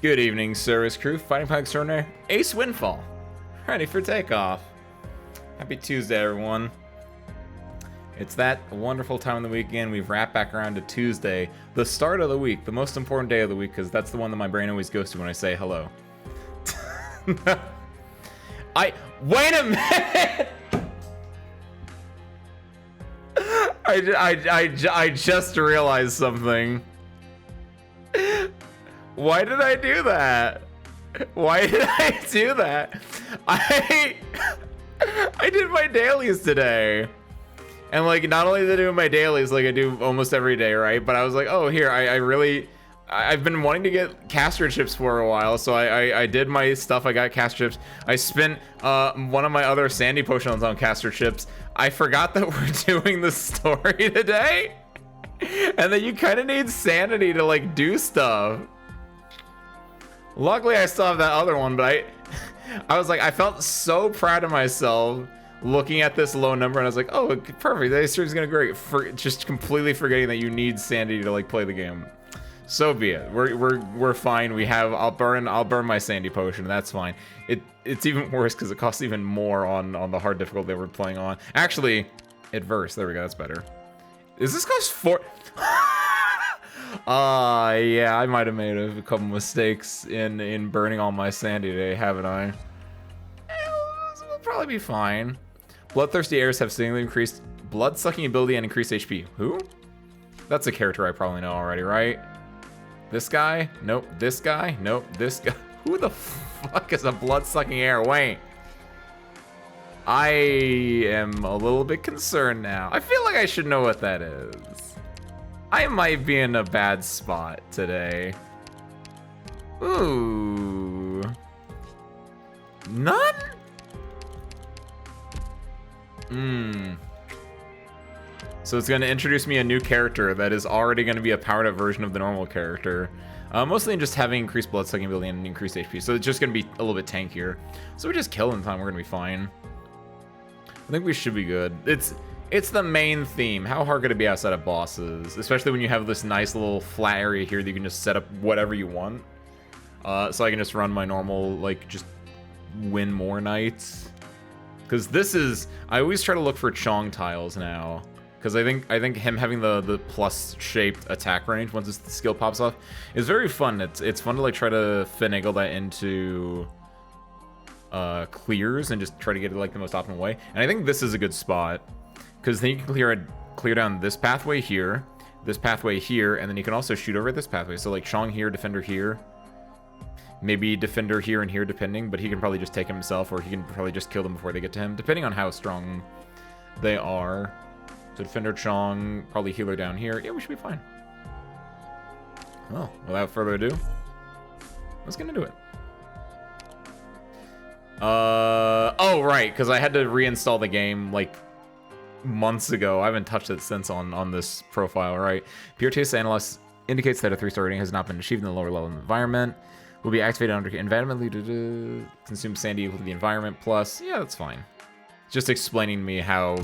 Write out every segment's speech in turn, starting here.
Good evening, service crew. Fighting Pike Extraordinary, Ace Windfall. Ready for takeoff. Happy Tuesday, everyone. It's that wonderful time of the week again. We've wrapped back around to Tuesday, the start of the week, the most important day of the week, because that's the one that my brain always goes to when I say hello. Wait a minute! I just realized something. Why did I do that? Why did I do that? I did my dailies today. And like, not only did I do my dailies like I do almost every day, right? But I was like, oh, here, I've been wanting to get caster chips for a while, so I did my stuff. I got caster chips. I spent one of my other sandy potions on caster chips. I forgot that we're doing the story today, and that you kind of need sanity to like do stuff. Luckily, I still have that other one, but I was like, I felt so proud of myself looking at this low number, and I was like, oh, perfect. This stream's gonna be great. Just completely forgetting that you need sanity to like play the game. So be it. We're fine. I'll burn my sandy potion. That's fine. It's even worse because it costs even more on the hard difficulty that we're playing on. Actually, adverse. There we go. That's better. Does this cost 4? Yeah, I might have made a couple mistakes in burning all my sandy today, haven't I? We'll probably be fine. Bloodthirsty heirs have significantly increased blood-sucking ability and increased HP. Who? That's a character I probably know already, right? This guy? Nope. This guy? Nope. This guy? Who the fuck is a blood-sucking heir? Wait. I am a little bit concerned now. I feel like I should know what that is. I might be in a bad spot today. Ooh. None? So it's going to introduce me a new character that is already going to be a powered up version of the normal character. Mostly in just having increased blood sucking ability and increased HP. So it's just going to be a little bit tankier. So we just kill in time, we're going to be fine. I think we should be good. It's the main theme. How hard could it be outside of bosses? Especially when you have this nice little flat area here that you can just set up whatever you want. So I can just run my normal, like, just win more nights. Because this is... I always try to look for Chong tiles now. Because I think him having the plus-shaped attack range once the skill pops off is very fun. It's fun to, like, try to finagle that into... clears and just try to get it, like, the most optimal way. And I think this is a good spot. Because then you can clear down this pathway here, and then you can also shoot over this pathway. So like Chong here, Defender here, maybe Defender here and here depending, but he can probably just take him himself, or he can probably just kill them before they get to him, depending on how strong they are. So Defender Chong, probably healer down here. Yeah, we should be fine. Well, without further ado, let's get into it. Oh right, because I had to reinstall the game like months ago. I haven't touched it since on this profile, right? Pure Taste Analysis indicates that a 3-star rating has not been achieved in the lower level environment. Will be activated under environment to consume sandy equal to the environment plus. Yeah, that's fine. Just explaining me how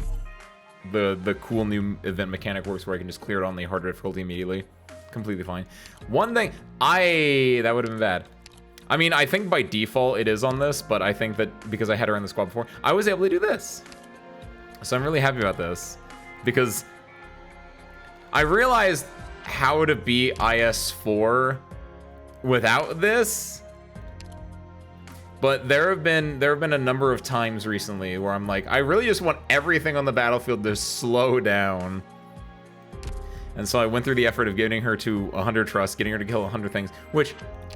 the cool new event mechanic works where I can just clear it on the harder difficulty immediately. Completely fine. One thing, that would have been bad. I mean, I think by default it is on this, but I think that because I had her in the squad before, I was able to do this. So I'm really happy about this, because I realized how to beat IS4 without this, but there have been a number of times recently where I'm like, I really just want everything on the battlefield to slow down. And so I went through the effort of getting her to 100 trust, getting her to kill 100 things, which,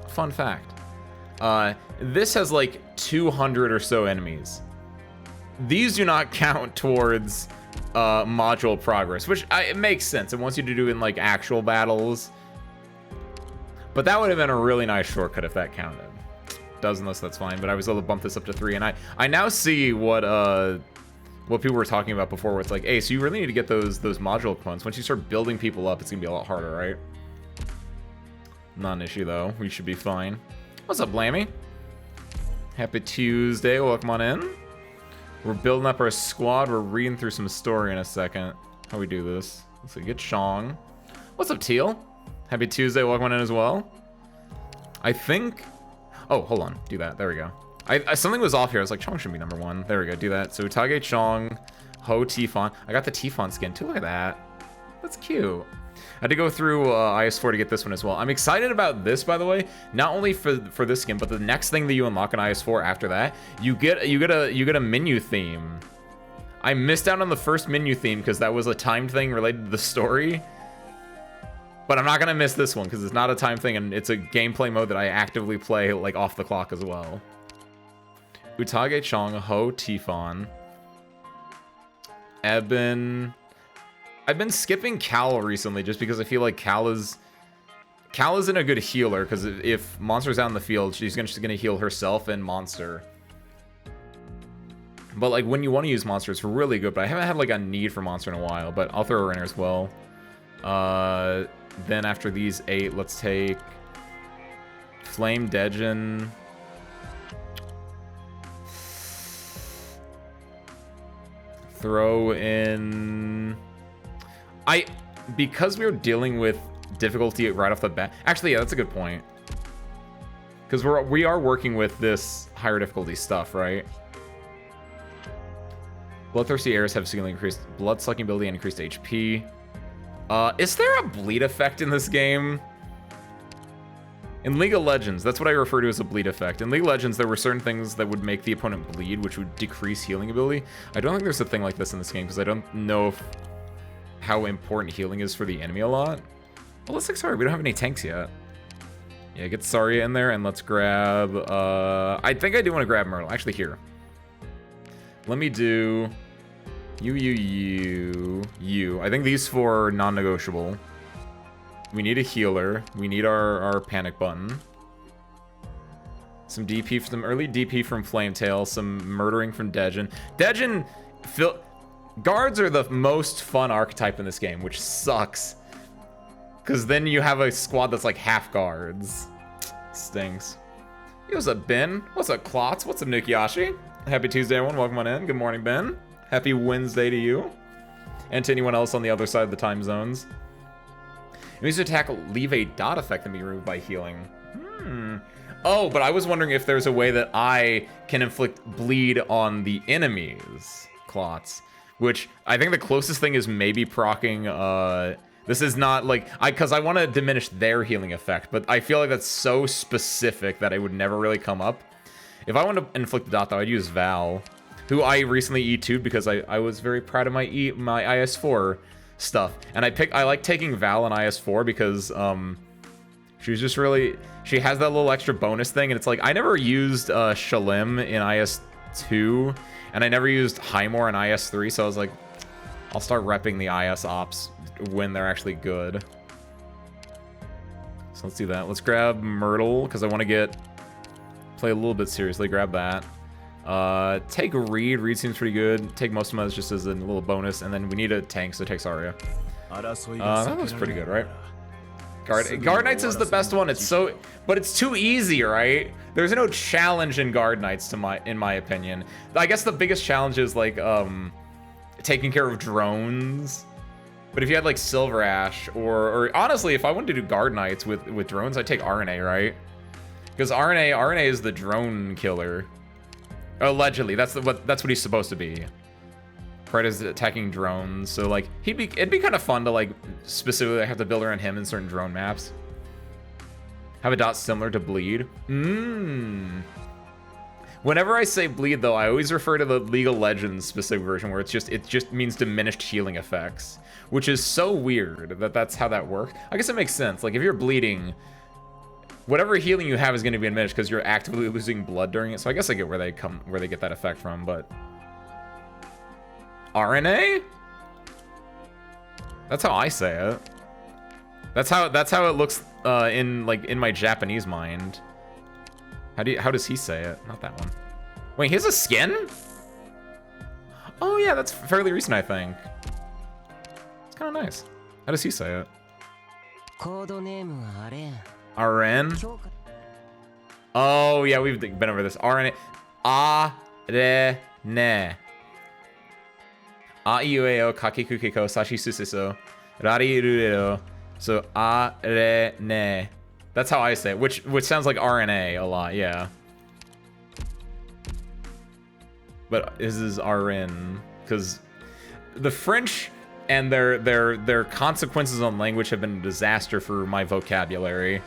fun fact, this has like 200 or so enemies. These do not count towards module progress, which it makes sense. It wants you to do in like actual battles. But that would have been a really nice shortcut if that counted. Doesn't, so that's fine. But I was able to bump this up to 3, and I now see what people were talking about before, where it's like, hey, so you really need to get those module components. Once you start building people up, it's gonna be a lot harder, right? Not an issue though. We should be fine. What's up, Blammy? Happy Tuesday. Welcome on in. We're building up our squad. We're reading through some story in a second. How we do this? Let's see. Get Chong. What's up, Teal? Happy Tuesday. Welcome on in as well. I think... Oh, hold on. Do that. There we go. Something was off here. I was like, Chong should be number 1. There we go. Do that. So Utage Chong, Ho Tifon. I got the Tifon skin too. Look at that. That's cute. I had to go through IS4 to get this one as well. I'm excited about this, by the way. Not only for this skin, but the next thing that you unlock in IS4 after that, you get a menu theme. I missed out on the first menu theme because that was a timed thing related to the story. But I'm not gonna miss this one because it's not a time thing and it's a gameplay mode that I actively play like off the clock as well. Utage Chong, Ho Tifon, Eben. I've been skipping Cal recently just because I feel like Cal isn't a good healer because if Monster's out in the field, she's just gonna heal herself and Monster. But like when you want to use Monster, it's really good. But I haven't had like a need for Monster in a while. But I'll throw her in as well. Then after these 8, let's take Flame Dejin. Throw in... Because we were dealing with difficulty right off the bat... Actually, yeah, that's a good point. Because we are working with this higher difficulty stuff, right? Bloodthirsty Heirs have significantly increased blood-sucking ability and increased HP. Is there a bleed effect in this game? In League of Legends, that's what I refer to as a bleed effect. In League of Legends, there were certain things that would make the opponent bleed, which would decrease healing ability. I don't think there's a thing like this in this game, because I don't know how important healing is for the enemy a lot. Well, let's Zarya. We don't have any tanks yet. Yeah, get Zarya in there, and let's grab... I think I do want to grab Myrtle. Actually, here. Let me do... You. I think these 4 are non-negotiable. We need a healer. We need our panic button. Some DP, some early DP from Flametail. Some murdering from Dejin. Guards are the most fun archetype in this game, which sucks. Because then you have a squad that's like half guards. Stinks. Hey, what's up, Ben? What's up, Klotz? What's up, Nukiyashi? Happy Tuesday, everyone. Welcome on in. Good morning, Ben. Happy Wednesday to you. And to anyone else on the other side of the time zones. Enemies to attack leave a dot effect that can be removed by healing. Oh, but I was wondering if there's a way that I can inflict bleed on the enemies. Clots. Which, I think the closest thing is maybe proccing, this is not like, because I want to diminish their healing effect, but I feel like that's so specific that it would never really come up. If I want to inflict the dot, though, I'd use Val, who I recently E2'd because I was very proud of my IS4 stuff. And I like taking Val in IS4 because, she's just really, she has that little extra bonus thing, and it's like, I never used, Shalim in IS2, and I never used Highmore in IS3, so I was like, I'll start repping the IS ops when they're actually good. So let's do that. Let's grab Myrtle, because I want to play a little bit seriously. Grab that. Take Reed. Reed seems pretty good. Take most of them just as a little bonus, and then we need a tank, so take Zarya. That looks pretty good, right? Arknights is the best one. But it's too easy, right? There's no challenge in Arknights in my opinion. I guess the biggest challenge is like taking care of drones. But if you had like Silver Ash or honestly, if I wanted to do Arknights with drones, I'd take RNA, right? Because RNA is the drone killer. Allegedly, that's what he's supposed to be. Preda's attacking drones, so like it'd be kind of fun to like specifically have to build around him in certain drone maps. Have a dot similar to bleed. Whenever I say bleed, though, I always refer to the League of Legends specific version where it just means diminished healing effects, which is so weird that's how that works. I guess it makes sense. Like if you're bleeding, whatever healing you have is going to be diminished because you're actively losing blood during it. So I guess I get where they get that effect from, but RNA? That's how I say it. That's how it looks in my Japanese mind. How does he say it? Not that one. Wait, he has a skin? Oh yeah, that's fairly recent, I think. It's kind of nice. How does he say it? RN? Oh yeah, we've been over this. RN. A-re-ne. A-I-U-E-O, Kakiku-kiko, Sashi-suseso, Rari-ru-re-ro. So, A-re-ne. That's how I say it, which sounds like RNA a lot, yeah. But this is RN, because the French and their consequences on language have been a disaster for my vocabulary.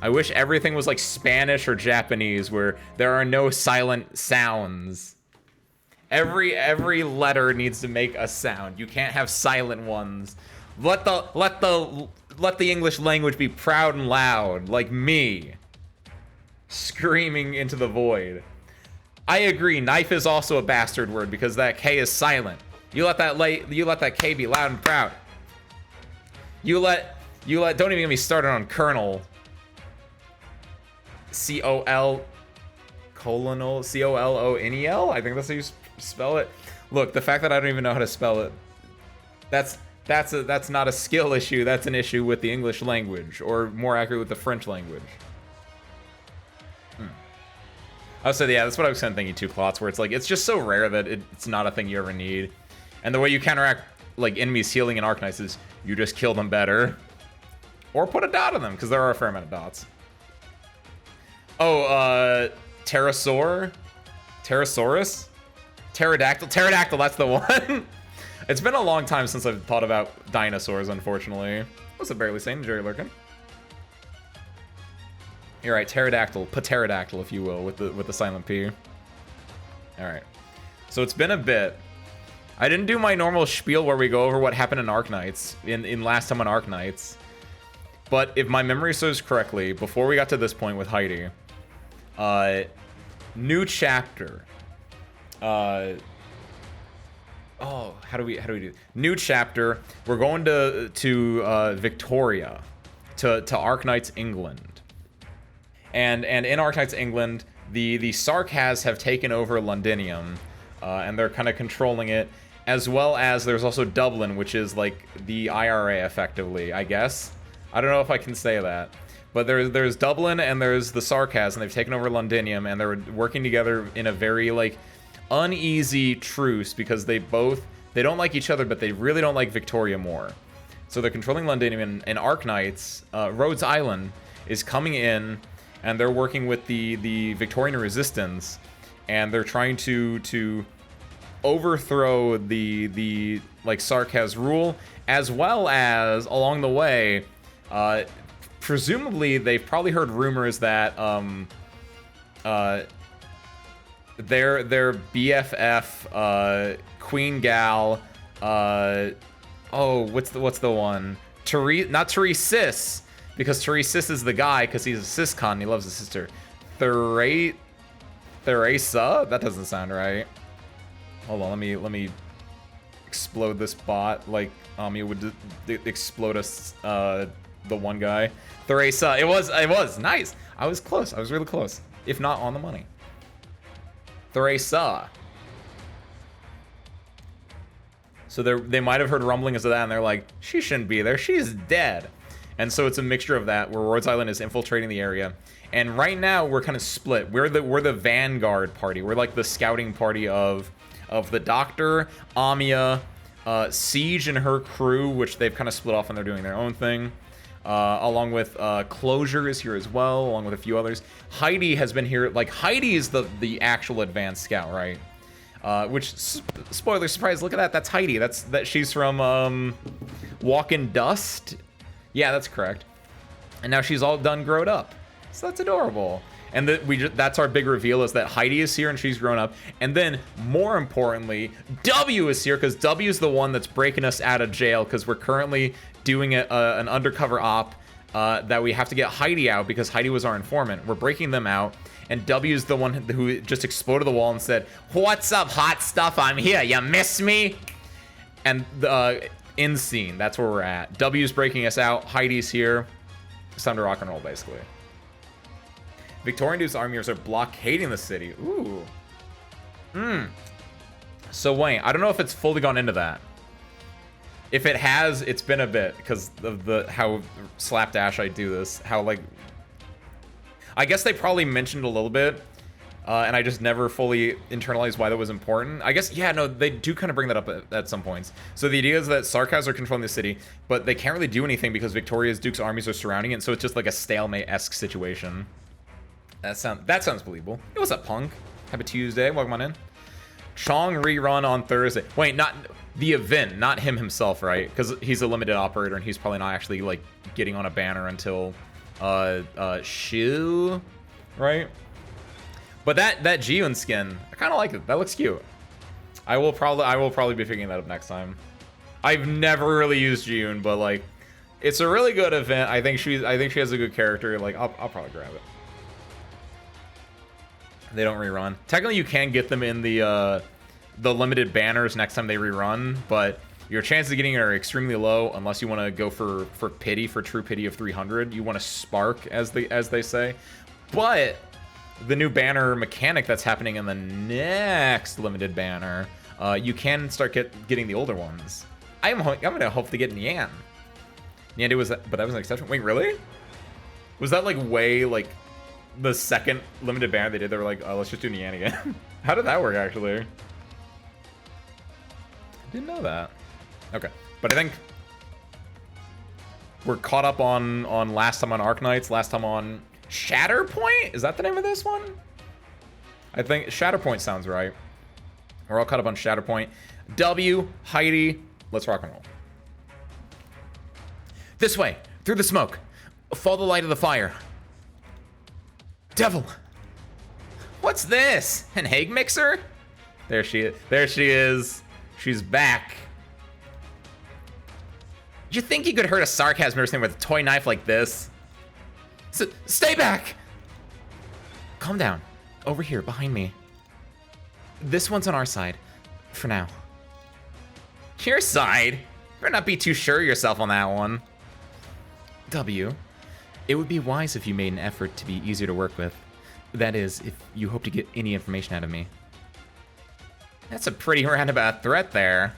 I wish everything was like Spanish or Japanese, where there are no silent sounds. Every letter needs to make a sound. You can't have silent ones. Let the English language be proud and loud, like me, screaming into the void. I agree. Knife is also a bastard word because that K is silent. You let that K be loud and proud. You let. Don't even get me started on Colonel. C-O-L colonel C-O-L-O-N-E-L. I think that's how you spell it. Look, the fact that I don't even know how to spell it. That's not a skill issue. That's an issue with the English language, or more accurate, with the French language. Oh, so yeah, that's what I was kind of thinking too, Klotz, where it's like, it's just so rare that it's not a thing you ever need. And the way you counteract, like, enemies healing in Arknights is you just kill them better. Or put a dot on them, because there are a fair amount of dots. Oh, Pterosaur? Pterosaurus? Pterodactyl? Pterodactyl, that's the one! It's been a long time since I've thought about dinosaurs, unfortunately. What's it barely saying, Jerry Lurkin? You're right, pterodactyl, pterodactyl, if you will, with the silent P. All right, so it's been a bit. I didn't do my normal spiel where we go over what happened in Arknights in last time on Arknights, but if my memory serves correctly, before we got to this point with Heidi, new chapter. Oh, how do we do? New chapter. We're going to Victoria, to Arknights, England. And in Arknights, England, the Sarkaz have taken over Londinium, and they're kind of controlling it, as well as there's also Dublin, which is like the IRA, effectively, I guess. I don't know if I can say that. But there's Dublin and there's the Sarkaz, and they've taken over Londinium, and they're working together in a very, like, uneasy truce, because they don't like each other, but they really don't like Victoria more. So they're controlling Londinium, and Arknights, Rhodes Island, is coming in, and they're working with the Victorian resistance, and they're trying to overthrow the like Sarkaz rule, as well as along the way, presumably they've probably heard rumors that their BFF Queen Gal, oh, what's the one? Not Teresis. Because Teresis is the guy, because he's a ciscon and he loves his sister. Theresa? That doesn't sound right. Hold on, let me explode this bot like Ami would explode us, the one guy. Theresa, it was nice. I was close. I was really close, if not on the money. Theresa. So they might have heard rumblings of that, and they're like, she shouldn't be there. She's dead. And so it's a mixture of that, where Rhodes Island is infiltrating the area. And right now, we're kind of split. We're the vanguard party. We're like the scouting party of the Doctor, Amia, Siege and her crew, which they've kind of split off and they're doing their own thing. Along with Closure is here as well, along with a few others. Heidi has been here. Like, Heidi is the actual advanced scout, right? Which, spoiler, surprise, look at that. That's Heidi. She's from Walk in Dust. Yeah, that's correct. And now she's all done grown up. So that's adorable. And that's our big reveal, is that Heidi is here and she's grown up. And then, more importantly, W is here, because W is the one that's breaking us out of jail, because we're currently doing an undercover op that we have to get Heidi out, because Heidi was our informant. We're breaking them out. And W is the one who just exploded the wall and said, "What's up, hot stuff? I'm here. You miss me?" And in scene, that's where we're at. W's breaking us out. Heidi's here. It's time to rock and roll, basically. Victorian-induced armies are blockading the city. Ooh. So Wayne, I don't know if it's fully gone into that. If it has, it's been a bit, because of how slapdash I do this. How, like, I guess they probably mentioned a little bit and I just never fully internalized why that was important. I guess, yeah, no, they do kind of bring that up at some points. So the idea is that Sarkaz are controlling the city, but they can't really do anything because Victoria's Duke's armies are surrounding it, so it's just like a stalemate-esque situation. That sounds believable. Hey, what's up, Punk? Happy Tuesday. Welcome on in. Chong rerun on Thursday. Wait, not the event, not him himself, right? Because he's a limited operator, and he's probably not actually, like, getting on a banner until, Shu, right? But that Jiun skin, I kind of like it. That looks cute. I will probably be picking that up next time. I've never really used Jiun, but like, it's a really good event. I think she has a good character. Like, I'll probably grab it. They don't rerun. Technically, you can get them in the limited banners next time they rerun, but your chances of getting it are extremely low unless you want to go for pity, for true pity of 300. You want to spark, as they say. But the new banner mechanic that's happening in the next limited banner, you can start getting the older ones. I'm gonna hope to get Nian. Nian was that, but that was an exception. Wait, really? Was that like way like the second limited banner they did? They were like, oh, let's just do Nian again. How did that work actually? I didn't know that. Okay, but I think we're caught up on last time on Arknights, last time on Shatterpoint? Is that the name of this one? I think Shatterpoint sounds right. We're all caught up on Shatterpoint. W, Heidi, let's rock and roll. This way, through the smoke. Follow the light of the fire. Devil. What's this? An egg mixer? There she is. She's back. Did you think you could hurt a sarcasm person with a toy knife like this? Stay back! Calm down. Over here, behind me. This one's on our side. For now. Your side? Better not be too sure of yourself on that one. W. It would be wise if you made an effort to be easier to work with. That is, if you hope to get any information out of me. That's a pretty roundabout threat there.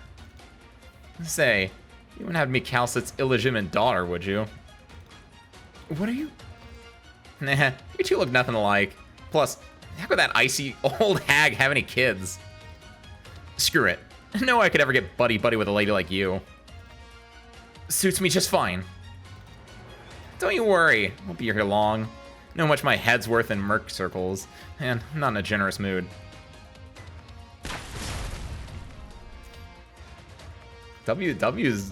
Say, you wouldn't have me Calcit's illegitimate daughter, would you? What are you? Nah, you two look nothing alike. Plus, how could that icy old hag have any kids? Screw it. No, I could ever get buddy-buddy with a lady like you. Suits me just fine. Don't you worry. Won't be here long. Know how much my head's worth in merc circles, and I'm not in a generous mood. W's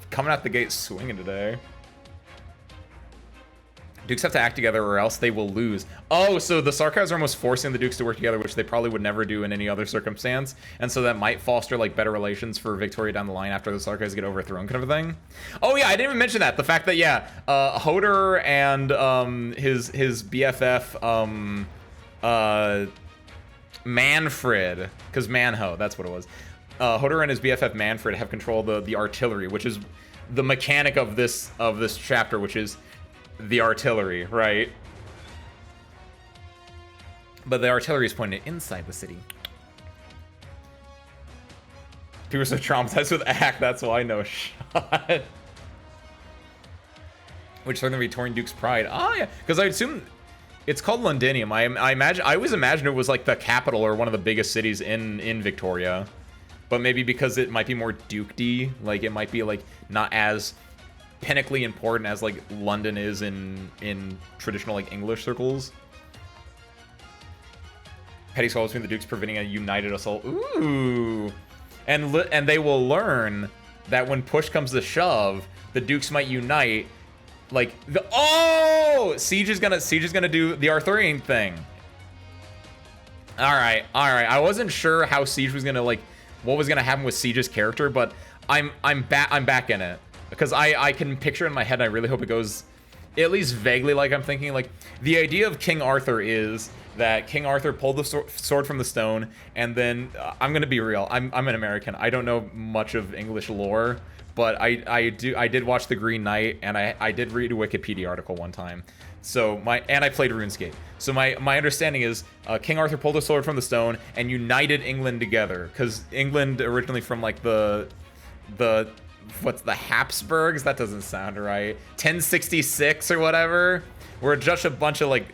coming out the gate swinging today. Dukes have to act together or else they will lose. Oh, so the Sarkaz are almost forcing the Dukes to work together, which they probably would never do in any other circumstance. And so that might foster like better relations for Victoria down the line after the Sarkaz get overthrown kind of a thing. Oh yeah, I didn't even mention that. The fact that, yeah, Hodor and his BFF, Manfred, because Manho, that's what it was. Hodor and his BFF Manfred have control of the artillery, which is the mechanic of this chapter, which is the artillery, right? But the artillery is pointed inside the city. People are so traumatized with Act, that's why no shot. Which Southern Victorian Duke's pride. Ah, yeah, because I assume it's called Londinium. I always imagined it was like the capital or one of the biggest cities in Victoria. But maybe because it might be more Duke-y, like it might be like not as pinnacly important as like London is in traditional like English circles. Petty squabbles between the Dukes preventing a united assault. Ooh, and they will learn that when push comes to shove, the Dukes might unite. Like Siege is gonna do the Arthurian thing. All right. I wasn't sure how Siege was gonna like what was gonna happen with Siege's character, but I'm back in it. Because I can picture it in my head, and I really hope it goes at least vaguely like I'm thinking. Like, the idea of King Arthur is that King Arthur pulled the sword from the stone, and then, I'm going to be real, I'm an American. I don't know much of English lore, but I did watch The Green Knight, and I did read a Wikipedia article one time. So, and I played RuneScape. So my understanding is King Arthur pulled a sword from the stone and united England together. Because England originally from, like, the what's the Habsburgs? That doesn't sound right. 1066 or whatever. We're just a bunch of like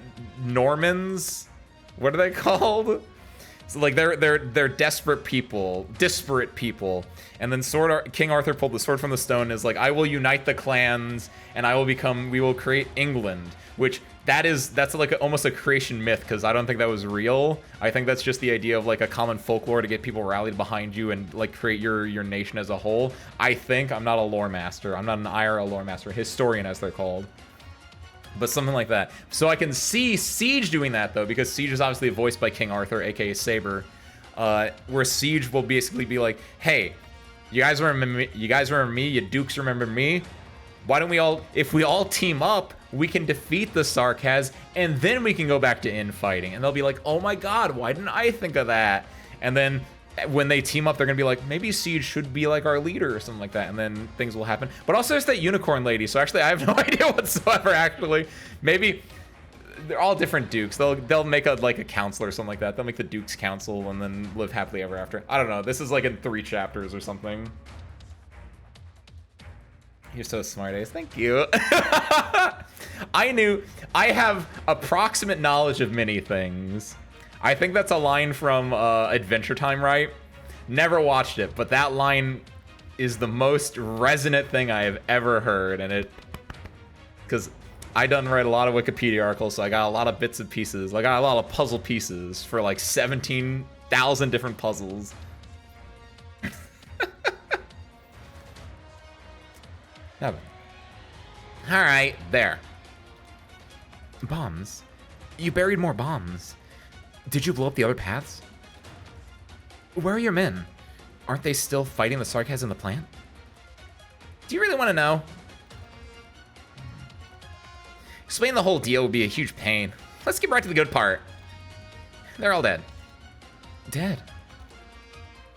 Normans What are they called? So like they're desperate people, disparate people. And then King Arthur pulled the sword from the stone and is like, I will unite the clans and we will create England, which that's like almost a creation myth, because I don't think that was real. I think that's just the idea of like a common folklore to get people rallied behind you and like create your nation as a whole. I think. I'm not a lore master. I'm not an IRL lore master. Historian, as they're called. But something like that. So I can see Siege doing that, though, because Siege is obviously voiced by King Arthur, aka Saber, where Siege will basically be like, hey, you guys remember me, you dukes remember me? Why don't we all, if we all team up, we can defeat the Sarkaz, and then we can go back to infighting. And they'll be like, oh my god, why didn't I think of that? And then when they team up, they're gonna be like, maybe Siege should be like our leader or something like that, and then things will happen. But also there's that unicorn lady, so actually I have no idea whatsoever, actually. Maybe they're all different dukes. They'll make a council or something like that. They'll make the Duke's Council and then live happily ever after. I don't know. This is like in 3 chapters or something. You're so smart, Ace. Thank you. I have approximate knowledge of many things. I think that's a line from Adventure Time, right? Never watched it, but that line is the most resonant thing I have ever heard, and it... Because I done write a lot of Wikipedia articles, so I got a lot of bits and pieces. I got a lot of puzzle pieces for like 17,000 different puzzles. Alright, there. Bombs? You buried more bombs. Did you blow up the other paths? Where are your men? Aren't they still fighting the Sarkaz in the plant? Do you really want to know? Explaining the whole deal would be a huge pain. Let's get right to the good part. They're all dead. Dead?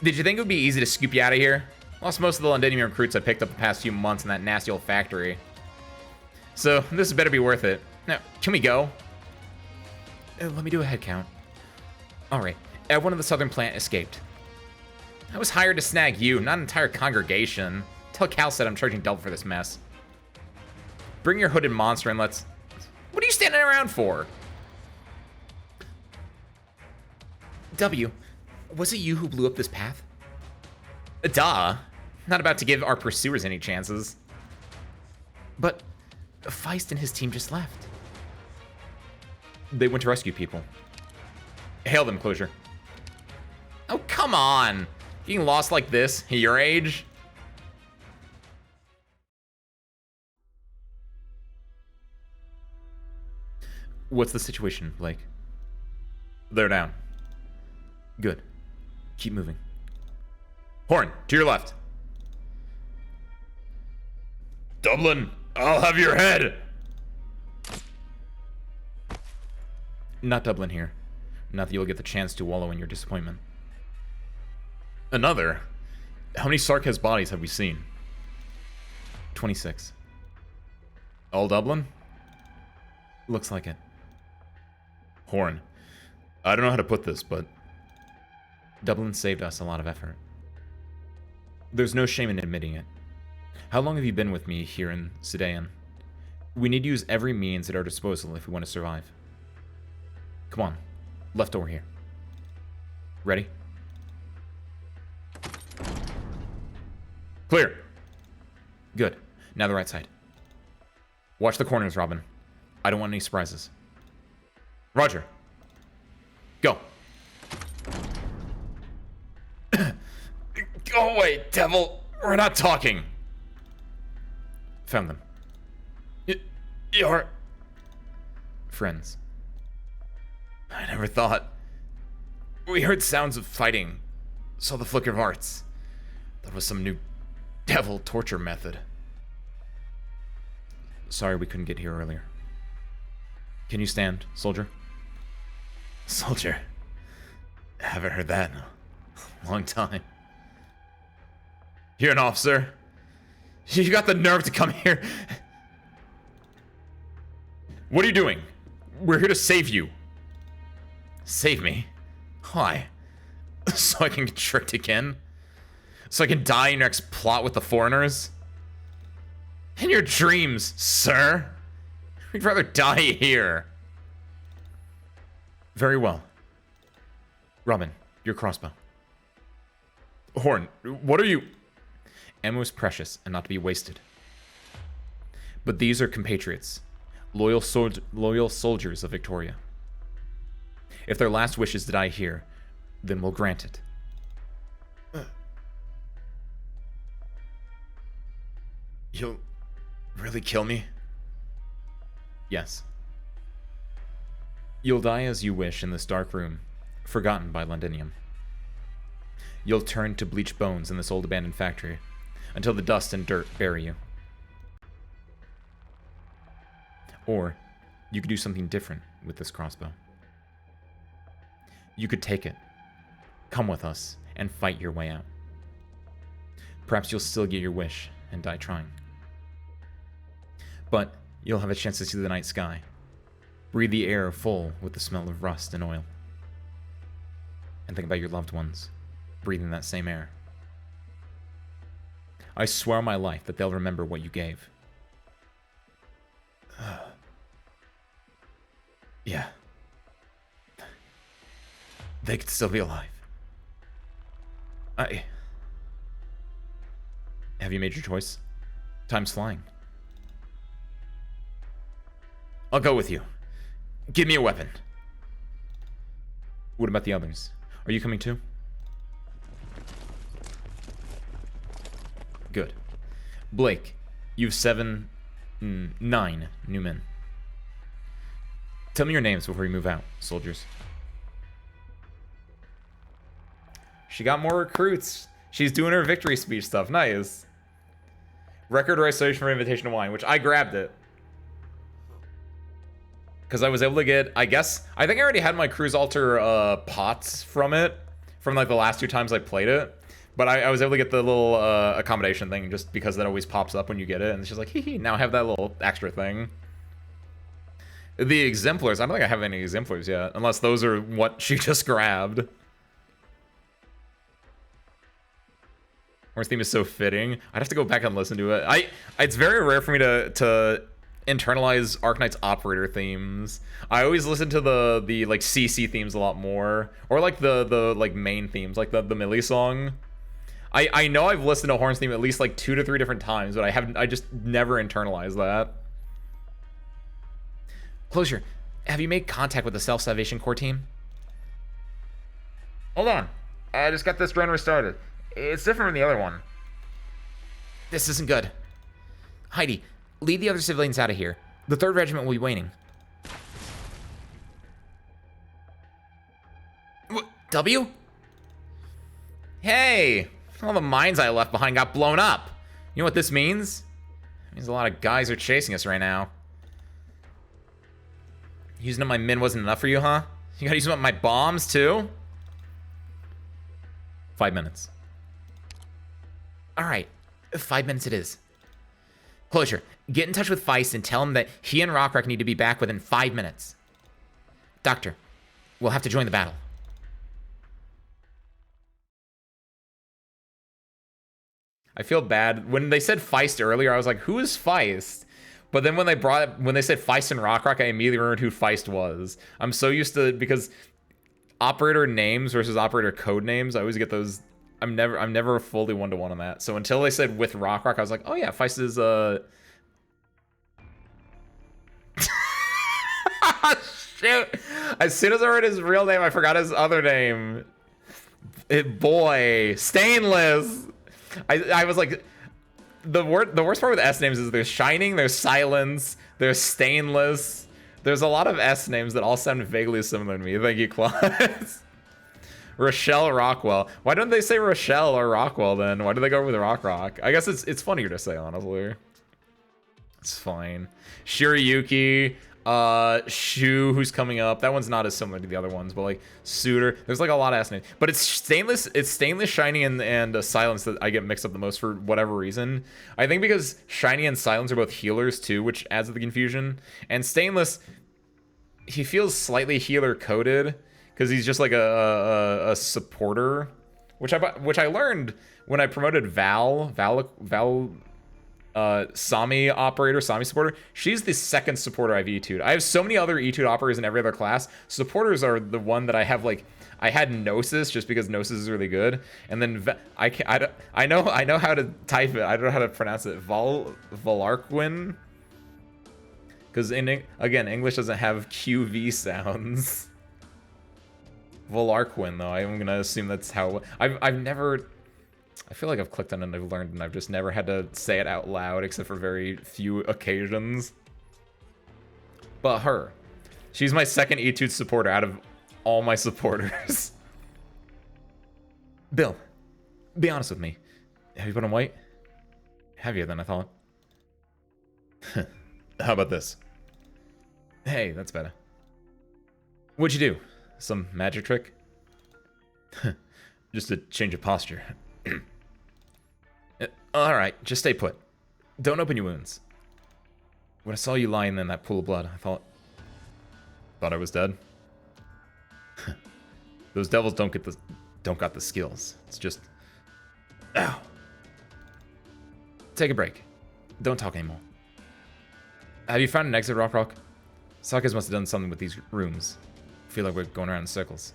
Did you think it would be easy to scoop you out of here? Lost most of the Londinium recruits I picked up the past few months in that nasty old factory. So, this better be worth it. Now, can we go? Let me do a head count. Alright, everyone in the southern plant escaped. I was hired to snag you, not an entire congregation. Tell Cal said I'm charging double for this mess. Bring your hooded monster and let's... What are you standing around for? W, was it you who blew up this path? Duh. Not about to give our pursuers any chances. But Feist and his team just left. They went to rescue people. Hail them, Closure. Oh, come on. Getting lost like this at your age? What's the situation, Blake? They're down. Good. Keep moving. Horn, to your left. Dublin, I'll have your head. Not Dublin here. Not that you'll get the chance to wallow in your disappointment. Another? How many Sarkaz bodies have we seen? 26. All Dublin? Looks like it. Horn, I don't know how to put this, but Dublin saved us a lot of effort. There's no shame in admitting it. How long have you been with me here in Sedaean? We need to use every means at our disposal if we want to survive. Come on. Left door here. Ready? Clear. Good. Now the right side. Watch the corners, Robin. I don't want any surprises. Roger. Go. Go away, devil. We're not talking. Found them. You're... friends. I never thought. We heard sounds of fighting. Saw the flicker of hearts. That was some new devil torture method. Sorry we couldn't get here earlier. Can you stand, soldier? Soldier? Haven't heard that in a long time. You're an officer. You got the nerve to come here. What are you doing? We're here to save you. Save me? Why? So I can get tricked again? So I can die in your next plot with the foreigners? In your dreams, sir. We'd rather die here. Very well. Robin, your crossbow. Horn, what are you? Ammo is precious and not to be wasted. But these are compatriots, loyal soldiers of Victoria. If their last wish is to die here, then we'll grant it. You'll really kill me? Yes. You'll die as you wish in this dark room, forgotten by Londinium. You'll turn to bleached bones in this old abandoned factory, until the dust and dirt bury you. Or, you could do something different with this crossbow. You could take it, come with us, and fight your way out. Perhaps you'll still get your wish and die trying. But you'll have a chance to see the night sky, breathe the air full with the smell of rust and oil, and think about your loved ones breathing that same air. I swear on my life that they'll remember what you gave. Yeah. They could still be alive. Have you made your choice? Time's flying. I'll go with you. Give me a weapon. What about the others? Are you coming too? Good. Blake, you've 9 new men. Tell me your names before we move out, soldiers. She got more recruits. She's doing her victory speech stuff. Nice. Record registration for Invitation to Wine, which I grabbed it. Because I was able to get, I think I already had my Cruise Altar pots from it. From like the last 2 times I played it. But I was able to get the little accommodation thing just because that always pops up when you get it. And it's just like, hee, now I have that little extra thing. The exemplars, I don't think I have any exemplars yet. Unless those are what she just grabbed. Horn's theme is so fitting. I'd have to go back and listen to it. It's very rare for me to internalize Arknights operator themes. I always listen to the like CC themes a lot more. Or like the like main themes, like the Millie song. I know I've listened to Horn's theme at least like 2 to 3 different times, but I just never internalized that. Closure, have you made contact with the Self-Salvation Corps team? Hold on. I just got this run restarted. It's different from the other one. This isn't good. Heidi, lead the other civilians out of here. The 3rd Regiment will be waiting. W? Hey! All the mines I left behind got blown up. You know what this means? It means a lot of guys are chasing us right now. Using up my min wasn't enough for you, huh? You gotta use up my bombs, too? 5 minutes. Alright, 5 minutes it is. Closure, get in touch with Feist and tell him that he and Rockrock need to be back within 5 minutes. Doctor, we'll have to join the battle. I feel bad. When they said Feist earlier, I was like, who is Feist? But then when they said Feist and Rockrock, I immediately remembered who Feist was. I'm so used to, because operator names versus operator code names, I always get those. I'm never fully one-to-one on that. So until they said with Rockrock, I was like, oh yeah, Feist is shoot. As soon as I heard his real name, I forgot his other name. Boy, Stainless. I was like, the worst part with S names is there's Shining, there's Silence, there's Stainless. There's a lot of S names that all sound vaguely similar to me. Thank you, Claus. Rochelle Rockwell. Why don't they say Rochelle or Rockwell then? Why do they go with Rock? I guess it's funnier to say, honestly. It's fine. Shirayuki. Shu, who's coming up. That one's not as similar to the other ones, but like Suitor. There's like a lot of ass names. But it's Stainless, Shiny, and Silence that I get mixed up the most for whatever reason. I think because Shiny and Silence are both healers too, which adds to the confusion. And Stainless, he feels slightly healer coded because he's just like a supporter, which I learned when I promoted Val Sami operator, Sami supporter. She's the 2nd supporter I've E2'd. I have so many other E2'd operators in every other class. Supporters are the one that I have like I had Gnosis just because Gnosis is really good, and then I know how to type it. I don't know how to pronounce it. Valarquin, because again, English doesn't have QV sounds. Valarquin, though, I'm gonna assume that's how. I've never. I feel like I've clicked on it and I've learned, and I've just never had to say it out loud except for very few occasions. But her. She's my second Etude supporter out of all my supporters. Bill, be honest with me. Have you put on white? Heavier than I thought. How about this? Hey, that's better. What'd you do? Some magic trick? Just a change of posture. Alright, just stay put. Don't open your wounds. When I saw you lying in that pool of blood, I thought I was dead. Those devils don't got the skills. It's just... Ow. Take a break. Don't talk anymore. Have you found an exit, Rock? Sarkaz must have done something with these rooms. I feel like we're going around in circles.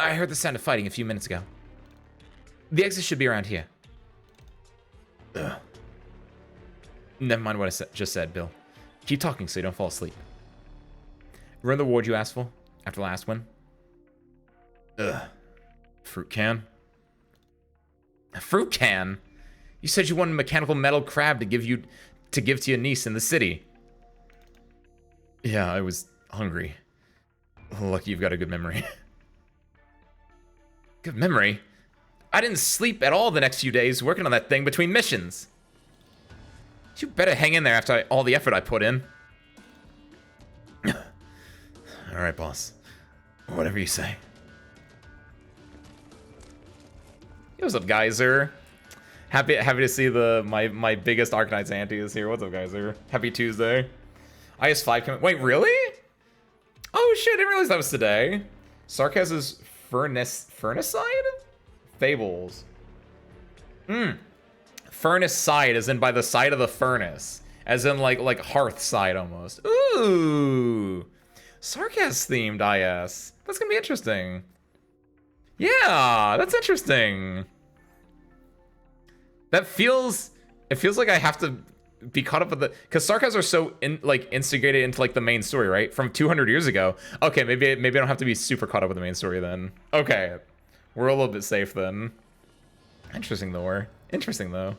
I heard the sound of fighting a few minutes ago. The exit should be around here. Ugh. Never mind what I just said, Bill. Keep talking so you don't fall asleep. Remember the ward you asked for after the last one? Ugh. Fruit can? A fruit can? You said you wanted a mechanical metal crab to give to your niece in the city. Yeah, I was hungry. Lucky you've got a good memory. Good memory? I didn't sleep at all the next few days working on that thing between missions. You better hang in there after all the effort I put in. Alright, boss. Whatever you say. Hey, what's up, Geyser? Happy to see my biggest Arknights auntie is here. What's up, Geyser? Happy Tuesday. IS5 coming. Wait, really? Oh shit, I didn't realize that was today. Sarkaz's Furnace-side? Fables. Furnace side, as in by the side of the furnace. As in like hearth side almost. Ooh. Sarkaz themed IS. That's gonna be interesting. Yeah, that's interesting. It feels like I have to be caught up with the, because Sarkaz are so instigated into like the main story, right? From 200 years ago. Okay, maybe I don't have to be super caught up with the main story then. Okay. We're a little bit safe then. Interesting though. Interesting though.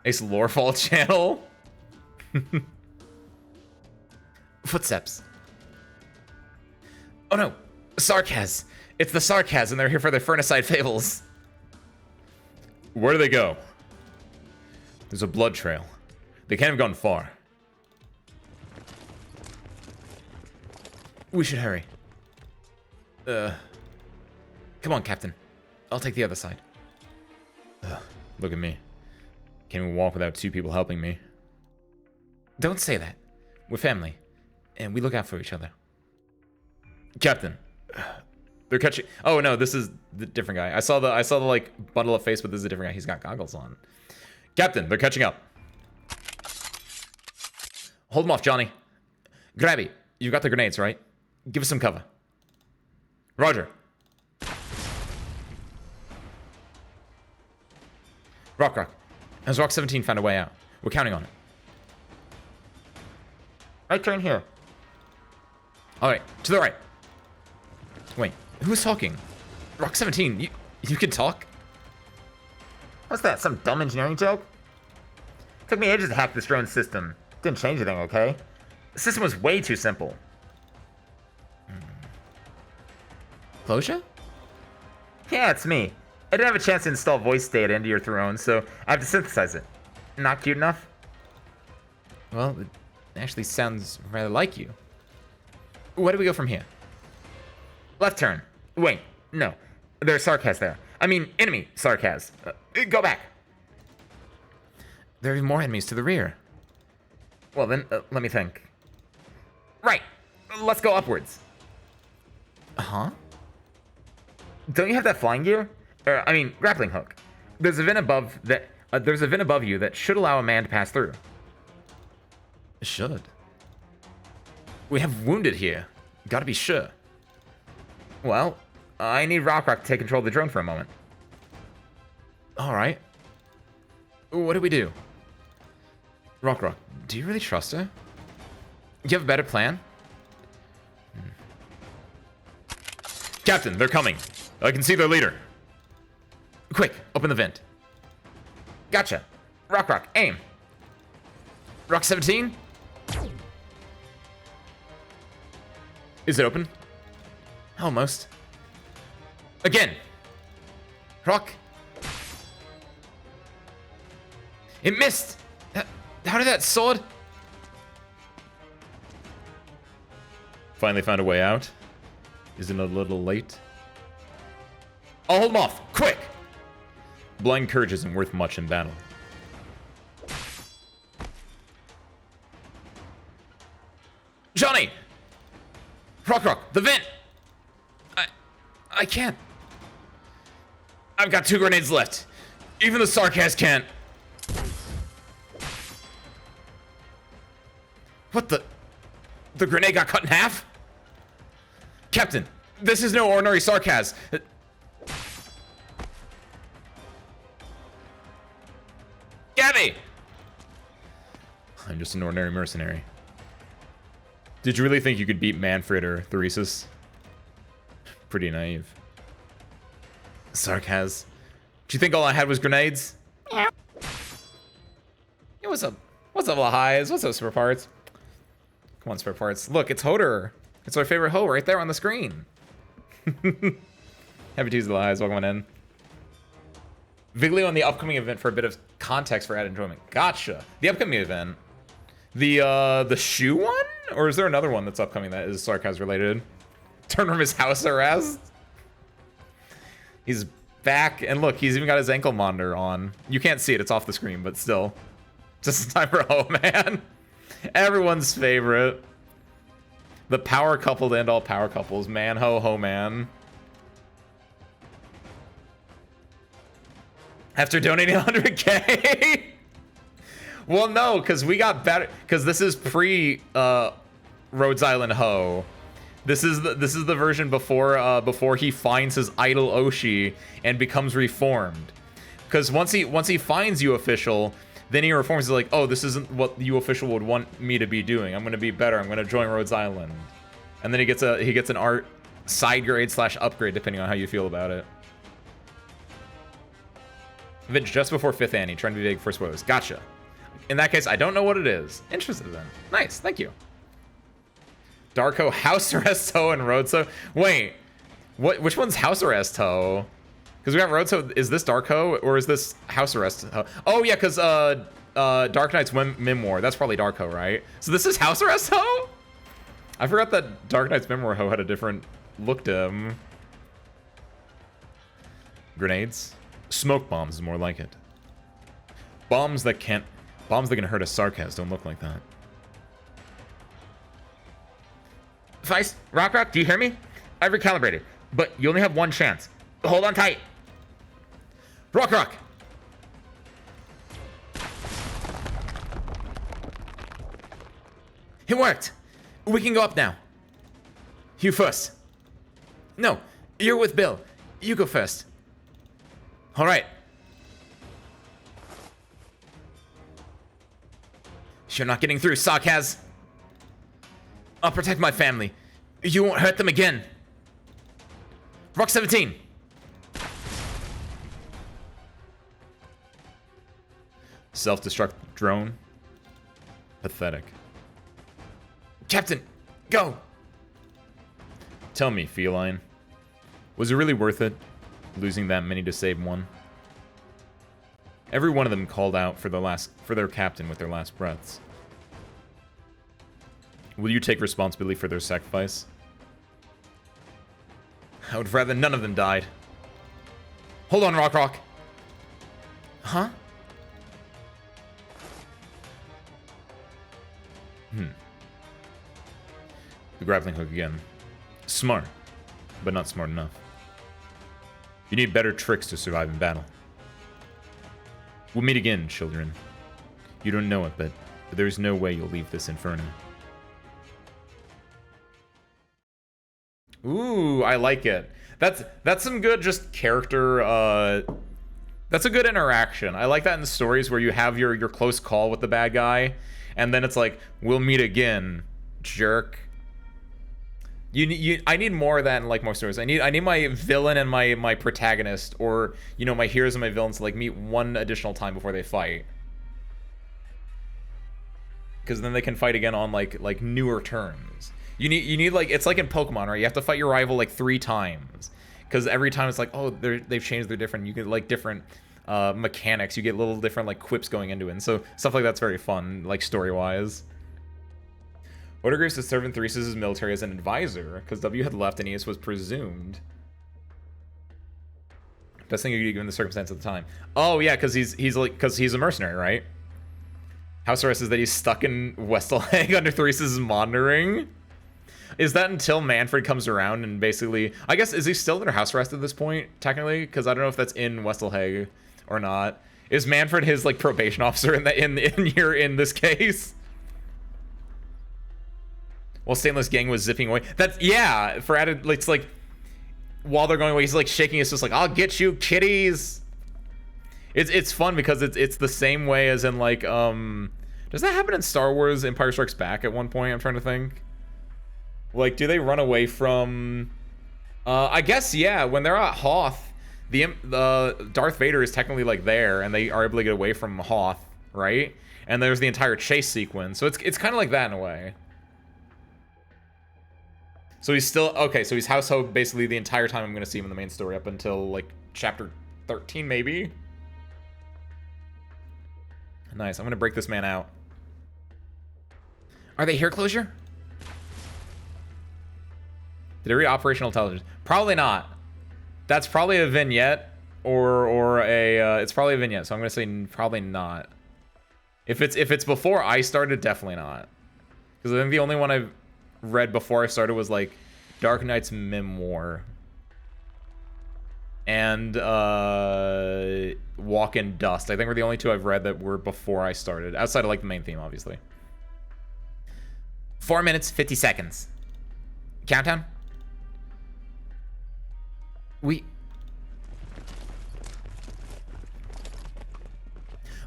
Ace Lorefall channel. Footsteps. Oh no, Sarkaz. It's the Sarkaz, and they're here for their Furnace-side fables. Where do they go? There's a blood trail. They can't have gone far. We should hurry. Come on, Captain. I'll take the other side. Look at me. Can't even walk without two people helping me. Don't say that. We're family, and we look out for each other. Captain. They're catching. Oh no, this is the different guy. I saw the like bundle of face, but this is a different guy. He's got goggles on. Captain, they're catching up. Hold them off, Johnny. Grabby, you've got the grenades, right? Give us some cover. Roger. Rock. Has Rock 17 found a way out? We're counting on it. Right turn here. Alright, to the right. Wait, who's talking? Rock 17, you can talk? What's that, some dumb engineering joke? Took me ages to hack this drone system. Didn't change anything, okay? The system was way too simple. Closure? Yeah, it's me. I didn't have a chance to install voice data into your throne, so I have to synthesize it. Not cute enough? Well, it actually sounds rather like you. Where do we go from here? Left turn. Wait, no. There's Sarkaz there. I mean, enemy Sarkaz. Go back. There are more enemies to the rear. Well then, let me think. Right. Let's go upwards. Huh? Don't you have that flying gear? I mean, grappling hook. There's a vent above that. There's a vent above you that should allow a man to pass through. Should. We have wounded here. Gotta be sure. Well, I need Rock to take control of the drone for a moment. Alright. What do we do? Rock, do you really trust her? Do you have a better plan? Captain, they're coming. I can see their leader. Quick, open the vent. Gotcha. Rock, aim. Rock 17? Is it open? Almost. Again. Rock. It missed. How did that sword? Finally found a way out. Isn't it a little late? I'll hold him off. Quick! Blind courage isn't worth much in battle. Johnny! Rock, the vent! I can't. I've got 2 grenades left. Even the Sarkaz can't. What the? The grenade got cut in half? Captain, this is no ordinary Sarkaz. Gabby! I'm just an ordinary mercenary. Did you really think you could beat Manfred or Theresis? Pretty naive. Sarkaz. Do you think all I had was grenades? Yeah. Hey, what's up? What's up, Lahighs? What's up, Spare Parts? Come on, Spare Parts. Look, it's Hoder. It's our favorite hoe right there on the screen. Happy Tuesday, Lahighs. Welcome on in. Viglio on the upcoming event for a bit of context for added enjoyment. Gotcha. The upcoming event. The shoe one? Or is there another one that's upcoming that is Sarkaz related? Turn from his house arrest? He's back, and look, he's even got his ankle monitor on. You can't see it, it's off the screen, but still. Just in time for Ho Man. Everyone's favorite. The power couple to end all power couples. Man, Ho Man. After donating 100K? Well, no, because we got better. Because this is pre Rhodes Island Ho. This is the version before he finds his idol Oshi and becomes reformed. Because once he finds you official, then he reforms. He's like, oh, this isn't what you official would want me to be doing. I'm gonna be better. I'm gonna join Rhodes Island, and then he gets an art side grade / upgrade depending on how you feel about it. Vince, just before 5th Annie, trying to be big for spoilers. Gotcha. In that case, I don't know what it is. Interested then. Nice, thank you. Darko, House Arrest Ho, and Rhodes Ho. Wait, which one's House Arrest Ho? Because we got Rhodes Ho. Is this Darko or is this House Arrest Ho? Oh yeah, because Arknights Memoir. That's probably Darko, right? So this is House Arrest Ho? I forgot that Arknights Memoir Ho had a different look to him. Grenades? Smoke bombs is more like it. Bombs that can hurt a Sarkaz don't look like that. Feist, Rock, do you hear me? I've recalibrated, but you only have one chance. Hold on tight. Rock. It worked. We can go up now. You first. No, you're with Bill. You go first. All right. You're not getting through, Sarkaz. I'll protect my family. You won't hurt them again. Rock 17. Self-destruct drone. Pathetic. Captain, go. Tell me, Feline. Was it really worth it, losing that many to save one? Every one of them called out for their captain with their last breaths. Will you take responsibility for their sacrifice? I would rather none of them died. Hold on, Rock. Huh? The grappling hook again. Smart, but not smart enough. You need better tricks to survive in battle. We'll meet again, children. You don't know it, but there is no way you'll leave this inferno. Ooh, I like it. That's some good just character, that's a good interaction. I like that in the stories where you have your close call with the bad guy, and then it's like, we'll meet again, jerk. I need more of that in like more stories. I need my villain and my protagonist, or you know, my heroes and my villains to like meet one additional time before they fight, because then they can fight again on like newer terms. You need like, it's like in Pokemon, right? You have to fight your rival like 3 times, because every time it's like, oh, they've changed, they're different. You get like different mechanics. You get little different like quips going into it, and so stuff like that's very fun, like story wise. What agrees to serve in Theseus' military as an advisor, because W had left and Aeneas was presumed. Best thing you could do given the circumstance at the time. Oh yeah, because he's a mercenary, right? House arrest is that he's stuck in Westelhague under Theseus' monitoring. Is that until Manfred comes around and basically, I guess, is he still under house arrest at this point, technically? Because I don't know if that's in Westelhague or not. Is Manfred his like probation officer in this case? While Stainless Gang was zipping away. That's, yeah, for added, it's like, while they're going away, he's like shaking his fist like, I'll get you, kitties. It's fun because it's the same way as in like, does that happen in Star Wars Empire Strikes Back at one point? I'm trying to think. Like, do they run away from... I guess, yeah, when they're at Hoth, the Darth Vader is technically, like, there, and they are able to get away from Hoth, right? And there's the entire chase sequence. So it's kind of like that in a way. So he's still... Okay, so he's household basically the entire time I'm going to see him in the main story up until, like, chapter 13, maybe? Nice. I'm going to break this man out. Are they here, Closure? Did I read Operational Intelligence? Probably not. That's probably a vignette or a it's probably a vignette, so I'm gonna say probably not. If it's before I started, definitely not. Because I think the only one I've read before I started was like Arknights Memoir and Walk in Dust. I think were the only 2 I've read that were before I started, outside of like the main theme, obviously. 4 minutes 50 seconds. Countdown.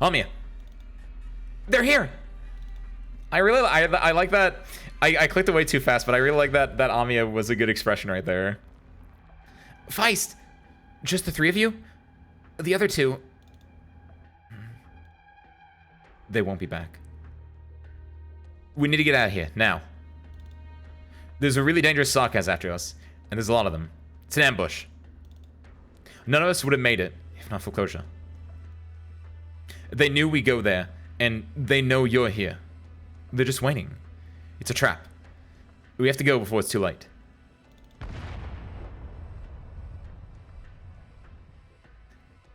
Amia. They're here. I like that. I clicked away too fast, but I really like that Amia was a good expression right there. Feist. Just the 3 of you? The other 2. They won't be back. We need to get out of here, now. There's a really dangerous Sarkaz after us, and there's a lot of them. It's an ambush. None of us would have made it, if not for Closure. They knew we'd go there, and they know you're here. They're just waiting. It's a trap. We have to go before it's too late.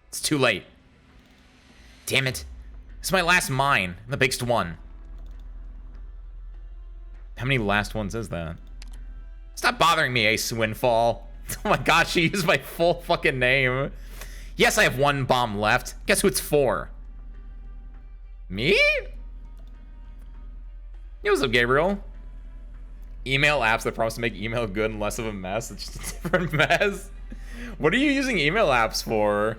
It's too late. Damn it. This is my last mine, the biggest one. How many last ones is that? Stop bothering me, Ace Windfall. Oh my god, she used my full fucking name. Yes, I have 1 bomb left. Guess who it's for? Me? Hey, what's up, Gabriel? Email apps that promise to make email good and less of a mess. It's just a different mess. What are you using email apps for?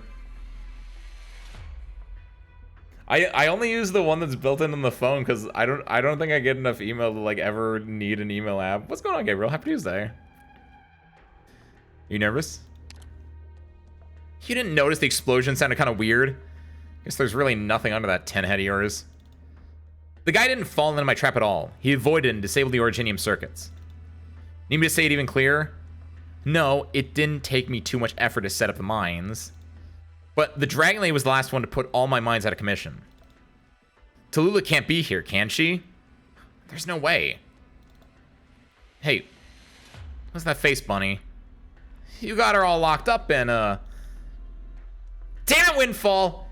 I only use the one that's built in on the phone because I don't think I get enough email to like ever need an email app. What's going on, Gabriel? Happy Tuesday. You nervous? You didn't notice the explosion sounded kind of weird? Guess there's really nothing under that tin head of yours. The guy didn't fall into my trap at all. He avoided and disabled the originium circuits. Need me to say it even clearer? No, it didn't take me too much effort to set up the mines. But the Dragon Lady was the last one to put all my mines out of commission. Tallulah can't be here, can she? There's no way. Hey, what's that face, Bunny? You got her all locked up in, Damn it, Windfall!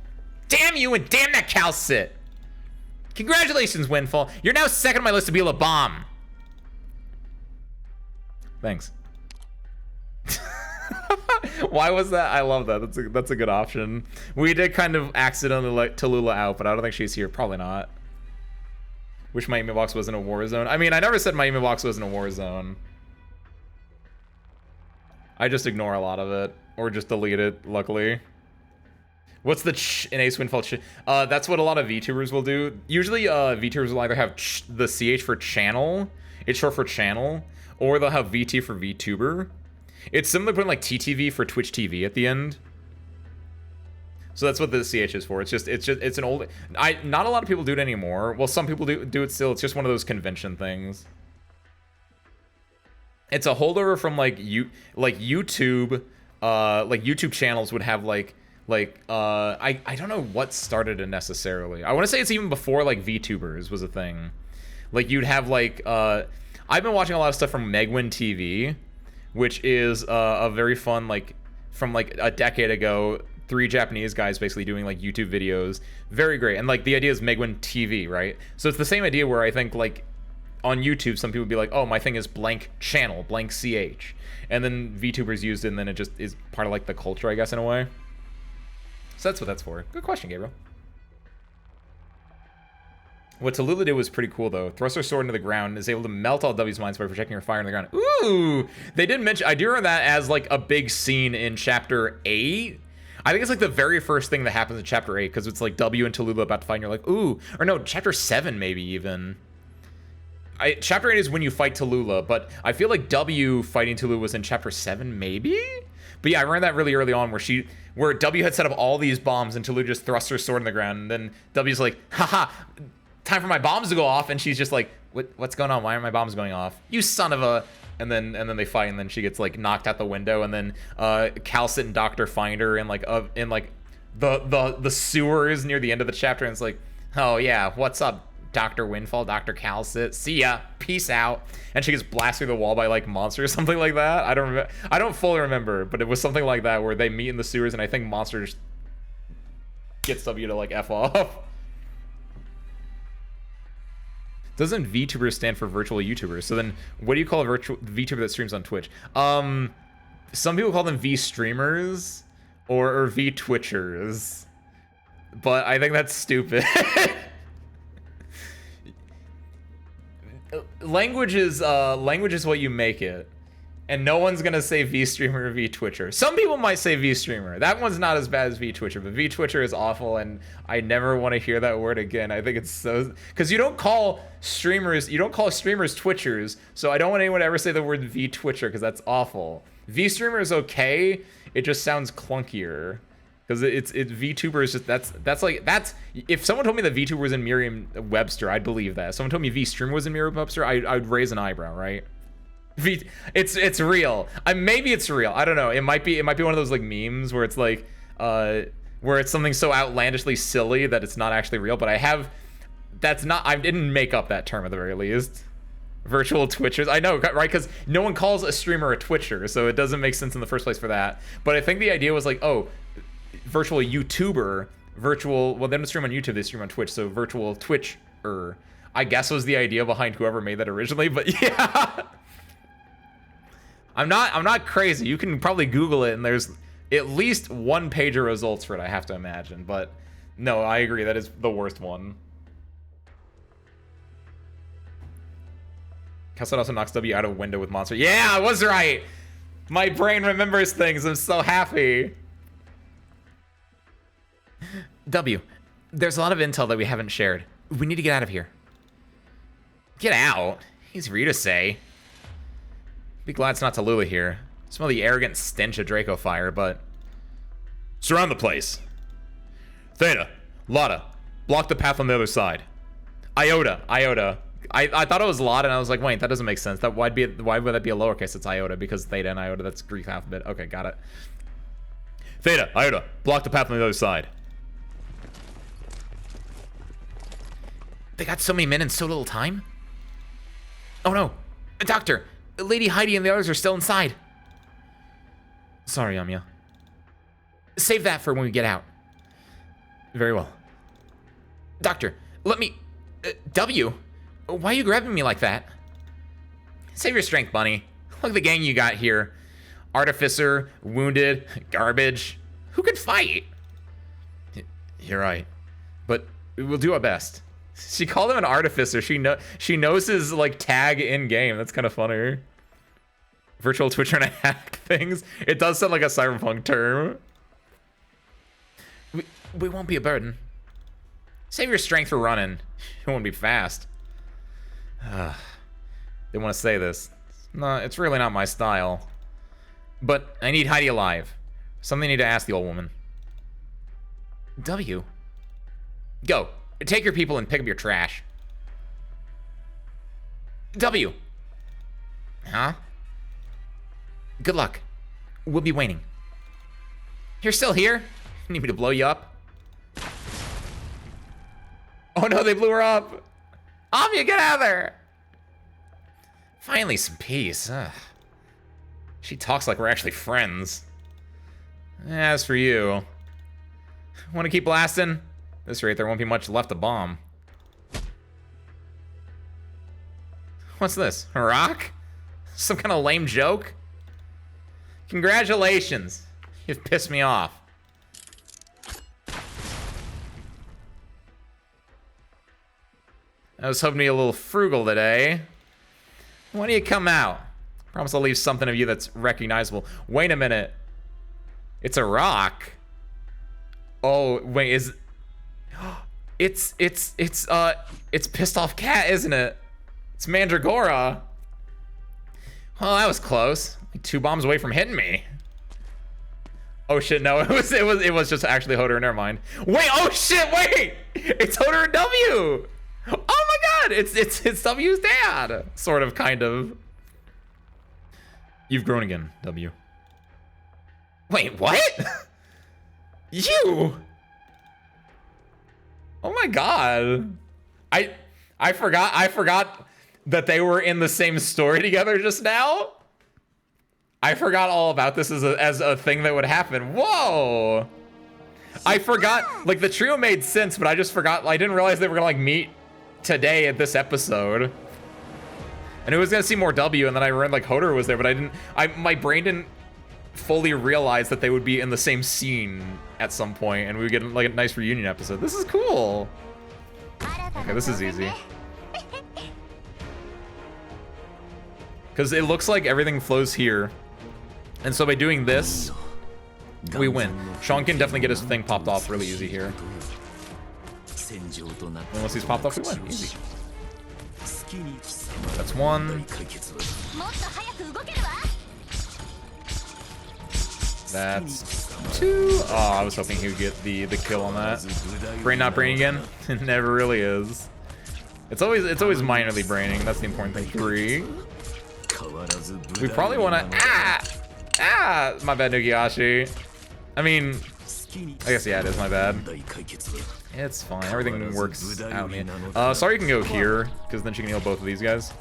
Damn you and damn that Calcit! Congratulations, Windfall. You're now second on my list to be able to bomb. Thanks. Why was that? I love that. That's a good option. We did kind of accidentally let Tallulah out, but I don't think she's here. Probably not. Wish my email box wasn't a war zone. I mean, I never said my email box wasn't a war zone. I just ignore a lot of it. Or just delete it, luckily. What's the ch in Ace Windfall? That's what a lot of VTubers will do. Usually, VTubers will either have the CH for channel, it's short for channel, or they'll have VT for VTuber. It's similar to putting like TTV for Twitch TV at the end. So that's what the CH is for. It's an old. Not a lot of people do it anymore. Well, some people do it still. It's just one of those convention things. It's a holdover from like YouTube. Like YouTube channels would have I don't know what started it necessarily. I want to say it's even before like VTubers was a thing. Like you'd have like I've been watching a lot of stuff from Megwin TV, which is a very fun like from like a decade ago. 3 Japanese guys basically doing like YouTube videos. Very great. And like the idea is Megwin TV, right? So it's the same idea where I think like on YouTube some people would be like, oh, my thing is blank channel, blank CH. And then VTubers used it, and then it just is part of like the culture, I guess, in a way. So that's what that's for. Good question, Gabriel. What Tallulah did was pretty cool, though. Thrusts her sword into the ground and is able to melt all W's minds by projecting her fire in the ground. Ooh! They did mention... I do remember that as, like, a big scene in Chapter 8. I think it's, like, the very first thing that happens in Chapter 8, because it's, like, W and Tallulah about to fight, and you're like, ooh. Or no, Chapter 7, maybe, even. Chapter 8 is when you fight Tallulah, but I feel like W fighting Tallulah was in Chapter 7, maybe? But yeah, I remember that really early on where W had set up all these bombs and Tallulah just thrusts her sword in the ground, and then W's like, haha, time for my bombs to go off, and she's just like, what's going on? Why aren't my bombs going off? You son of a... And then they fight, and then she gets like knocked out the window, and then Calcit and Doctor find her in like the sewers near the end of the chapter, and it's like, oh yeah, what's up, Dr. Windfall, Dr. Calcit, see ya, peace out. And she gets blasted through the wall by like Monster or something like that. I don't fully remember, but it was something like that where they meet in the sewers, and I think Monster just gets W to like F off. Doesn't VTuber stand for virtual YouTubers? So then what do you call a virtual VTuber that streams on Twitch? Some people call them V-streamers or V-twitchers. But I think that's stupid. Language is what you make it. And no one's gonna say V-streamer or V-twitcher. Some people might say V-streamer. That one's not as bad as V-twitcher, but V-twitcher is awful, and I never want to hear that word again. I think it's so... Because you don't call streamers twitchers, so I don't want anyone to ever say the word V-twitcher, because that's awful. V-streamer is okay, it just sounds clunkier. Because it's VTuber is just... That's... If someone told me that VTuber was in Merriam-Webster, I'd believe that. If someone told me V-streamer was in Merriam-Webster, I'd raise an eyebrow, right? It's real. Maybe it's real. I don't know. It might be one of those like memes where it's like where it's something so outlandishly silly that it's not actually real. But I didn't make up that term at the very least. Virtual twitchers. I know, right? Because no one calls a streamer a twitcher, so it doesn't make sense in the first place for that. But I think the idea was like, oh, virtual YouTuber, well, they don't stream on YouTube, they stream on Twitch, so virtual twitcher, I guess was the idea behind whoever made that originally. But yeah. I'm not crazy. You can probably Google it, and there's at least one page of results for it, I have to imagine. But no, I agree. That is the worst one. Calcit also knocks W out of a window with Monster. Yeah, I was right. My brain remembers things. I'm so happy. W, there's a lot of intel that we haven't shared. We need to get out of here. Get out? Easy for you to say. Be glad it's not Tallulah here. Smell the arrogant stench of Draco fire, but... Surround the place. Theta, Lotta, block the path on the other side. Iota. I thought it was Lotta, and I was like, wait, that doesn't make sense. Why would that be a lowercase? It's Iota, because Theta and Iota, that's Greek alphabet. Okay, got it. Theta, Iota, block the path on the other side. They got so many men in so little time? Oh no, Doctor! Lady Heidi and the others are still inside. Sorry, Amiya. Save that for when we get out. Very well. Doctor, let me... W? Why are you grabbing me like that? Save your strength, Bunny. Look at the gang you got here. Artificer, wounded, garbage. Who could fight? You're right. But we'll do our best. She called him an artificer. She knows his like tag in game. That's kind of funny. Virtual Twitch trying to hack things. It does sound like a cyberpunk term. We won't be a burden. Save your strength for running. It won't be fast. They want to say this. No, it's really not my style. But I need Heidi alive. Something I need to ask the old woman. W. Go. Take your people and pick up your trash. W. Huh? Good luck. We'll be waiting. You're still here? Need me to blow you up? Oh no, they blew her up. Amya, get out of there. Finally, some peace. Ugh. She talks like we're actually friends. As for you, want to keep blasting? At this rate, there won't be much left to bomb. What's this? A rock? Some kind of lame joke? Congratulations. You've pissed me off. I was hoping to be a little frugal today. Why don't you come out? Promise I'll leave something of you that's recognizable. Wait a minute. It's a rock. Oh, wait, is... It's Pissed Off Cat, isn't it? It's Mandragora. Well, that was close. Like 2 bombs away from hitting me. Oh shit, no, it was just actually Hodor, never mind. Wait, oh shit, wait! It's Hodor and W! Oh my god, it's W's dad! Sort of, kind of. You've grown again, W. Wait, what? You? Oh my god. I forgot that they were in the same story together just now. I forgot all about this as a thing that would happen. Whoa! I forgot, like, the trio made sense, but I just forgot, I didn't realize they were gonna, like, meet today at this episode. And it was gonna see more W, and then I read, like, Hodor was there, but my brain didn't fully realize that they would be in the same scene at some point, and we would get, like, a nice reunion episode. This is cool. Okay, this is easy. Because it looks like everything flows here. And so by doing this, we win. Sean can definitely get his thing popped off really easy here. Once he's popped off, we win. Easy. That's 1. That's 2. Oh, I was hoping he would get the kill on that. Brain not brain again? It never really is. It's always minorly braining. That's the important thing. 3. We probably want to... My bad, Nugiashi. I mean, I guess, yeah, it is my bad. It's fine. Everything works out, man. Sorry, you can go here, because then she can heal both of these guys.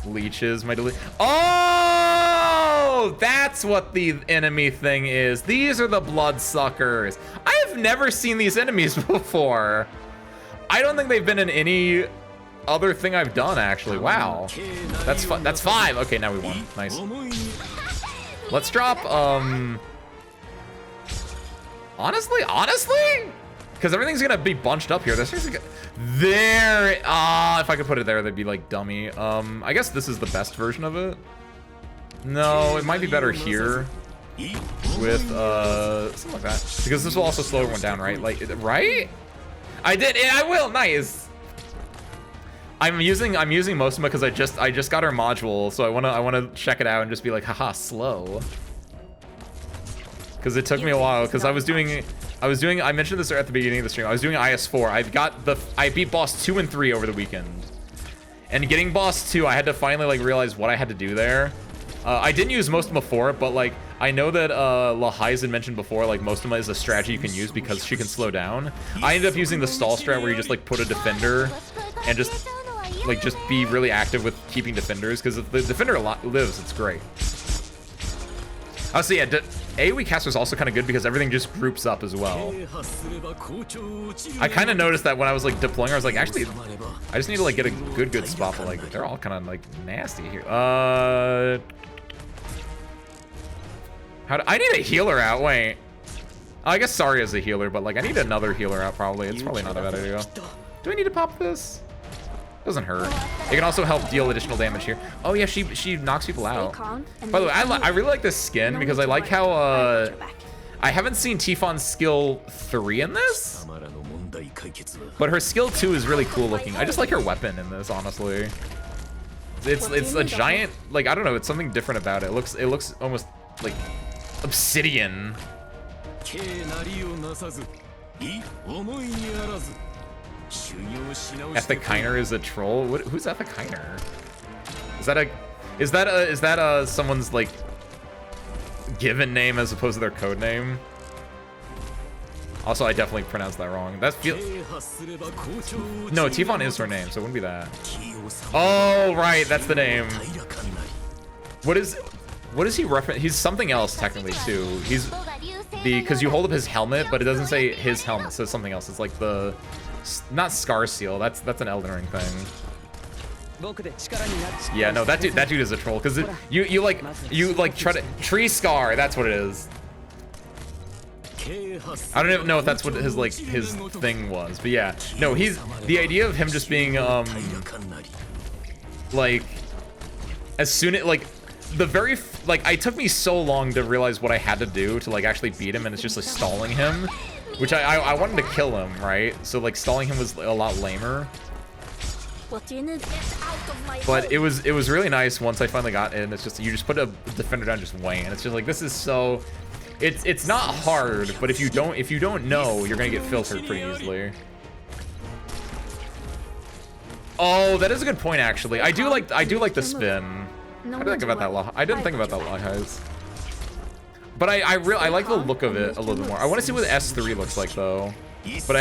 Leeches, my delete. Oh! That's what the enemy thing is. These are the bloodsuckers. I have never seen these enemies before. I don't think they've been in any other thing I've done, actually. Wow. That's 5. Okay, now we won. Nice. Let's drop, honestly? Because everything's gonna be bunched up here. There, if I could put it there, they'd be like dummy. I guess this is the best version of it. No, it might be better here with, something like that. Because this will also slow everyone down, right? Like, right? I did, I will, nice. I'm using most of them because I just got our module, so I wanna check it out and just be like, haha, slow. Because it took me a while, because I mentioned this at the beginning of the stream, I was doing IS4. I beat boss 2 and 3 over the weekend. And getting boss 2, I had to finally like realize what I had to do there. I didn't use most of them before, but like, I know that Lahai's had mentioned before, like most of them is a strategy you can use because she can slow down. I ended up using the stall strat where you just like put a defender and just be really active with keeping defenders, because if the defender lives, it's great. Oh, so yeah, AoE caster is also kind of good because everything just groups up as well. I kind of noticed that when I was like deploying, I was like, actually, I just need to like get a good spot, but like they're all kind of like nasty here. I need a healer out. Wait, I guess Saria's a healer, but like I need another healer out probably. It's probably not a bad idea. Do I need to pop this? Doesn't hurt. It can also help deal additional damage here. Oh yeah, she knocks people out. By the way, I really like this skin because I like how I haven't seen Tifon's skill 3 in this, but her skill 2 is really cool looking. I just like her weapon in this, honestly. It's a giant, like, I don't know, it's something different about it. It looks almost like obsidian. Ethikiner is a troll. Who's Ethikiner? Is that someone's like given name as opposed to their code name? Also, I definitely pronounced that wrong. No, Tifon is her name, so it wouldn't be that. Oh, right, that's the name. What is he reference? He's something else technically too. He's because you hold up his helmet, but it doesn't say his helmet. It says something else. It's like the not Scar Seal. That's an Elden Ring thing. Yeah, no, that dude is a troll because you like try to tree scar. That's what it is. I don't even know if that's what his thing was, but yeah, no, the idea of him just being like as soon as it took me so long to realize what I had to do to like actually beat him, and it's just like stalling him, which I wanted to kill him, right? So like stalling him was a lot lamer. But it was really nice once I finally got in. It's just you just put a defender down, just wang, and it's just like this is so. It's not hard, but if you don't know, you're gonna get filtered pretty easily. Oh, that is a good point actually. I do like the spin. I didn't think about that. I didn't think about that lot, guys. But I like the look of it a little bit more. I want to see what S3 looks like though. But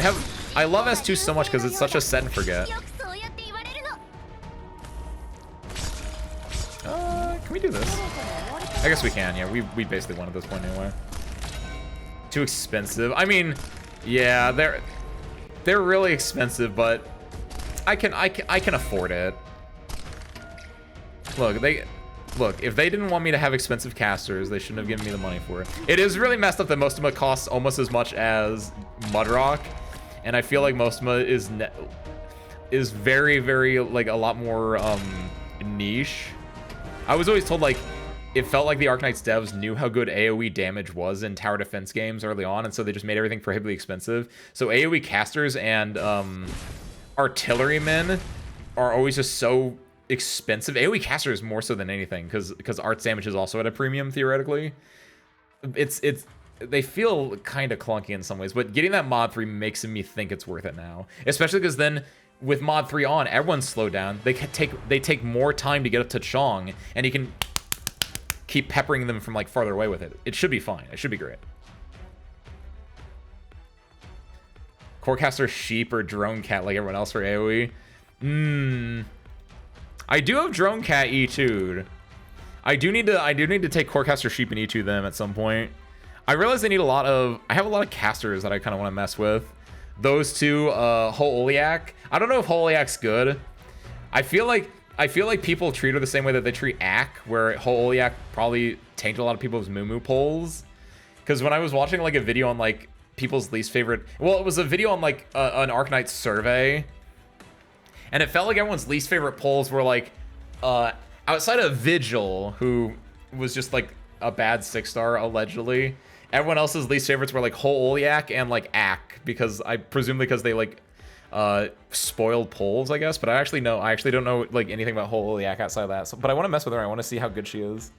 I love S2 so much because it's such a set and forget. Can we do this? I guess we can. Yeah, we basically won at this point anyway. Too expensive. I mean, yeah, they're really expensive, but I can afford it. Look, if they didn't want me to have expensive casters, they shouldn't have given me the money for it. It is really messed up that Mostoma costs almost as much as Mudrock, and I feel like Mostoma is very, very like a lot more niche. I was always told like it felt like the Arknights devs knew how good AoE damage was in tower defense games early on, and so they just made everything prohibitively expensive. So AoE casters and artillerymen are always just so expensive. AoE casters more so than anything because arts damage is also at a premium theoretically. They feel kind of clunky in some ways, but getting that mod 3 makes me think it's worth it now, especially because then with mod 3 on, everyone's slowed down. They take more time to get up to Chong, and you can keep peppering them from like farther away with it. It should be fine. It should be great. Corecaster Sheep or Drone Cat like everyone else for AoE. I do have Drone Cat E2'd. I do need to take Corecaster Sheep and E2 them at some point. I realize I have a lot of casters that I kind of want to mess with. Those two, Hooliak. I don't know if Hooliak's good. I feel like people treat her the same way that they treat Ak, where Hooliak probably tainted a lot of people's Moo polls. Because when I was watching like a video on like people's least favorite, well, it was a video on like an Arknights survey, and it felt like everyone's least favorite polls were like outside of Vigil, who was just like a bad 6-star allegedly. Everyone else's least favorites were like Hooliak and like Ak, because because they like spoiled polls, I guess. But I actually don't know like anything about Hooliak outside of that. So, but I want to mess with her. I want to see how good she is.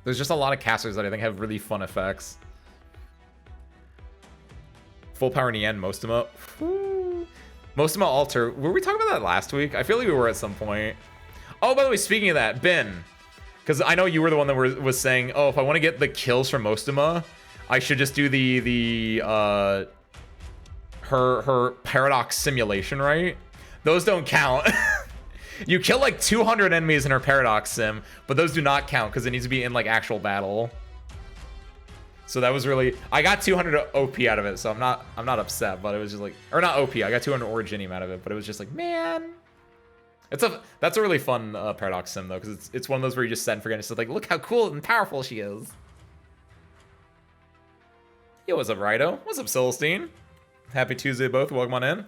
There's just a lot of casters that I think have really fun effects. Full power Nien, Mostoma. Mostoma Alter. Were we talking about that last week? I feel like we were at some point. Oh, by the way, speaking of that, Ben, because I know you were the one that was saying, oh, if I want to get the kills from Mostoma, I should just do her paradox simulation, right? Those don't count. You kill like 200 enemies in her paradox sim, but those do not count because it needs to be in like actual battle. So that was really, I got 200 OP out of it, so I'm not upset, but it was just like, or not OP, I got 200 Originium out of it, but it was just like, man. That's a really fun paradox sim though, because it's one of those where you just set and forget. It's just like, look how cool and powerful she is. Yo, what's up, Rido? What's up, Celestine? Happy Tuesday, both. Welcome on in.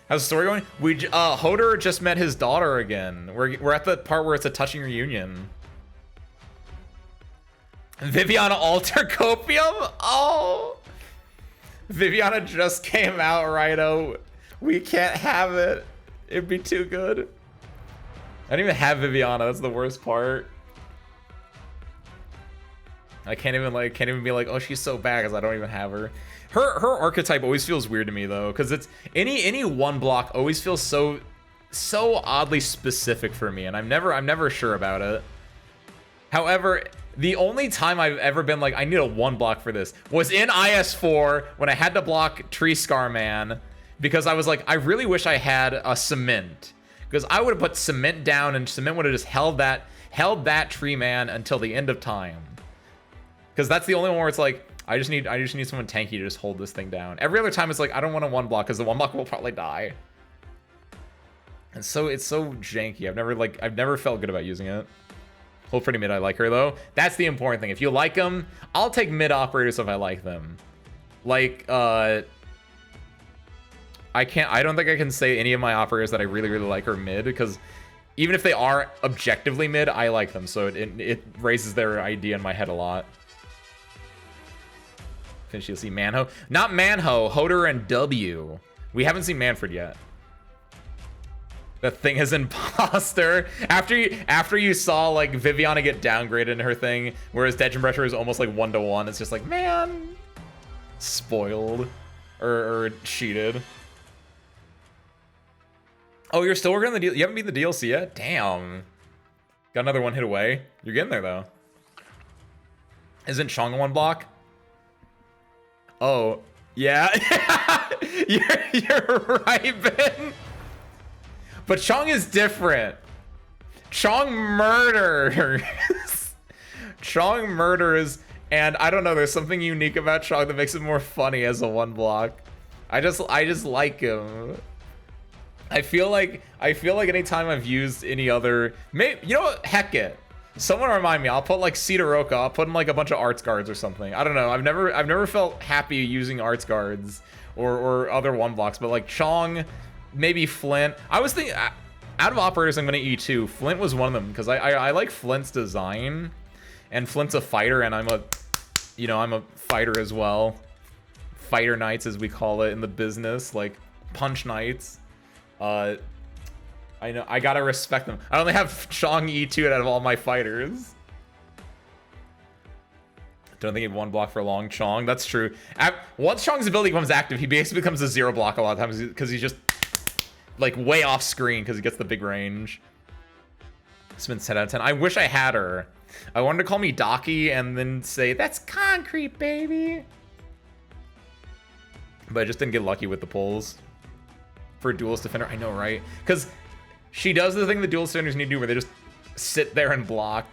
How's the story going? Hoder just met his daughter again. We're at the part where it's a touching reunion. Viviana Alter Copium? Oh! Viviana just came out, Rhino. We can't have it. It'd be too good. I don't even have Viviana. That's the worst part. I can't even be like, oh, she's so bad because I don't even have her. Her archetype always feels weird to me though, because it's any one block always feels so oddly specific for me, and I'm never sure about it. However, the only time I've ever been like, I need a one block for this was in IS4 when I had to block Tree Scar Man, because I was like, I really wish I had a cement, because I would have put cement down and cement would have just held that Tree Man until the end of time. Because that's the only one where it's like, I just need someone tanky to just hold this thing down. Every other time it's like, I don't want a one block because the one block will probably die. And so it's so janky. I've never felt good about using it. Hold pretty mid. I like her though. That's the important thing. If you like them, I'll take mid operators if I like them. Like I don't think I can say any of my operators that I really like are mid, because even if they are objectively mid, I like them. So it raises their idea in my head a lot. You'll see Manho. Not Manho, Hoder and W. We haven't seen Manfred yet. The thing is imposter. After you saw like Viviana get downgraded in her thing, whereas Dead Pressure is almost like 1-to-1, it's just like, man, spoiled or cheated. Oh, you're still working on the deal. You haven't beat the DLC yet? Damn. Got another one hit away. You're getting there though. Isn't Chong one block? Oh, yeah. you're right, Ben. But Chong is different. Chong murders. Chong murders, and I don't know, there's something unique about Chong that makes it more funny as a one block. I just like him. I feel like anytime I've used any other, maybe, you know what, heck it. Someone remind me. I'll put like Sitaroka. I'll put in like a bunch of arts guards or something. I don't know. I've never felt happy using arts guards or other one blocks. But like Chong, maybe Flint. I was thinking out of operators, I'm gonna E2. Flint was one of them because I like Flint's design, and Flint's a fighter, and I'm a fighter as well. Fighter Knights, as we call it in the business, like Punch Knights. I know, I gotta respect them. I only have Chong E2 out of all my fighters. Don't think he'd one block for long. Chong, that's true. Once Chong's ability becomes active, he basically becomes a zero block a lot of times because he's just like way off screen because he gets the big range. It's been 10 out of 10. I wish I had her. I wanted to call me Docky and then say, that's concrete, baby. But I just didn't get lucky with the pulls. For Duelist Defender, I know, right? Because she does the thing the Duelist Defenders need to do where they just sit there and block.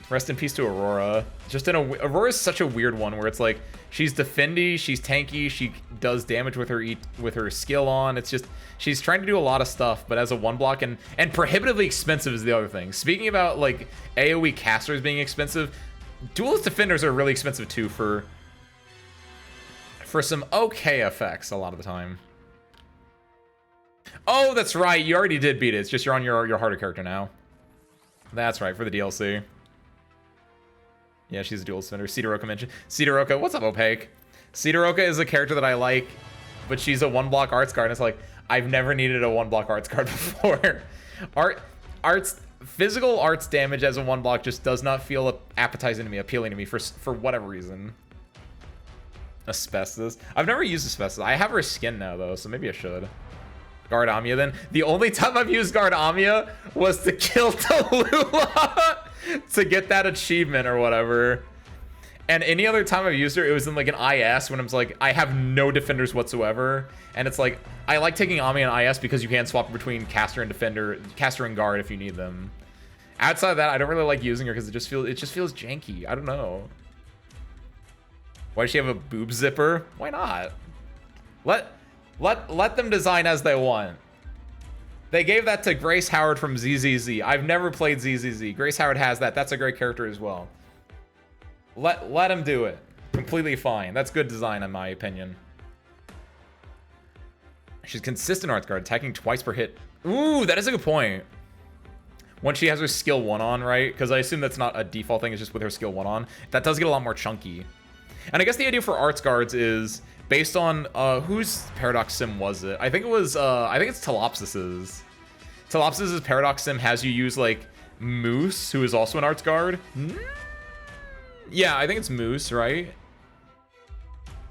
Rest in peace to Aurora. Aurora's such a weird one where it's like, she's defendy, she's tanky, she does damage with her skill on. It's just, she's trying to do a lot of stuff, but as a one block, and prohibitively expensive is the other thing. Speaking about like AoE casters being expensive, Duelist Defenders are really expensive too for some okay effects a lot of the time. Oh, that's right. You already did beat it. It's just you're on your harder character now. That's right, for the DLC. Yeah, she's a dual defender. Sitaroka mentioned. Sitaroka, what's up, Opaque? Sitaroka is a character that I like, but she's a one-block arts guard. And it's like, I've never needed a one-block arts guard before. Physical arts damage as a one-block just does not feel appetizing to me, appealing to me for whatever reason. Asbestos. I've never used Asbestos. I have her skin now, though, so maybe I should. Guard Amia, then. The only time I've used Guard Amia was to kill Tallulah to get that achievement or whatever. And any other time I've used her, it was in like an IS when I was like, I have no defenders whatsoever. And it's like, I like taking Amia in IS because you can swap between caster and defender, caster and guard if you need them. Outside of that, I don't really like using her because it just feels janky. I don't know. Why does she have a boob zipper? Why not? Let them design as they want. They gave that to Grace Howard from ZZZ. I've never played ZZZ. Grace Howard has that. That's a great character as well. Let him do it. Completely fine. That's good design in my opinion. She's consistent Arts Guard, attacking twice per hit. Ooh, that is a good point. Once she has her skill 1 on, right? Because I assume that's not a default thing, it's just with her skill 1 on. That does get a lot more chunky. And I guess the idea for Arts Guards is based on, whose Paradox Sim was it? I think it was, I think it's Telopsis's. Telopsis's Paradox Sim has you use, like, Moose, who is also an Arts Guard. Yeah, I think it's Moose, right?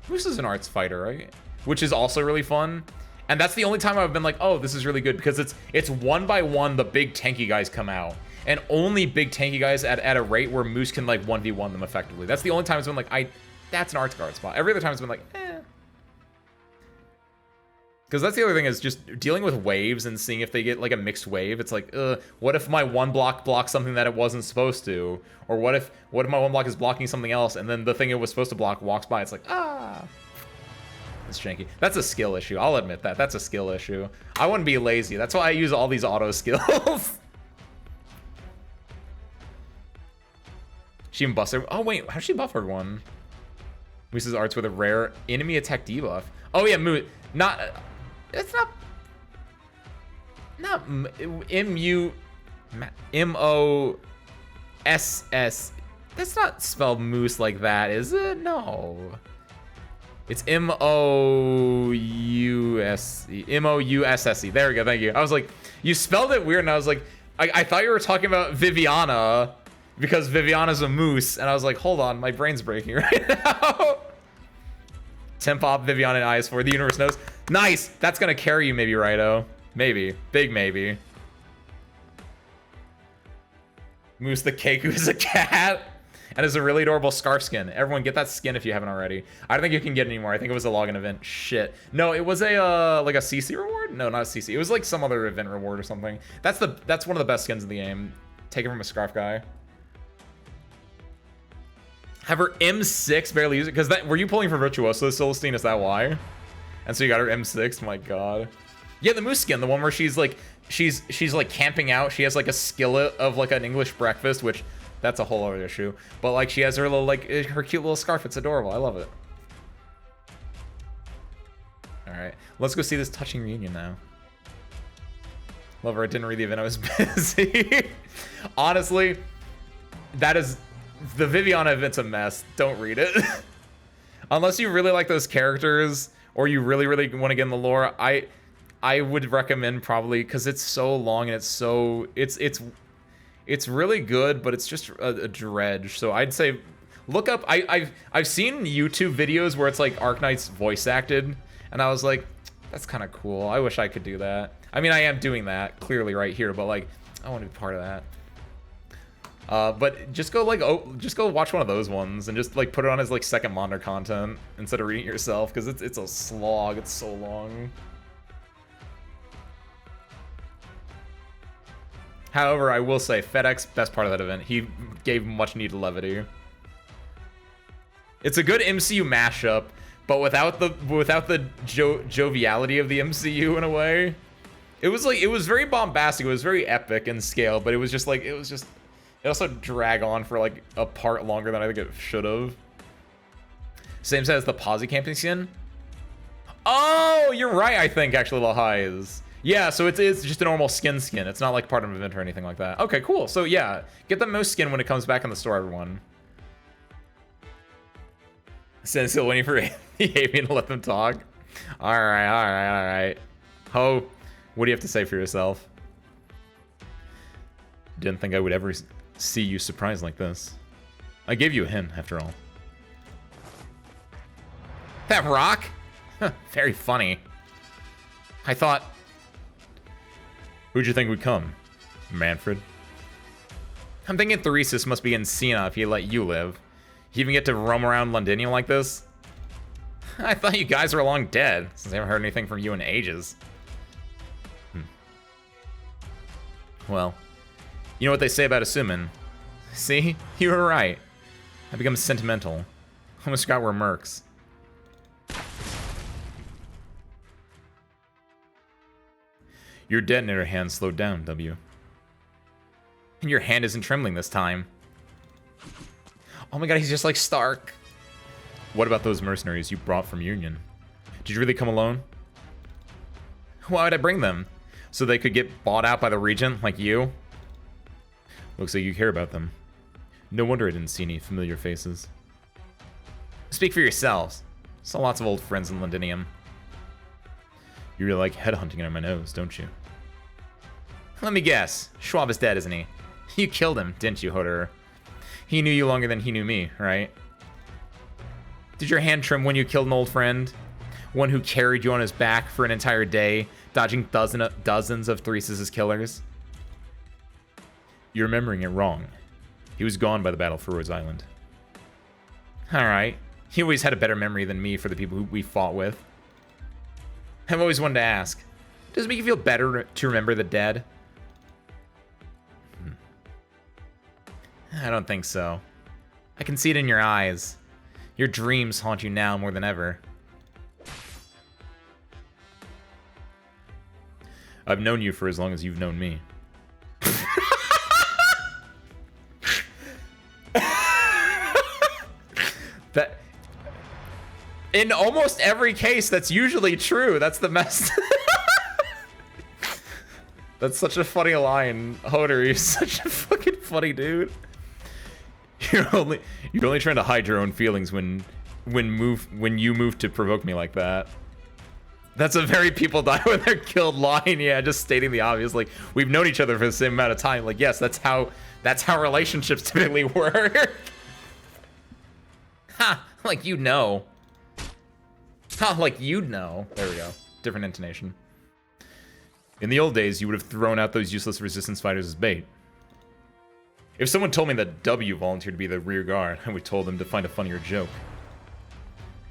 Moose is an arts fighter, right? Which is also really fun. And that's the only time I've been like, oh, this is really good, because it's one by one the big tanky guys come out. And only big tanky guys at a rate where Moose can like 1v1 them effectively. That's the only time it's been like, that's an Arts Guard spot. Every other time it's been like, eh. Because that's the other thing, is just dealing with waves and seeing if they get like a mixed wave. It's like, what if my one block blocks something that it wasn't supposed to? Or what if my one block is blocking something else and then the thing it was supposed to block walks by? It's like, ah. It's janky. That's a skill issue. I'll admit that. That's a skill issue. I wouldn't be lazy. That's why I use all these auto skills. She even buffed her. Oh, wait. How'd she buff her one? Moose's arts with a rare enemy attack debuff. Oh, yeah. Moose. Not... It's not M-O-S-S. That's not spelled moose like that, is it? No. It's M-O-U-S-E. M-O-U-S-S-E. There we go, thank you. I was like, you spelled it weird, and I was like, I thought you were talking about Viviana, because Viviana's a moose, and I was like, hold on, my brain's breaking right now. Tempop, Viviana, and IS4, the universe knows. Nice! That's gonna carry you maybe, Righto. Maybe. Big maybe. Moose the Cake, who's a cat. And is a really adorable scarf skin. Everyone get that skin if you haven't already. I don't think you can get it anymore. I think it was a login event. Shit. No, it was a, like a CC reward? No, not a CC. It was like some other event reward or something. That's one of the best skins in the game. Take it from a scarf guy. Have her M6 barely use it? Because that, were you pulling for Virtuoso Celestine? Is that why? And so you got her M6? My god. Yeah, the moose skin, the one where she's like like camping out. She has like a skillet of like an English breakfast, which that's a whole other issue. But like she has her little like her cute little scarf. It's adorable. I love it. All right, let's go see this touching reunion now. Love her. I didn't read the event. I was busy. Honestly, that is. The Viviana event's a mess. Don't read it. Unless you really like those characters or you really, really want to get in the lore, I would recommend probably, because it's so long and it's so... It's really good, but it's just a dredge. So I'd say look up... I've seen YouTube videos where it's like Arknights voice acted, and I was like, that's kind of cool. I wish I could do that. I mean, I am doing that, clearly right here, but like, I want to be part of that. But just go like, just go watch one of those ones and just like put it on as like second monitor content instead of reading it yourself, because it's a slog. It's so long. However, I will say FedEx, best part of that event. He gave much needed levity. It's a good MCU mashup, but without the joviality of the MCU in a way. It was like, it was very bombastic. It was very epic in scale, but it was just like, it also dragged on for like a part longer than I think it should have. Same set as the Posse camping skin. Oh, you're right. I think actually Lahai is. Yeah, so it's just a normal skin. It's not like part of an event or anything like that. Okay, cool. So yeah, get the moose skin when it comes back in the store, everyone. Since still waiting for Avian to let them talk. All right. Ho, what do you have to say for yourself? Didn't think I would ever see you surprised like this. I gave you a hint, after all. That rock? Very funny. I thought... Who'd you think would come? Manfred? I'm thinking Theresis must be in Siena if he let you live. You even get to roam around Londinium like this? I thought you guys were long dead, since I haven't heard anything from you in ages. Well, you know what they say about assuming. See? You were right. I become sentimental. Almost forgot we're mercs. Your detonator hand slowed down, W. And your hand isn't trembling this time. Oh my god, he's just like Stark. What about those mercenaries you brought from Union? Did you really come alone? Why would I bring them? So they could get bought out by the Regent, like you? Looks like you care about them. No wonder I didn't see any familiar faces. Speak for yourselves. Saw lots of old friends in Londinium. You really like headhunting under my nose, don't you? Let me guess. Schwab is dead, isn't he? You killed him, didn't you, Hoder? He knew you longer than he knew me, right? Did your hand trim when you killed an old friend? One who carried you on his back for an entire day, dodging dozens of Therese's killers? You're remembering it wrong. He was gone by the battle for Rose Island. Alright. He always had a better memory than me for the people who we fought with. I've always wanted to ask, does it make you feel better to remember the dead? I don't think so. I can see it in your eyes. Your dreams haunt you now more than ever. I've known you for as long as you've known me. That... In almost every case, that's usually true. That's the mess. That's such a funny line. Hoder, you're such a fucking funny dude. You're only trying to hide your own feelings when you move to provoke me like that. That's a very people die when they're killed line. Yeah, just stating the obvious. Like, we've known each other for the same amount of time. Like, yes, that's how relationships typically work. Ha, like you know. Ha, like you'd know. There we go. Different intonation. In the old days, you would have thrown out those useless resistance fighters as bait. If someone told me that W volunteered to be the rear guard, I would have told them to find a funnier joke.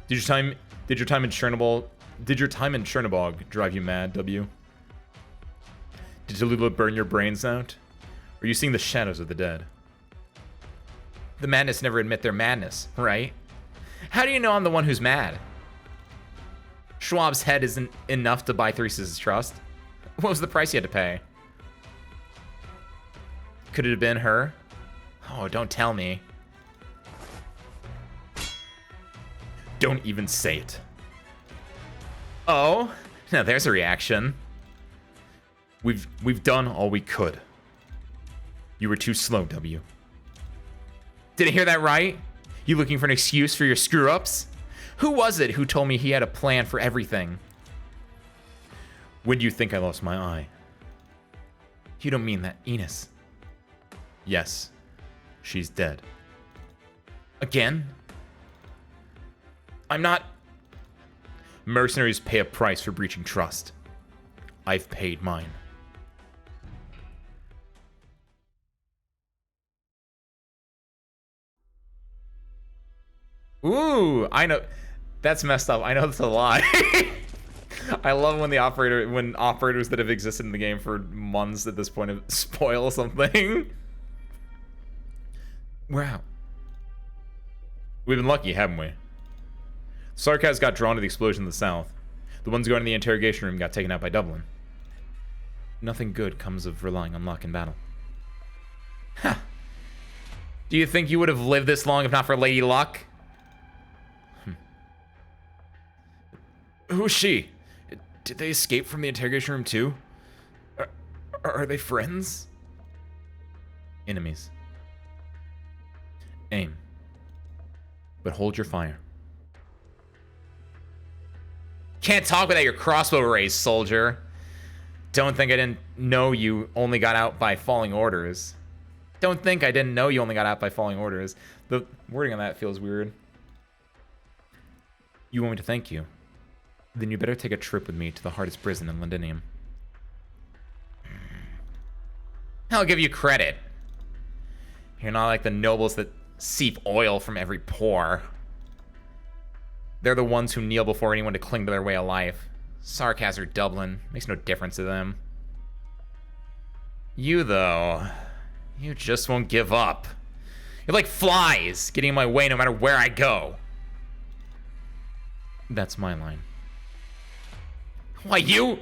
Did your time in Chernobog drive you mad, W? Did Tallulah burn your brains out? Or are you seeing the shadows of the dead? The madness never admit their madness, right? How do you know I'm the one who's mad? Schwab's head isn't enough to buy Theseus' trust. What was the price you had to pay? Could it have been her? Oh, don't tell me. Don't even say it. Oh, now there's a reaction. We've done all we could. You were too slow, W. Did I hear that right? You looking for an excuse for your screw-ups? Who was it who told me he had a plan for everything? When do you think I lost my eye? You don't mean that, Enos. Yes, she's dead. Again? I'm not... Mercenaries pay a price for breaching trust. I've paid mine. Ooh, I know. That's messed up. I know that's a lie. I love when operators that have existed in the game for months at this point spoil something. Wow. We've been lucky, haven't we? Sarkaz got drawn to the explosion in the south. The ones going to the interrogation room got taken out by Dublin. Nothing good comes of relying on luck in battle. Huh. Do you think you would have lived this long if not for Lady Luck? Who's she? Did they escape from the interrogation room too? Are they friends? Enemies. Aim. But hold your fire. Can't talk without your crossbow raised, soldier. Don't think I didn't know you only got out by following orders. Don't think I didn't know you only got out by following orders. The wording on that feels weird. You want me to thank you? Then you better take a trip with me to the hardest prison in Londinium. I'll give you credit. You're not like the nobles that seep oil from every pore. They're the ones who kneel before anyone to cling to their way of life. Sarkaz or Dublin, makes no difference to them. You, though, you just won't give up. You're like flies, getting in my way no matter where I go. That's my line. Why, you?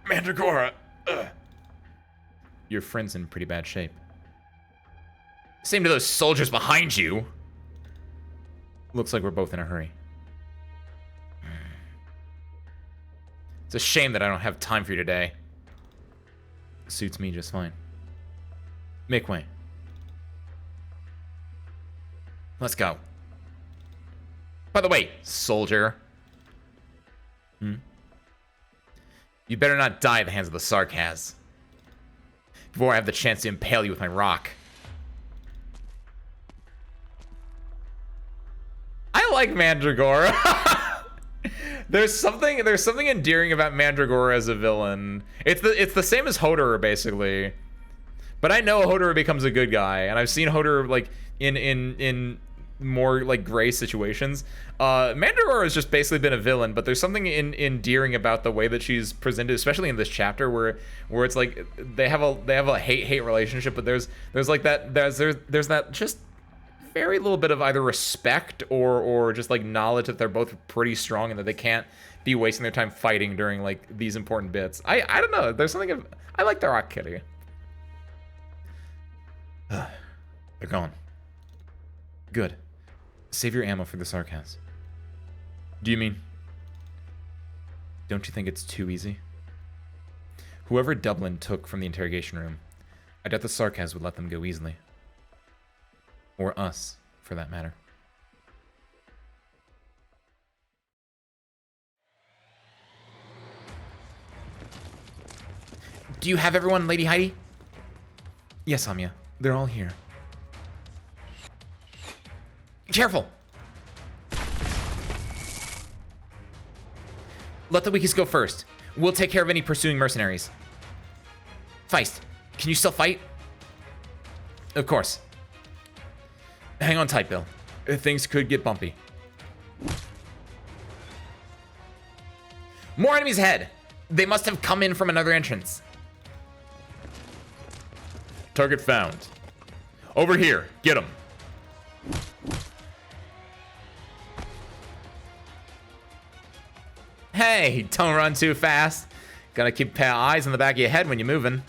Mandragora. Your friend's in pretty bad shape. Same to those soldiers behind you. Looks like we're both in a hurry. It's a shame that I don't have time for you today. Suits me just fine. Make way. Let's go. By the way, soldier. You better not die at the hands of the Sarkaz before I have the chance to impale you with my rock. I like Mandragora. There's something endearing about Mandragora as a villain. It's the same as Hodor, basically. But I know Hodor becomes a good guy, and I've seen Hodor like in more like gray situations. Mandragora has just basically been a villain, but there's something endearing about the way that she's presented, especially in this chapter where it's like they have a hate relationship, but there's that just very little bit of either respect or just like knowledge that they're both pretty strong and that they can't be wasting their time fighting during like these important bits. I don't know. There's something I like the Rock Kitty. They're gone. Good. Save your ammo for the Sarkaz. Do you mean? Don't you think it's too easy? Whoever Dublin took from the interrogation room, I doubt the Sarkaz would let them go easily. Or us, for that matter. Do you have everyone, Lady Heidi? Yes, Anya. They're all here. Careful! Let the weakest go first. We'll take care of any pursuing mercenaries. Feist, can you still fight? Of course. Hang on tight, Bill. Things could get bumpy. More enemies ahead! They must have come in from another entrance. Target found. Over here. Get him. Hey, don't run too fast. Gotta keep eyes on the back of your head when you're moving.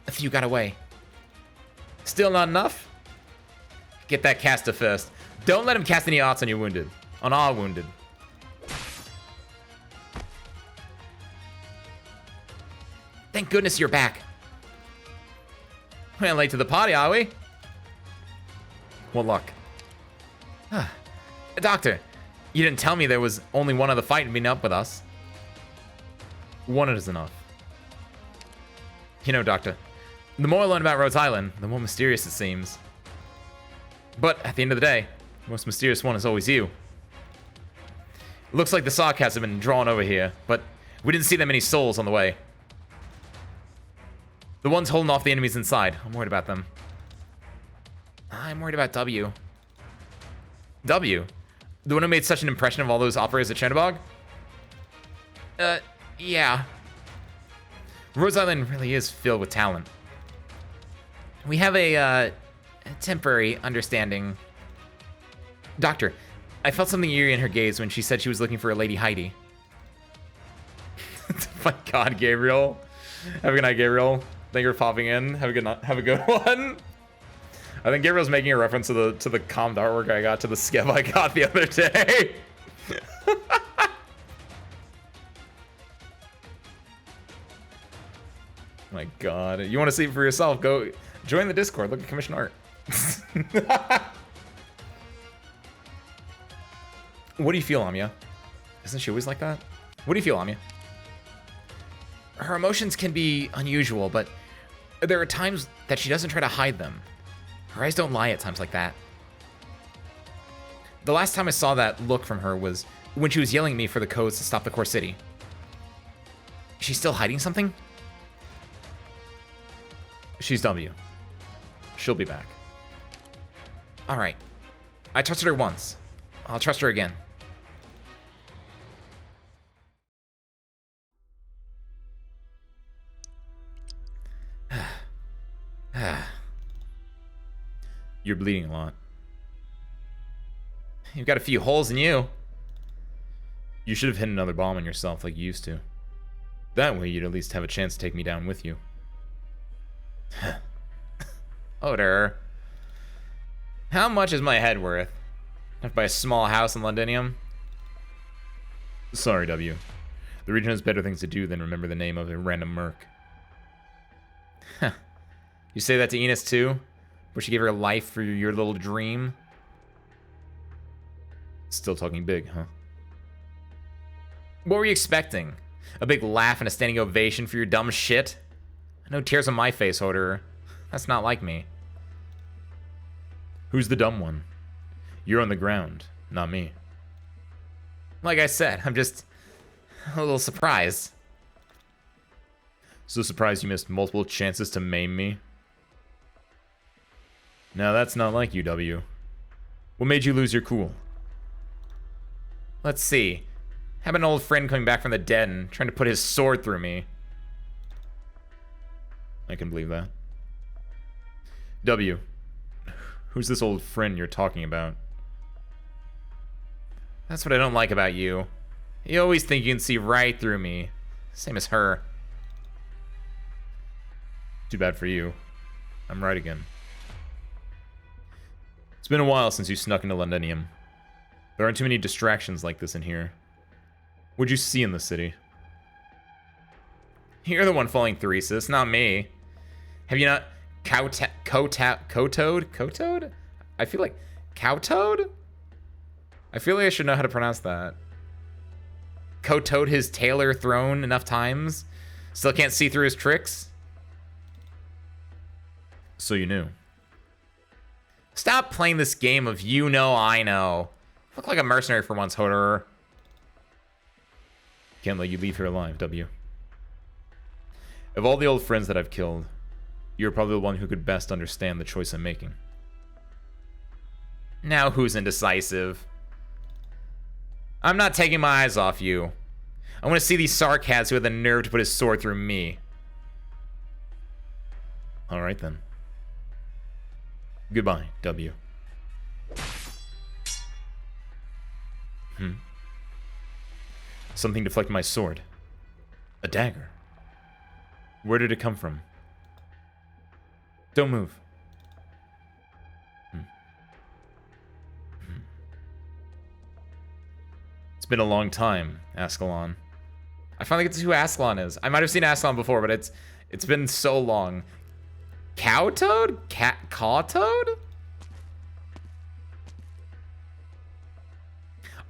A few got away. Still not enough? Get that caster first. Don't let him cast any arts on your wounded. On our wounded. Thank goodness you're back. We ain't late to the party, are we? What luck. Doctor, you didn't tell me there was only one other fight meeting up with us. One is enough. You know, Doctor, the more I learn about Rhodes Island, the more mysterious it seems. But at the end of the day, the most mysterious one is always you. It looks like the Sarkaz have been drawn over here, but we didn't see that many souls on the way. The ones holding off the enemies inside. I'm worried about them. I'm worried about W. W? The one who made such an impression of all those operators at Chernobyl? Yeah. Rhodes Island really is filled with talent. We have a temporary understanding. Doctor, I felt something eerie in her gaze when she said she was looking for a Lady Heidi. My God, Gabriel. Have a good night, Gabriel. Thank you for popping in. Have a good one. I think Gabriel's making a reference to the commed artwork I got, to the skev I got the other day. My God. You want to see it for yourself? Go join the Discord. Look at commission art. What do you feel, Anya? Isn't she always like that? What do you feel, Anya? Her emotions can be unusual, but there are times that she doesn't try to hide them. Her eyes don't lie at times like that. The last time I saw that look from her was when she was yelling at me for the codes to stop the core city. Is she still hiding something? She's W. She'll be back. Alright. I trusted her once. I'll trust her again. You're bleeding a lot. You've got a few holes in you. You should have hit another bomb on yourself like you used to. That way you'd at least have a chance to take me down with you. Odor. How much is my head worth? Enough to buy a small house in Londinium? Sorry, W. The region has better things to do than remember the name of a random merc. Huh. You say that to Enos too? Wish you gave her life for your little dream? Still talking big, huh? What were you expecting? A big laugh and a standing ovation for your dumb shit? No tears on my face, Hoarder. That's not like me. Who's the dumb one? You're on the ground, not me. Like I said, I'm just a little surprised. So surprised you missed multiple chances to maim me? Now that's not like you, W. What made you lose your cool? Let's see. Have an old friend coming back from the dead and trying to put his sword through me. I can believe that. W. Who's this old friend you're talking about? That's what I don't like about you. You always think you can see right through me. Same as her. Too bad for you. I'm right again. It's been a while since you snuck into Londinium. There aren't too many distractions like this in here. What'd you see in the city? You're the one falling Theresis, not me. Have you not Kowtoed? I feel like Kowtoed? I feel like I should know how to pronounce that. Kowtoed his tailor throne enough times? Still can't see through his tricks? So you knew. Stop playing this game of you know, I know. Look like a mercenary for once, Hoarder. Can't let you leave here alive, W. Of all the old friends that I've killed, you're probably the one who could best understand the choice I'm making. Now who's indecisive? I'm not taking my eyes off you. I want to see these sarcads who had the nerve to put his sword through me. Alright then. Goodbye, W. Something deflected my sword. A dagger. Where did it come from? Don't move. It's been a long time, Ascalon. I finally get to see who Ascalon is. I might have seen Ascalon before, but it's been so long. Kowtoed? Kawtoed?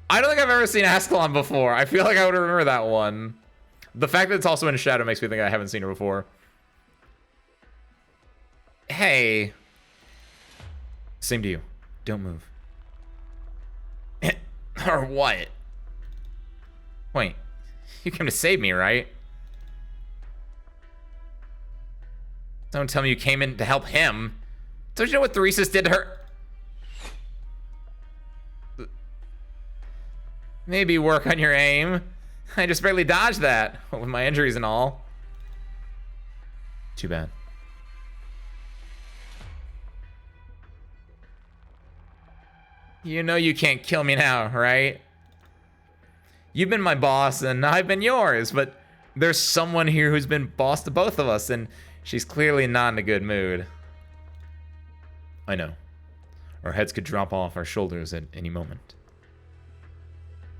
I don't think I've ever seen Ascalon before. I feel like I would remember that one. The fact that it's also in shadow makes me think I haven't seen her before. Hey. Same to you. Don't move. Or what? Wait. You came to save me, right? Don't tell me you came in to help him. Don't you know what Theresis did to her? Maybe work on your aim. I just barely dodged that, with my injuries and all. Too bad. You know you can't kill me now, right? You've been my boss and I've been yours, but there's someone here who's been boss to both of us, and she's clearly not in a good mood. I know. Our heads could drop off our shoulders at any moment.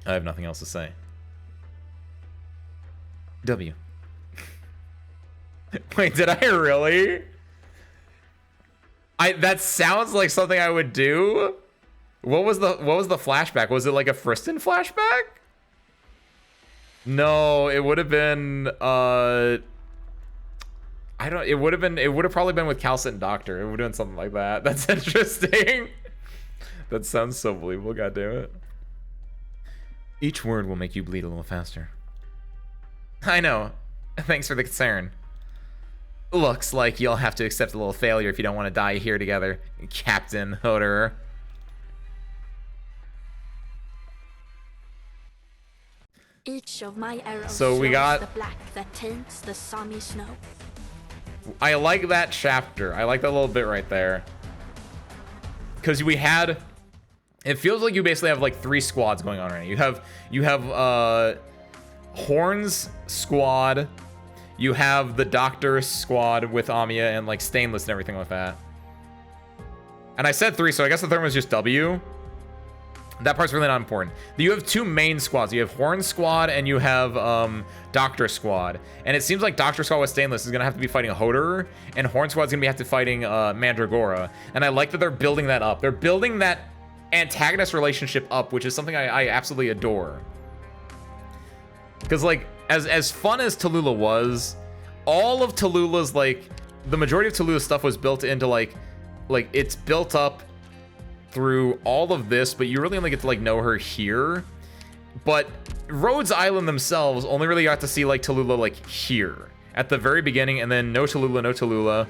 I have nothing else to say. W. Wait, did I really? That sounds like something I would do. What was the flashback? Was it like a Friston flashback? No, it would have been it would have probably been with Calcit and Doctor. It would have been something like that. That's interesting. That sounds so believable, goddammit. Each word will make you bleed a little faster. I know. Thanks for the concern. Looks like you'll have to accept a little failure if you don't want to die here together, Captain Hoarder. Each of my arrows so we got the black that tints the sunny snow. I like that chapter. I like that little bit right there. Because we had... It feels like you basically have like 3 squads going on right now. You have Horn's squad. You have the Doctor squad with Amiya and like Stainless and everything like that. And I said 3, so I guess the third one was just W. That part's really not important. You have two main squads. You have Horn Squad and you have Doctor Squad. And it seems like Doctor Squad with Stainless is going to have to be fighting Hoder, and Horn Squad's going to have to be fighting Mandragora. And I like that they're building that up. They're building that antagonist relationship up, which is something I absolutely adore. Because, like, as fun as Tallulah was, all of Tallulah's, like, the majority of Tallulah's stuff was built into, like it's built up through all of this, but you really only get to, like, know her here. But Rhodes Island themselves only really got to see, like, Tallulah, like, here at the very beginning, and then no Tallulah, no Tallulah.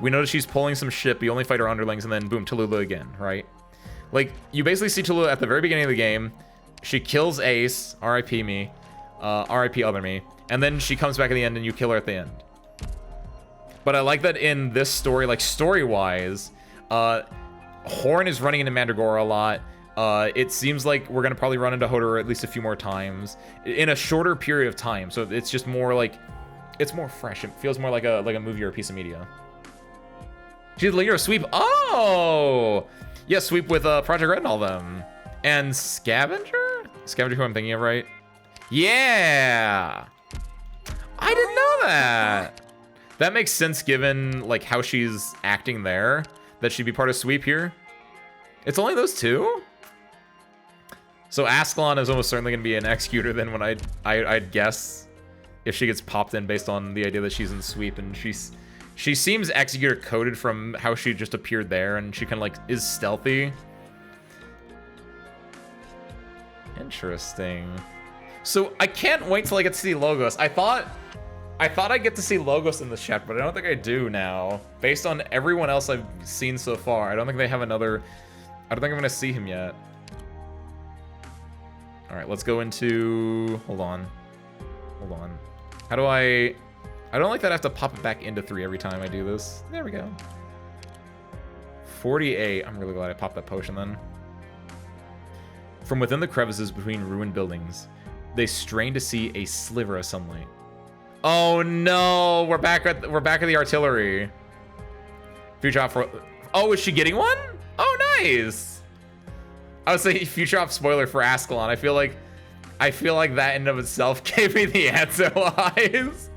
We notice she's pulling some shit, but you only fight her underlings, and then boom, Tallulah again, right? Like, you basically see Tallulah at the very beginning of the game. She kills Ace, RIP me, RIP other me, and then she comes back at the end and you kill her at the end. But I like that in this story, like, story-wise, Horn is running into Mandragora a lot. It seems like we're gonna probably run into Hoder at least a few more times in a shorter period of time. So it's just more like, it's more fresh. It feels more like a movie or a piece of media. She's the leader of Sweep. Oh, yeah, Sweep with Project Red and all them, and Scavenger, who I'm thinking of, right? Yeah, I didn't know that. That makes sense given like how she's acting there, that she'd be part of Sweep here. It's only those two? So Ascalon is almost certainly going to be an Executor then, when I'd guess, if she gets popped in based on the idea that she's in Sweep. And she seems Executor coded from how she just appeared there, and she kind of like is stealthy. Interesting. So I can't wait till I get to see Logos. I thought I'd get to see Logos in the chat, but I don't think I do now. Based on everyone else I've seen so far, I don't think they have another... I don't think I'm going to see him yet. Alright, let's go into... Hold on. How do I don't like that I have to pop it back into 3 every time I do this. There we go. 48. I'm really glad I popped that potion then. From within the crevices between ruined buildings, they strain to see a sliver of sunlight. Oh no, we're back at the artillery. Future op for... Oh, is she getting one? Oh, nice. I would say future op spoiler for Ascalon. I feel like that in and of itself gave me the answer lies.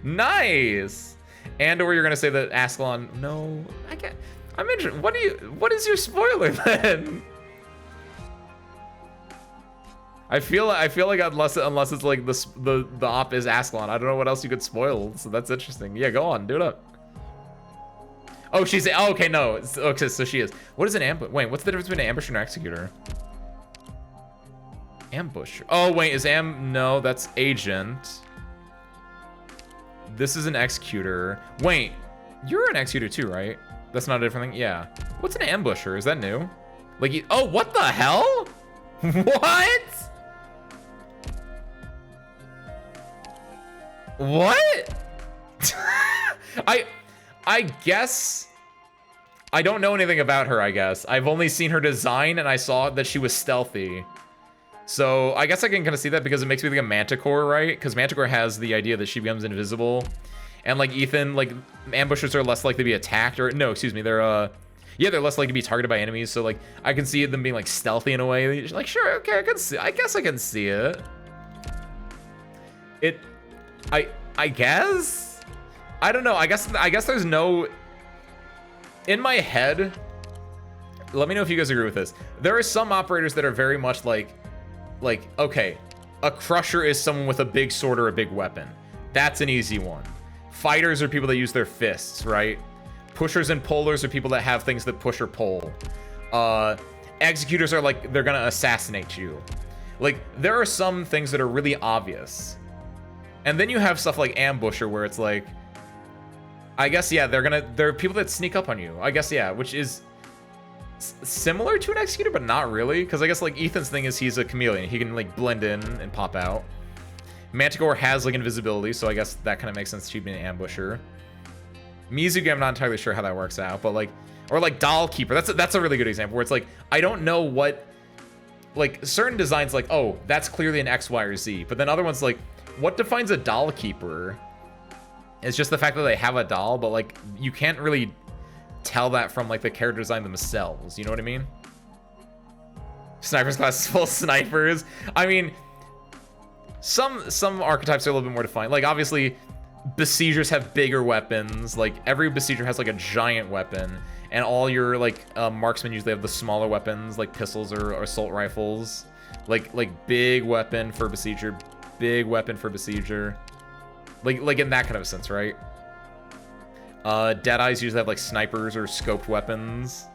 Nice. And or you're gonna say that Ascalon? No, I can't. I'm interested. What is your spoiler then? I feel like unless it's like the op is Ascalon, I don't know what else you could spoil. So that's interesting. Yeah, go on, do it up. Oh, she's... Oh, okay, no. Okay, so she is. What is an ambush? Wait, what's the difference between an ambusher and an executor? Ambusher. Oh, wait, is no, that's agent. This is an executor. Wait, you're an executor too, right? That's not a different thing? Yeah. What's an ambusher? Is that new? Like, oh, what the hell? What? What? I guess I don't know anything about her, I guess. I've only seen her design and I saw that she was stealthy. So I guess I can kind of see that because it makes me think of Manticore, right? Because Manticore has the idea that she becomes invisible. And like Ethan, like ambushers are less likely to be attacked, or no, excuse me, they're yeah, they're less likely to be targeted by enemies. So like I can see them being like stealthy in a way. Like, sure, okay, I guess I can see it. I guess? I don't know. I guess there's no... In my head, let me know if you guys agree with this. There are some operators that are very much like, okay, a crusher is someone with a big sword or a big weapon. That's an easy one. Fighters are people that use their fists, right? Pushers and pullers are people that have things that push or pull. Executors are like, they're gonna assassinate you. Like, there are some things that are really obvious. And then you have stuff like ambusher where it's like, I guess, yeah, there are people that sneak up on you. I guess, yeah, which is similar to an executor, but not really. Because I guess, like, Ethan's thing is he's a chameleon. He can, like, blend in and pop out. Manticore has, like, invisibility, so I guess that kind of makes sense to be an ambusher. Mizuki, I'm not entirely sure how that works out, but, like, or, like, Doll Keeper. That's a really good example where it's like, I don't know what, like, certain designs, like, oh, that's clearly an X, Y, or Z. But then other ones, like, what defines a doll keeper? It's just the fact that they have a doll, but like you can't really tell that from like the character design themselves. You know what I mean? Snipers class is full snipers. I mean, some archetypes are a little bit more defined. Like, obviously, besiegers have bigger weapons. Like, every besieger has, like, a giant weapon. And all your, like, marksmen usually have the smaller weapons, like pistols or assault rifles. Like big weapon for besieger, big weapon for besieger. Like in that kind of a sense, right? Deadeyes usually have, like, snipers or scoped weapons.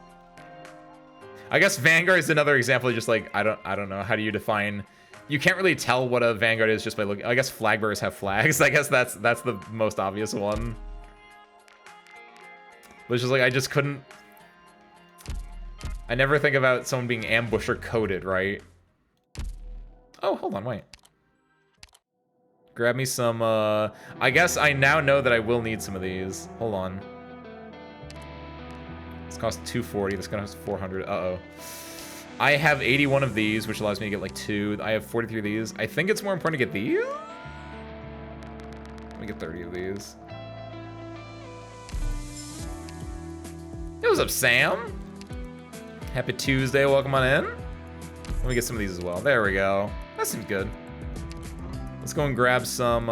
I guess Vanguard is another example of just, like, I don't know. How do you define... You can't really tell what a Vanguard is just by looking... I guess flag bearers have flags. I guess that's the most obvious one. But it's just, like, I just couldn't... I never think about someone being ambushed or coded, right? Oh, hold on, wait. Grab me some, I guess I now know that I will need some of these. Hold on. This costs 240. This costs 400. Uh-oh. I have 81 of these, which allows me to get, like, 2. I have 43 of these. I think it's more important to get these. Let me get 30 of these. Hey, what's up, Sam? Happy Tuesday. Welcome on in. Let me get some of these as well. There we go. That seems good. Let's go and grab some,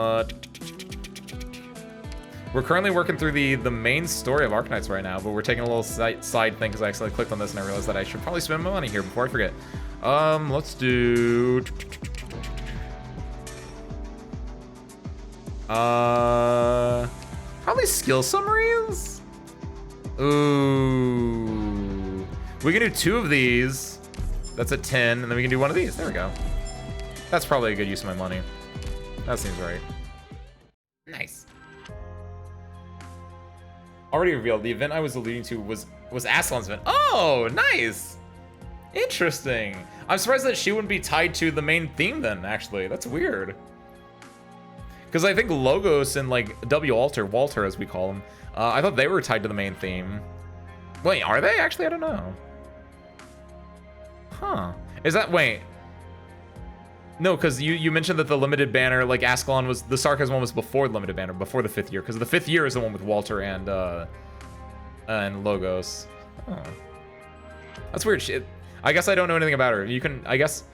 We're currently working through the main story of Arknights right now, but we're taking a little side thing because I accidentally clicked on this and I realized that I should probably spend my money here before I forget. Let's do... Probably skill summaries? Ooh. We can do 2 of these. That's a 10, and then we can do 1 of these. There we go. That's probably a good use of my money. That seems right. Nice. Already revealed, the event I was alluding to was Aslan's event. Oh, nice! Interesting. I'm surprised that she wouldn't be tied to the main theme then, actually. That's weird. Because I think Logos and, like, Walter as we call them, I thought they were tied to the main theme. Wait, are they? Actually, I don't know. Huh. Is that... Wait. No, because you mentioned that the limited banner, like Ascalon was, the Sarkaz one was before the limited banner, before the 5th year, because the 5th year is the one with Walter and Logos. Oh. That's weird shit. I guess I don't know anything about her. You can, I guess,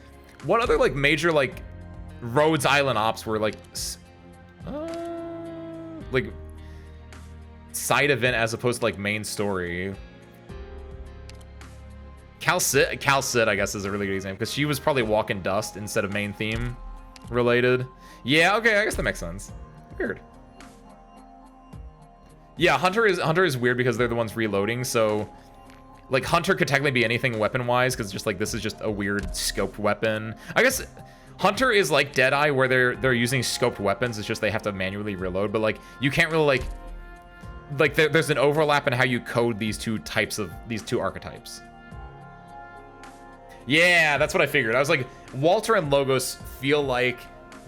what other, like, major, like, Rhodes Island ops were, like side event as opposed to, like, main story? Cal Sid, I guess, is a really good example, because she was probably Walk in Dust instead of main theme related. Yeah, okay, I guess that makes sense. Weird. Yeah, Hunter is weird because they're the ones reloading, so... Like, Hunter could technically be anything weapon-wise, because just, like, this is just a weird scoped weapon. I guess Hunter is like Deadeye, where they're using scoped weapons, it's just they have to manually reload, but, like, you can't really, like there's an overlap in how you code these two archetypes. Yeah, that's what I figured. I was like, Walter and Logos feel like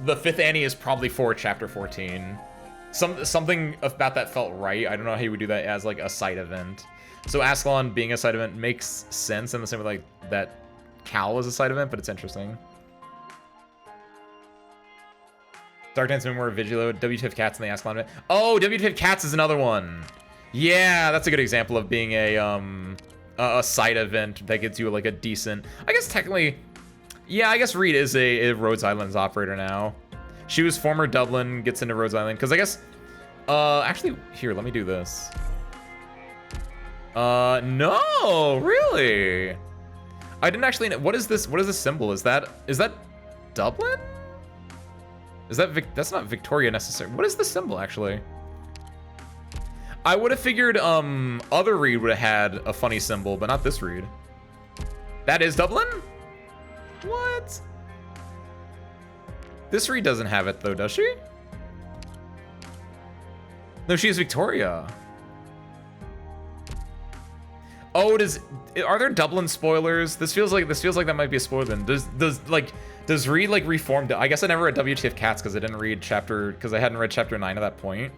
the 5th Annie is probably for Chapter 14. Something about that felt right. I don't know how you would do that as, like, a side event. So Ascalon being a side event makes sense in the same way, like, that Cal was a side event, but it's interesting. Dark Knight's Memoir, Vigilo, WTF Cats, and the Ascalon event. Oh, WTF Cats is another one. Yeah, that's a good example of being a side event that gets you, like, a decent... I guess technically... Yeah, I guess Reed is a Rhodes Islands operator now. She was former Dublin, gets into Rhodes Island, because I guess... actually, here, let me do this. No, really? I didn't actually know. What is this symbol? Is that Dublin? Is that that's not Victoria necessarily. What is the symbol, actually? I would have figured, other Reed would have had a funny symbol, but not this Reed. That is Dublin? What? This Reed doesn't have it, though, does she? No, she is Victoria. Oh, are there Dublin spoilers? This feels like that might be a spoiler then. Does Reed, like, reform? I guess I never read WTF Cats because I didn't read because I hadn't read chapter 9 at that point.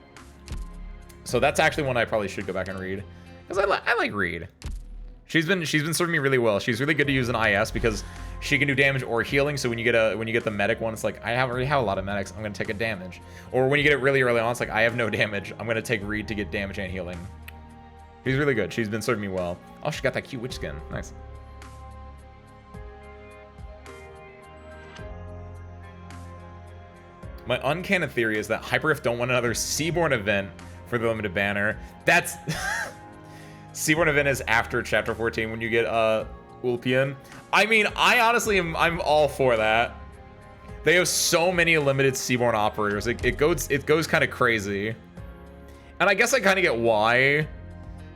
So that's actually one I probably should go back and read, because I like Reed. She's been serving me really well. She's really good to use in IS because she can do damage or healing. So when you get the medic one, it's like, I already have a lot of medics, I'm gonna take a damage. Or when you get it really early on, it's like, I have no damage, I'm gonna take Reed to get damage and healing. She's really good. She's been serving me well. Oh, she got that cute witch skin. Nice. My uncanon theory is that Hyperglyph don't want another Seaborn event for the limited banner. That's... Seaborn event is after Chapter 14 when you get Ulpian. I mean, I honestly I'm all for that. They have so many limited Seaborn operators. It goes kind of crazy. And I guess I kind of get why.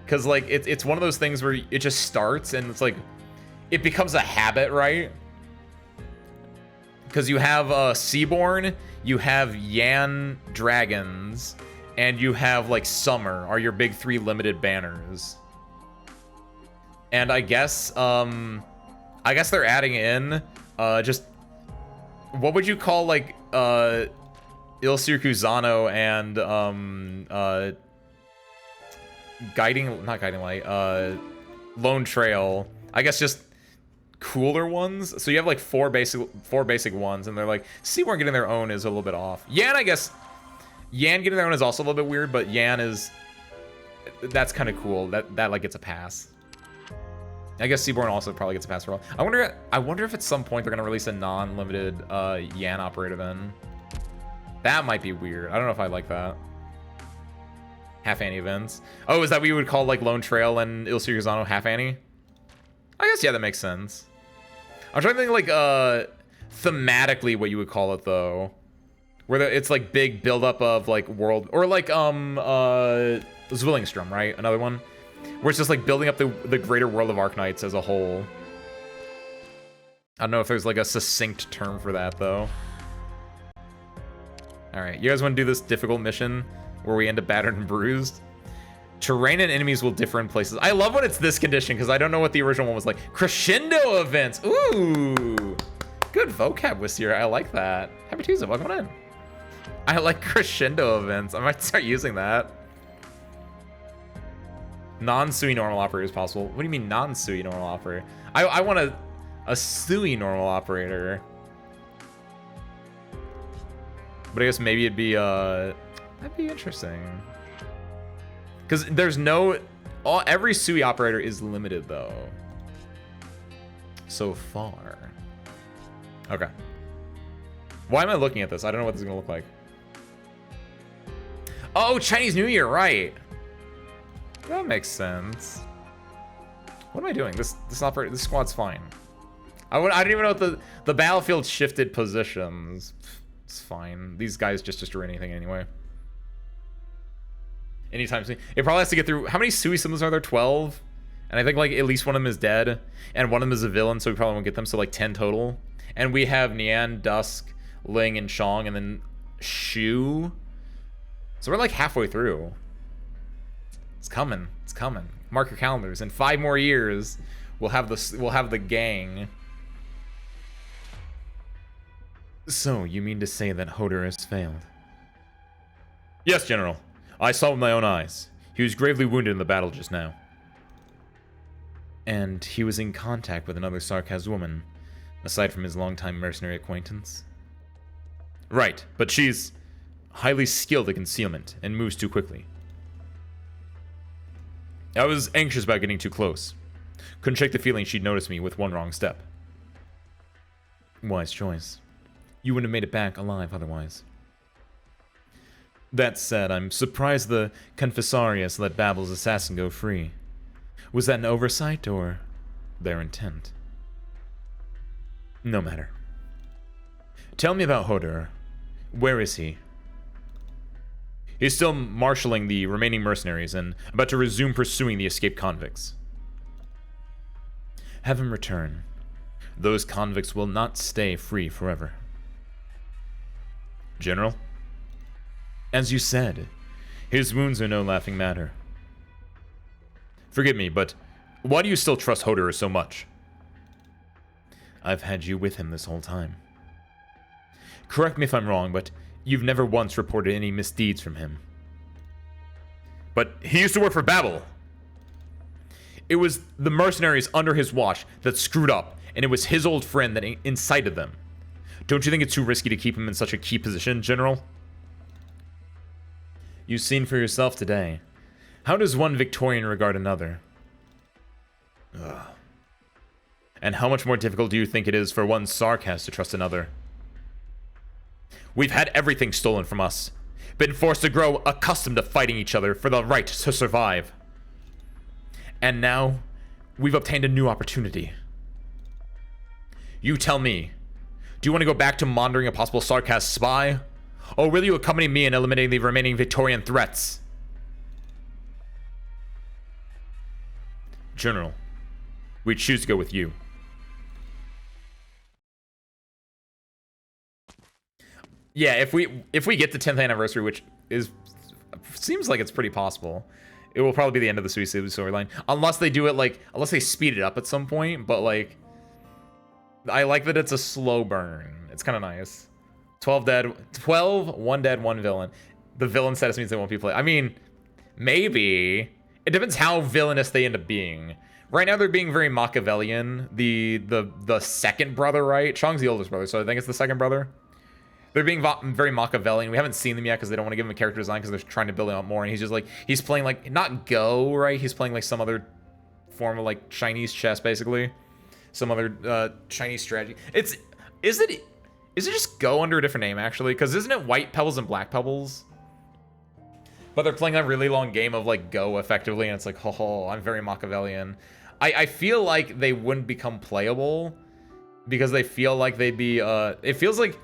Because, like, it's one of those things where it just starts and it's like... It becomes a habit, right? Because you have Seaborn, you have Yan Dragons, and you have, like, Summer are your big 3 limited banners. And I guess they're adding in just... What would you call, like, Il Circuzano and, not Guiding Light, Lone Trail. I guess just cooler ones. So you have, like, four basic ones, and they're like, Seaborn getting their own is a little bit off. Yan, I guess, Yan getting their own is also a little bit weird, but Yan is, that's kind of cool. That, like, gets a pass. I guess Seaborn also probably gets a pass for all. I wonder if at some point they're gonna release a non-limited Yan operator then. That might be weird. I don't know if I like that. Half Annie events. Oh, is that what you would call like Lone Trail and Il Circuzano half Annie? I guess yeah, that makes sense. I'm trying to think like thematically what you would call it though. Where it's like big buildup of like world or like Zwillingstrom, right? Another one. Where it's just like building up the greater world of Arknights as a whole. I don't know if there's like a succinct term for that though. Alright, you guys want to do this difficult mission where we end up battered and bruised? Terrain and enemies will differ in places. I love when it's this condition because I don't know what the original one was like. Crescendo events! Ooh! Good vocab, Wissier. I like that. Happy Tuesday, welcome in. I like crescendo events. I might start using that. Non-Sui normal operator is possible. What do you mean non-Sui normal operator? I want a Sui normal operator. But I guess maybe it'd be that'd be interesting. Because there's no every Sui operator is limited though. So far. Okay. Why am I looking at this? I don't know what this is gonna look like. Oh, Chinese New Year, right. That makes sense. What am I doing? This squad's fine. I didn't even know if the battlefield shifted positions. It's fine. These guys just destroy anything anyway. Anytime soon. It probably has to get through. How many Sui symbols are there? 12? And I think like at least one of them is dead. And one of them is a villain, so we probably won't get them. So like 10 total. And we have Nian, Dusk, Ling, and Shang, and then Shu. So we're like halfway through. It's coming. It's coming. Mark your calendars. In 5 more years, we'll have the gang. So, you mean to say that Hodor has failed? Yes, General. I saw with my own eyes. He was gravely wounded in the battle just now. And he was in contact with another Sarkaz woman, aside from his longtime mercenary acquaintance? Right, but she's highly skilled at concealment and moves too quickly. I was anxious about getting too close. Couldn't shake the feeling she'd notice me with one wrong step. Wise choice. You wouldn't have made it back alive otherwise. That said, I'm surprised the Confessarius let Babel's assassin go free. Was that an oversight or their intent? No matter. Tell me about Hodor. Where is he? He's still marshalling the remaining mercenaries and about to resume pursuing the escaped convicts. Have him return. Those convicts will not stay free forever. General? As you said, his wounds are no laughing matter. Forgive me, but why do you still trust Hodor so much? I've had you with him this whole time. Correct me if I'm wrong, but you've never once reported any misdeeds from him. But he used to work for Babel. It was the mercenaries under his watch that screwed up, and it was his old friend that incited them. Don't you think it's too risky to keep him in such a key position, General? You've seen for yourself today. How does one Victorian regard another? Ugh. And how much more difficult do you think it is for one Sarkaz to trust another? We've had everything stolen from us. Been forced to grow accustomed to fighting each other for the right to survive. And now, we've obtained a new opportunity. You tell me, do you want to go back to monitoring a possible Sarkaz spy? Or will you accompany me in eliminating the remaining Victorian threats? General, we choose to go with you. Yeah, if we get the 10th anniversary, which seems like it's pretty possible, it will probably be the end of the Suicide storyline. Unless they do it unless they speed it up at some point, but I like that it's a slow burn. It's kind of nice. 12 dead, 12, 1 dead, 1 villain. The villain status means they won't be played. I mean, maybe. It depends how villainous they end up being. Right now they're being very Machiavellian. The second brother, right? Chong's the oldest brother, so I think it's the second brother. They're being very Machiavellian. We haven't seen them yet because they don't want to give him a character design because they're trying to build him up more. And he's just he's playing not Go, right? He's playing some other form of Chinese chess, basically. Some other Chinese strategy. Is it just Go under a different name, actually? Because isn't it White Pebbles and Black Pebbles? But they're playing a really long game of Go effectively, and it's oh, I'm very Machiavellian. I feel like they wouldn't become playable because they feel like they'd be it feels like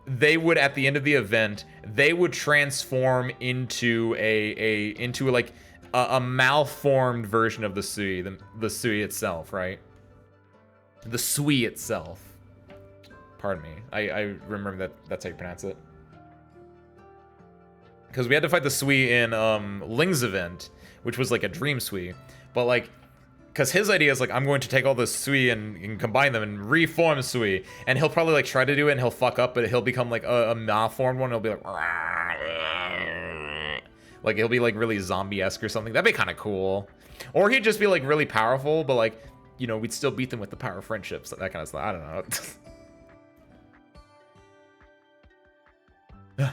they would, at the end of the event, they would transform into a malformed version of the Sui, the Sui itself, right? The Sui itself. Pardon me. I remember that's how you pronounce it. Because we had to fight the Sui in Ling's event, which was a dream Sui. But because his idea is I'm going to take all the Sui and combine them and reform Sui, and he'll probably try to do it and he'll fuck up, but he'll become a malformed one. He'll be he'll be really zombie-esque or something. That'd be kind of cool. Or he'd just be really powerful, but we'd still beat them with the power of friendships, that kind of stuff. I don't know.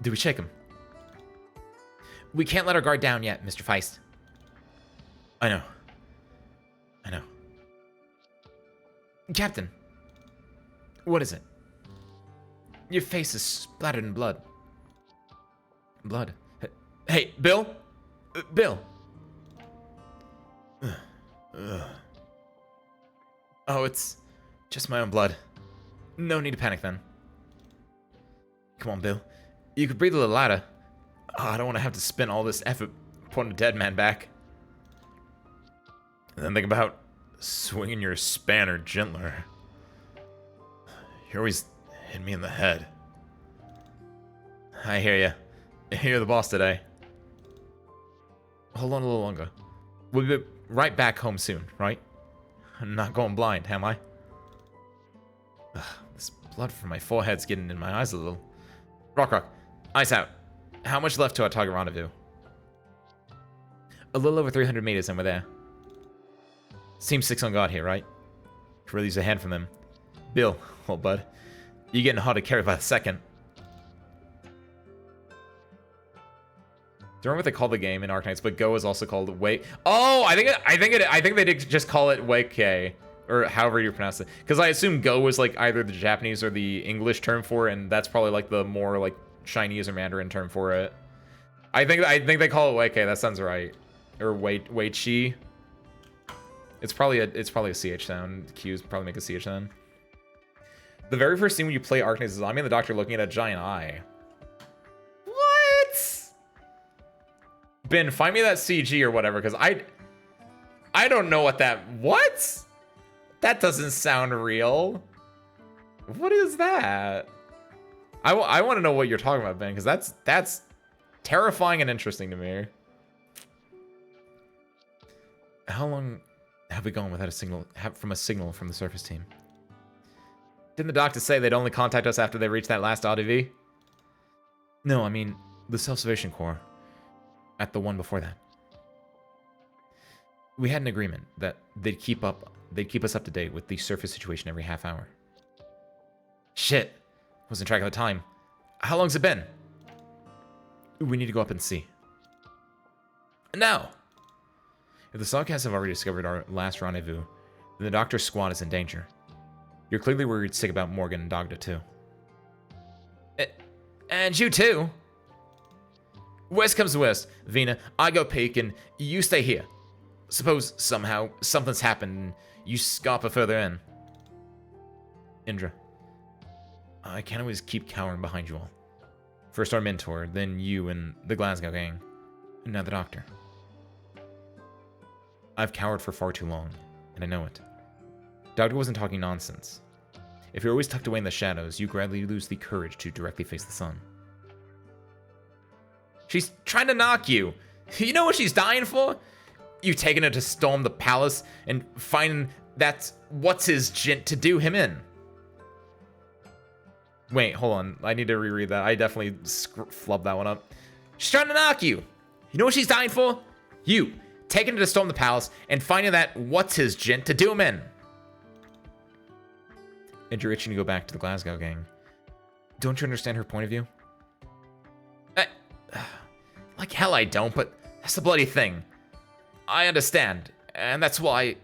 Do we shake him? We can't let our guard down yet, Mr. Feist. I know. Captain. What is it? Your face is splattered in blood. Blood? Hey, Bill? Bill. Oh, it's just my own blood. No need to panic then. Come on, Bill. You could breathe a little louder. Oh, I don't want to have to spend all this effort putting a dead man back. And then think about swinging your spanner gentler. You always hit me in the head. I hear you. You're the boss today. Hold on a little longer. We'll be right back home soon, right? I'm not going blind, am I? Ugh, this blood from my forehead's getting in my eyes a little. Rock, ice out. How much left to our target rendezvous? A little over 300 meters and we're there. Seems 6 on guard here, right? Could really use a hand from them. Bill, old bud, you're getting hard to carry by the second. Do you remember what they called the game in Arknights? But Go is also called Wake. Oh, I think they did just call it Wake, or however you pronounce it. Because I assume Go was either the Japanese or the English term for it, and that's probably the more Chinese or Mandarin term for it. I think they call it Wake. That sounds right. Or Wei Chi. It's probably a CH sound. Q's probably make a CH sound. The very first scene when you play Arknights is Ami and the Doctor looking at a giant eye. What? Ben, find me that CG or whatever, because I don't know what that... What? That doesn't sound real. What is that? I want to know what you're talking about, Ben, because that's terrifying and interesting to me. How long have we gone without a signal from the surface team? Didn't the doctor say they'd only contact us after they reached that last RDV? No, I mean the Self-Salvation Corps. At the one before that. We had an agreement that they'd keep us up to date with the surface situation every half hour. Shit. Wasn't tracking the time. How long's it been? We need to go up and see. Now! If the Sawcats have already discovered our last rendezvous, then the Doctor's squad is in danger. You're clearly worried sick about Morgan and Dogda too. And you too. West comes to west. Vina, I go peek and you stay here. Suppose somehow something's happened and you scarper further in. Indra, I can't always keep cowering behind you all. First our mentor, then you and the Glasgow gang, and now the doctor. I've cowered for far too long, and I know it. Doctor wasn't talking nonsense. If you're always tucked away in the shadows, you gradually lose the courage to directly face the sun. She's trying to knock you. You know what she's dying for? You taking her to storm the palace and finding that's what's his gent to do him in. Wait, hold on. I need to reread that. I definitely flubbed that one up. She's trying to knock you. You know what she's dying for? You taking her to storm the palace and finding that what's his gent to do him in. And you're itching to go back to the Glasgow gang. Don't you understand her point of view? Like hell I don't, but that's the bloody thing. I understand, and that's why...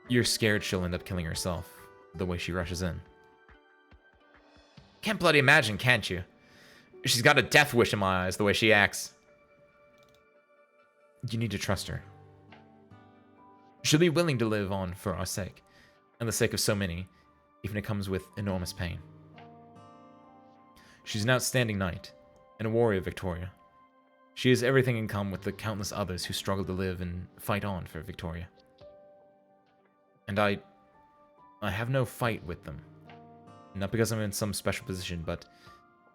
You're scared she'll end up killing herself, the way she rushes in. Can't bloody imagine, can't you? She's got a death wish in my eyes, the way she acts. You need to trust her. She'll be willing to live on for our sake, and the sake of so many, even if it comes with enormous pain. She's an outstanding knight, and a warrior of Victoria. She has everything in common with the countless others who struggle to live and fight on for Victoria. And I have no fight with them. Not because I'm in some special position, but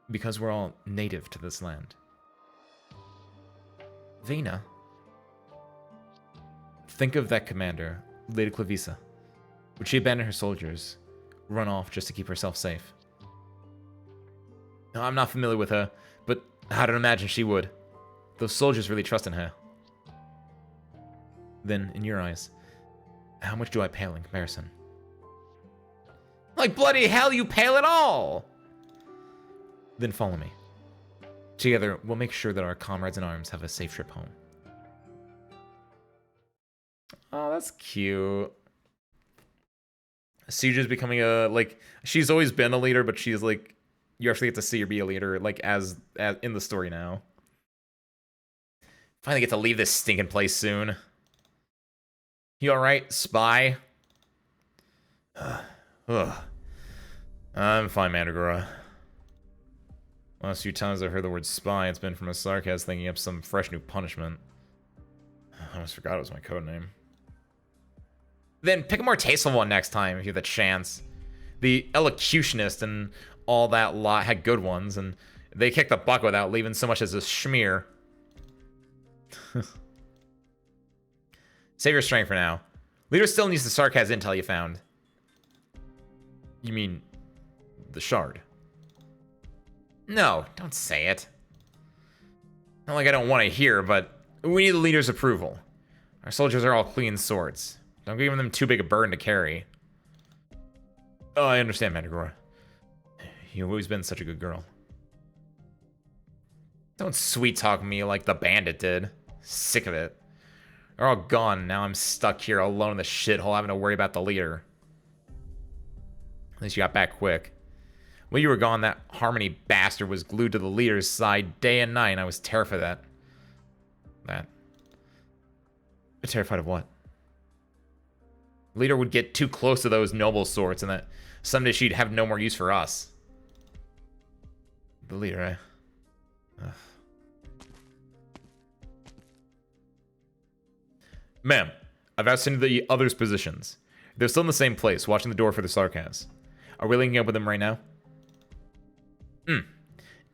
because we're all native to this land. Vina. Think of that commander, Lady Clavisa. Would she abandon her soldiers, run off just to keep herself safe? No, I'm not familiar with her, but I'd imagine she would. Those soldiers really trust in her. Then, in your eyes, how much do I pale in comparison? Like bloody hell, you pale at all! Then follow me. Together, we'll make sure that our comrades in arms have a safe trip home. Oh, that's cute. Siege is becoming a, like, she's always been a leader, but she's like, you actually get to see her be a leader, like, as in the story now. Finally get to leave this stinking place soon. You alright, spy? Ugh. I'm fine, Mandragora. Last few times I've heard the word spy, it's been from a sarcasm thinking up some fresh new punishment. I almost forgot it was my code name. Then pick a more tasteful one next time if you have the chance. The elocutionist and all that lot had good ones, and they kicked the bucket without leaving so much as a schmear. Save your strength for now. Leader still needs the sarcasm intel you found. You mean the shard? No, don't say it. Not like I don't want to hear, but we need the leader's approval. Our soldiers are all clean swords. Don't give them too big a burden to carry. Oh, I understand, Mandragora. You've always been such a good girl. Don't sweet-talk me like the bandit did. Sick of it. They're all gone, now I'm stuck here alone in the shithole having to worry about the leader. At least you got back quick. When you were gone, that Harmony bastard was glued to the leader's side day and night, and I was terrified of that. Terrified of what? The leader would get too close to those noble swords, and that someday she'd have no more use for us. The leader, eh? Ugh. Ma'am, I've asked into the others' positions. They're still in the same place, watching the door for the sarcasm. Are we linking up with them right now?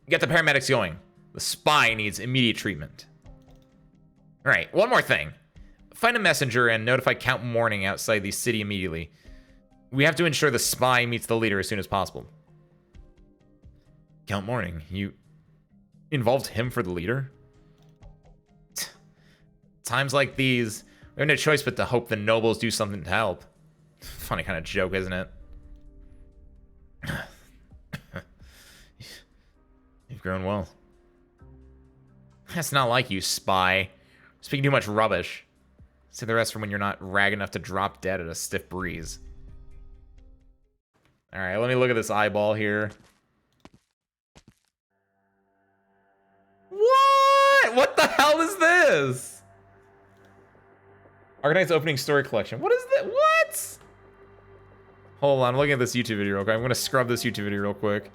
Get the paramedics going. The spy needs immediate treatment. Alright, one more thing. Find a messenger and notify Count Morning outside the city immediately. We have to ensure the spy meets the leader as soon as possible. Count Morning? You involved him for the leader? Times like these, we have no choice but to hope the nobles do something to help. Funny kind of joke, isn't it? You've grown well. That's not like you, spy. Speaking too much rubbish. Save the rest for when you're not rag enough to drop dead at a stiff breeze. Alright, let me look at this eyeball here. that? What the hell is this? Arknights opening story collection. What is that? What? Hold on, I'm looking at this YouTube video. Okay, I'm gonna scrub this YouTube video real quick.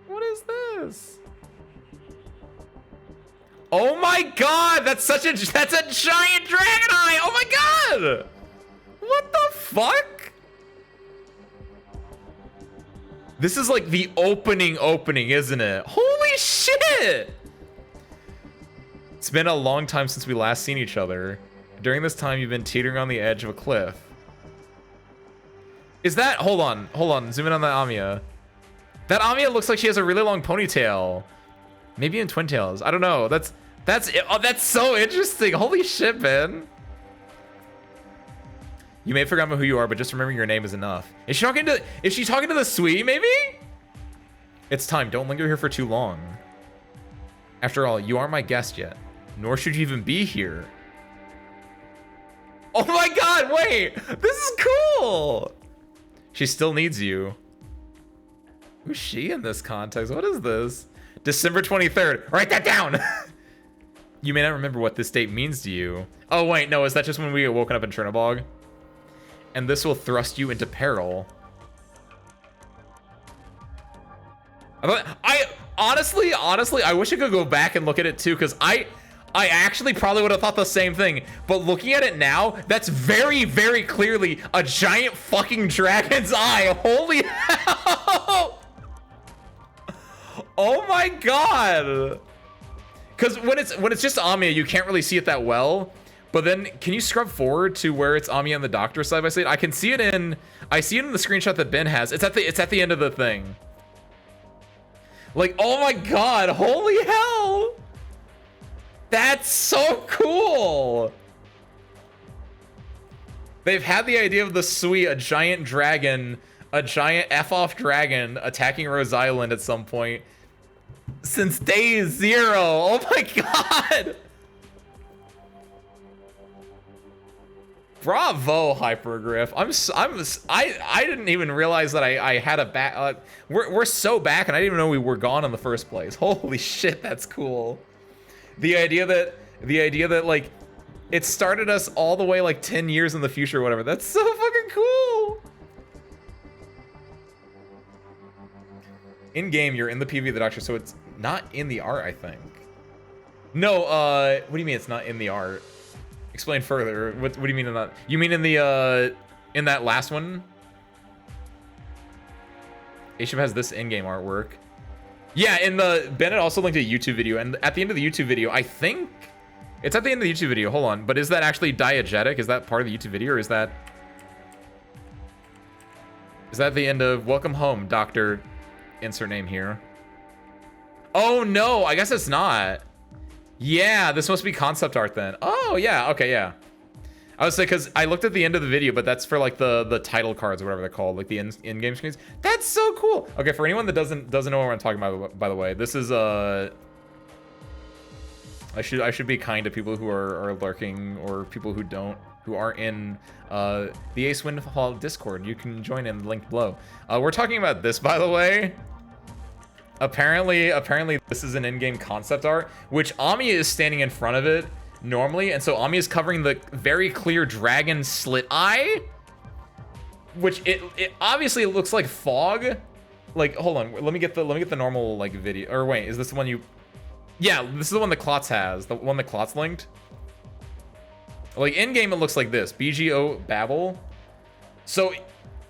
What is this? Oh my god, that's a giant dragon eye. Oh my god. What the fuck? This is like the opening, isn't it? Holy shit! It's been a long time since we last seen each other. During this time, you've been teetering on the edge of a cliff. Is that... Hold on. Zoom in on that Amiya. That Amiya looks like she has a really long ponytail. Maybe in Twin Tails. I don't know. That's so interesting. Holy shit, man. You may have forgotten who you are, but just remember your name is enough. Is she talking to the Sui, maybe? It's time. Don't linger here for too long. After all, you aren't my guest yet. Nor should you even be here. Oh my god, wait! This is cool! She still needs you. Who's she in this context? What is this? December 23rd. Write that down! You may not remember what this date means to you. Oh wait, no, is that just when we get woken up in Chernobog? And this will thrust you into peril. I honestly, I wish I could go back and look at it too, because I actually probably would have thought the same thing. But looking at it now, that's very, very clearly a giant fucking dragon's eye. Holy hell! Oh my god! Because when it's just Amiya, you can't really see it that well. But then, can you scrub forward to where it's Amiya and the Doctor side by side? I can see it in. I see it in the screenshot that Ben has. It's at the end of the thing. Like, oh my god! Holy hell! That's so cool! They've had the idea of the Sui, a giant dragon, a giant F-off dragon attacking Rose Island at some point since day zero. Oh my god! Bravo, Hypergriff. I didn't even realize that I had a back. We're so back, and I didn't even know we were gone in the first place. Holy shit, that's cool. The idea that like it started us all the way like 10 years in the future or whatever. That's so fucking cool. In game, you're in the PV of the Doctor, so it's not in the art, I think. No, what do you mean it's not in the art? Explain further. What do you mean in that? You mean in the in that last one? A-Ship has this in-game artwork. Yeah, in the Bennett also linked a YouTube video, and at the end of the YouTube video, I think it's at the end of the YouTube video. Hold on, but is that actually diegetic? Is that part of the YouTube video, or is that the end of Welcome Home, Doctor? Insert name here. Oh no, I guess it's not. Yeah, this must be concept art then. Oh yeah, okay, yeah. I would say because I looked at the end of the video, but that's for like the title cards or whatever they're called, like the in-game screens. That's so cool. Okay, for anyone that doesn't know what I'm talking about, by the way, this is I should be kind to people who are lurking or people who aren't in the Ace Windfall Discord. You can join in the link below. We're talking about this, by the way. Apparently this is an in-game concept art, which Amiya is standing in front of it normally, and so Amiya is covering the very clear dragon slit eye, which it obviously looks like fog. Like, hold on, let me get the normal like video. Or wait, is this the one you? Yeah, this is the one that Klotz has, the one that Klotz linked. Like in game, it looks like this: BGO Babel. So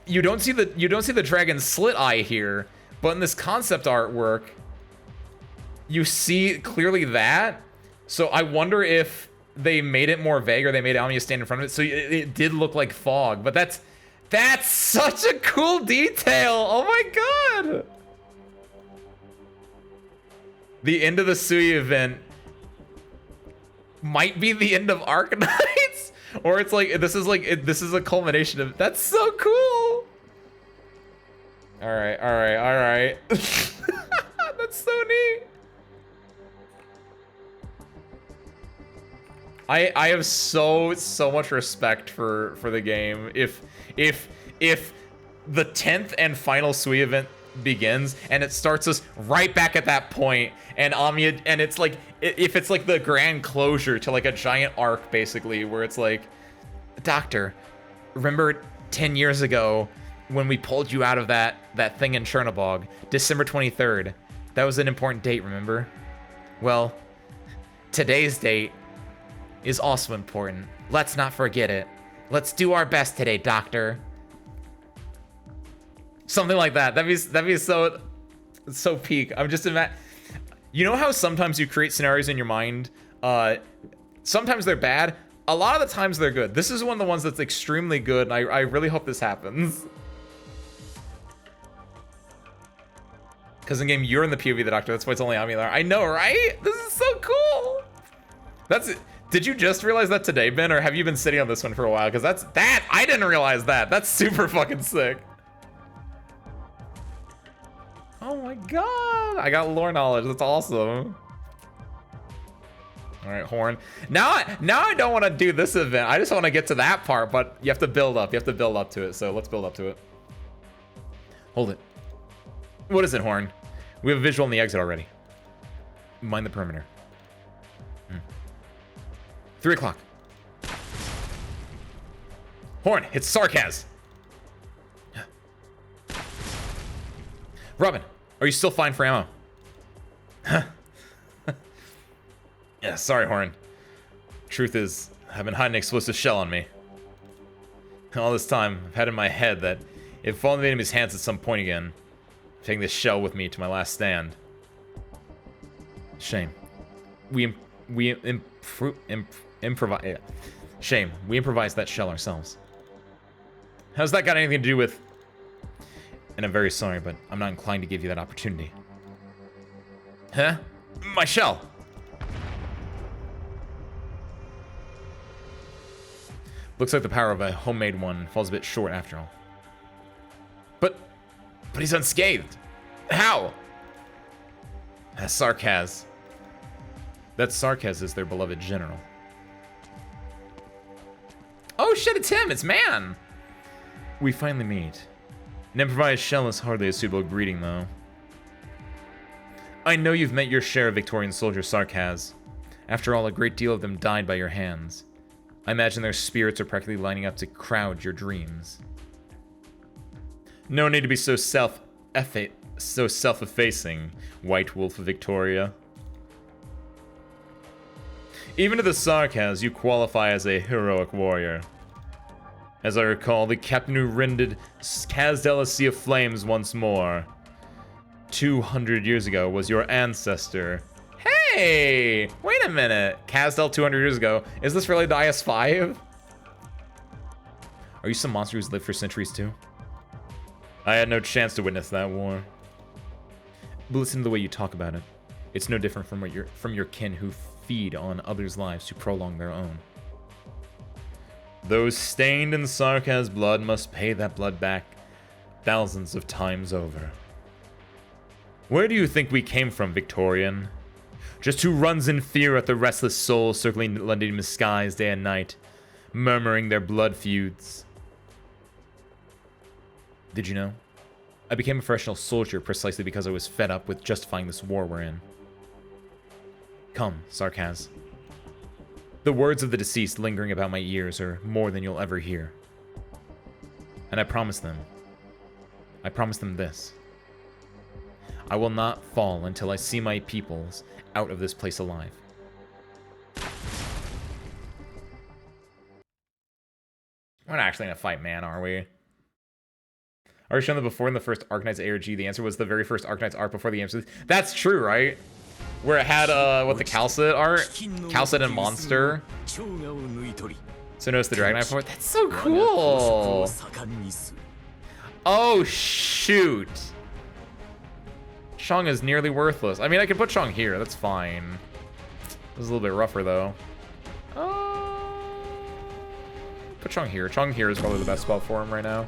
you don't see the dragon slit eye here. But in this concept artwork, you see clearly that. So I wonder if they made it more vague or they made Amiya stand in front of it. So it did look like fog. But that's such a cool detail. Oh my god. The end of the Sui event might be the end of Arknights. Or it's like, this is a culmination of, that's so cool. All right. That's so neat. I have so much respect for the game. If the 10th and final Sui event begins, and it starts us right back at that point, and Amiya, and it's like, if it's like the grand closure to like a giant arc, basically, where it's like, Doctor, remember 10 years ago when we pulled you out of that thing in Chernobog, December 23rd, that was an important date, remember? Well, today's date is also important. Let's not forget it. Let's do our best today, Doctor. Something like that. That'd be so peak. I'm just you know how sometimes you create scenarios in your mind? Sometimes they're bad. A lot of the times they're good. This is one of the ones that's extremely good, and I really hope this happens. Because in game, you're in the POV of the Doctor. That's why it's only Amiya there. I know, right? This is so cool. Did you just realize that today, Ben, or have you been sitting on this one for a while? Because I didn't realize that. That's super fucking sick. Oh my god, I got lore knowledge. That's awesome. All right, Horn. Now I don't want to do this event. I just want to get to that part, but you have to build up. You have to build up to it. So let's build up to it. Hold it. What is it, Horn? We have a visual on the exit already. Mind the perimeter. 3 o'clock. Horn, it's Sarkaz. Robin, are you still fine for ammo? Huh? Yeah, sorry, Horn. Truth is, I've been hiding an explosive shell on me. All this time, I've had in my head that if it falls into enemy's hands at some point again, I'm taking this shell with me to my last stand. Shame. We improvise. Yeah. Shame. We improvised that shell ourselves. How's that got anything to do with... And I'm very sorry, but I'm not inclined to give you that opportunity. Huh? My shell! Looks like the power of a homemade one falls a bit short after all. But he's unscathed. How? That's Sarkaz. That Sarkaz is their beloved general. Oh shit, it's him! It's Man! We finally meet. An improvised shell is hardly a suitable greeting, though. I know you've met your share of Victorian soldiers, Sarkaz. After all, a great deal of them died by your hands. I imagine their spirits are practically lining up to crowd your dreams. No need to be so self-effacing, White Wolf of Victoria. Even to the Sarkaz, you qualify as a heroic warrior. As I recall, the captain who rended Kazdel a sea of flames once more 200 years ago was your ancestor. Hey! Wait a minute. Kazdel 200 years ago. Is this really the IS-5? Are you some monster who's lived for centuries too? I had no chance to witness that war. But listen to the way you talk about it. It's no different from your kin who feed on others' lives to prolong their own. Those stained in Sarkaz blood must pay that blood back thousands of times over. Where do you think we came from, Victorian? Just who runs in fear at the restless soul circling London skies day and night, murmuring their blood feuds. Did you know? I became a professional soldier precisely because I was fed up with justifying this war we're in. Come, Sarkaz. The words of the deceased lingering about my ears are more than you'll ever hear. And I promise them this. I will not fall until I see my peoples out of this place alive. We're not actually gonna fight Man, are we? Are we shown that before in the first Arknights ARG, the answer was the very first Arknights art before the answer? That's true, right? Where it had, what, the Calcid art? Calcid and Monster. So notice the Dragonite before. That's so cool! Oh, shoot! Chong is nearly worthless. I mean, I could put Chong here. That's fine. This is a little bit rougher, though. Put Chong here. Chong here is probably the best spot for him right now.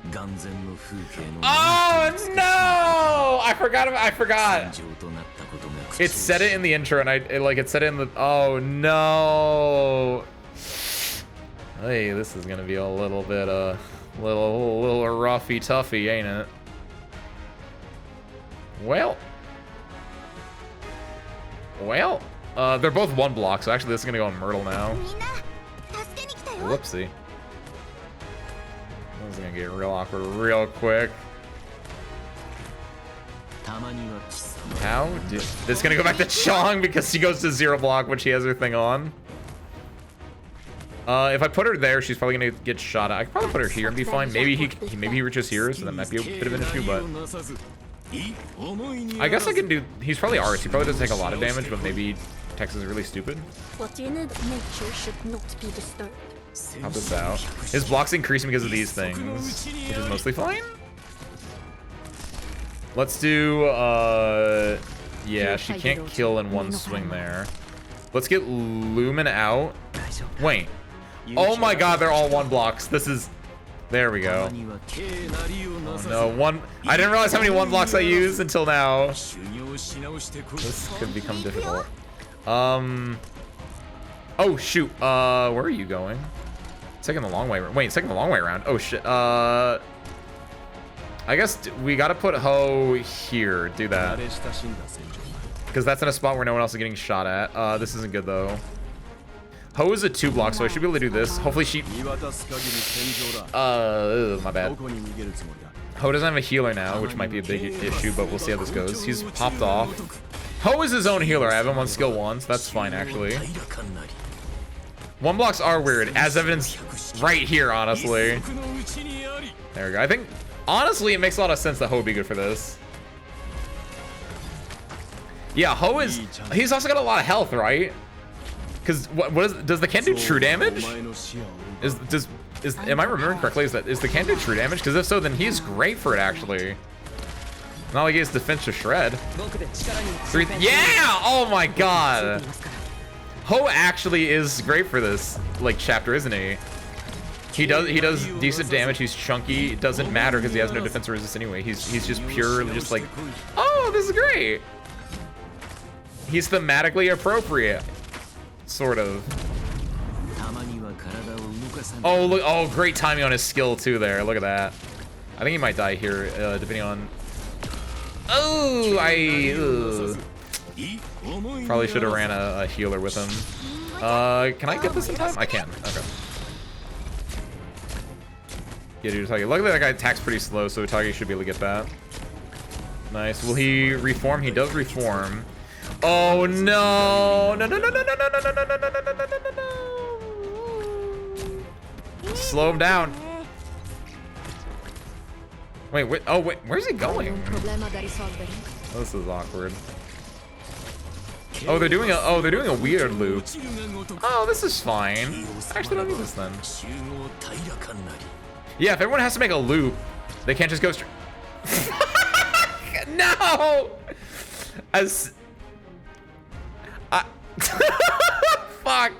Oh, no! I forgot. It said it in the intro, and it said it in the... Oh, no! Hey, this is gonna be a little bit, little roughy-toughy, ain't it? Well. They're both 1 block, so actually this is gonna go on Myrtle now. Whoopsie. This is gonna get real awkward real quick. How do this is gonna go back to Chong because she goes to 0 block when she has her thing on. If I put her there, she's probably gonna get shot at. I could probably put her here and be fine. Maybe he reaches here, so that might be a bit of an issue, but I guess I can do. He's probably ours. He probably doesn't take a lot of damage, but maybe Tex is really stupid. What in nature should not be disturbed. Help this out. His block's increasing because of these things, which is mostly fine. Let's do, yeah, she can't kill in 1 swing there. Let's get Lumen out. Wait. Oh my god, they're all 1 blocks. This is, there we go. Oh no, 1, I didn't realize how many 1 blocks I used until now. This could become difficult. Oh shoot, where are you going? It's taking the long way, wait, it's taking the long way around. Oh shit, I guess we gotta put Ho here, do that. Because that's in a spot where no one else is getting shot at. This isn't good though. Ho is a 2 block, so I should be able to do this. Hopefully she... my bad. Ho doesn't have a healer now, which might be a big issue, but we'll see how this goes. He's popped off. Ho is his own healer. I have him on skill 1, so that's fine, actually. 1 blocks are weird, as evidenced right here, honestly. There we go. I think, honestly, it makes a lot of sense that Ho would be good for this. Yeah, Ho is... He's also got a lot of health, right? Because does the Ken do true damage? Am I remembering correctly? Is the Ken do true damage? Because if so, then he's great for it actually. Not like he has defense to shred. Yeah! Oh my god! Ho actually is great for this like chapter, isn't he? He does decent damage. He's chunky. It doesn't matter because he has no defense or resist anyway. He's just pure, just like, oh, this is great. He's thematically appropriate. Sort of. Oh, look. Oh, great timing on his skill, too, there. Look at that. I think he might die here, depending on... Oh, probably should have ran a healer with him. Can I get this in time? I can. Okay. Yeah, dude, Utagi. Luckily, that guy attacks pretty slow, so Utagi should be able to get that. Nice. Will he reform? He does reform. Oh no! No! No! No! No! No! No! No! No! No! No! No! No! No! No! Slow him down. Wait. Wait. Oh wait. Where's he going? Oh, this is awkward. Oh, they're doing a weird loop. Oh, this is fine. I actually don't need this then. Yeah, if everyone has to make a loop, they can't just go straight. No! Fuck.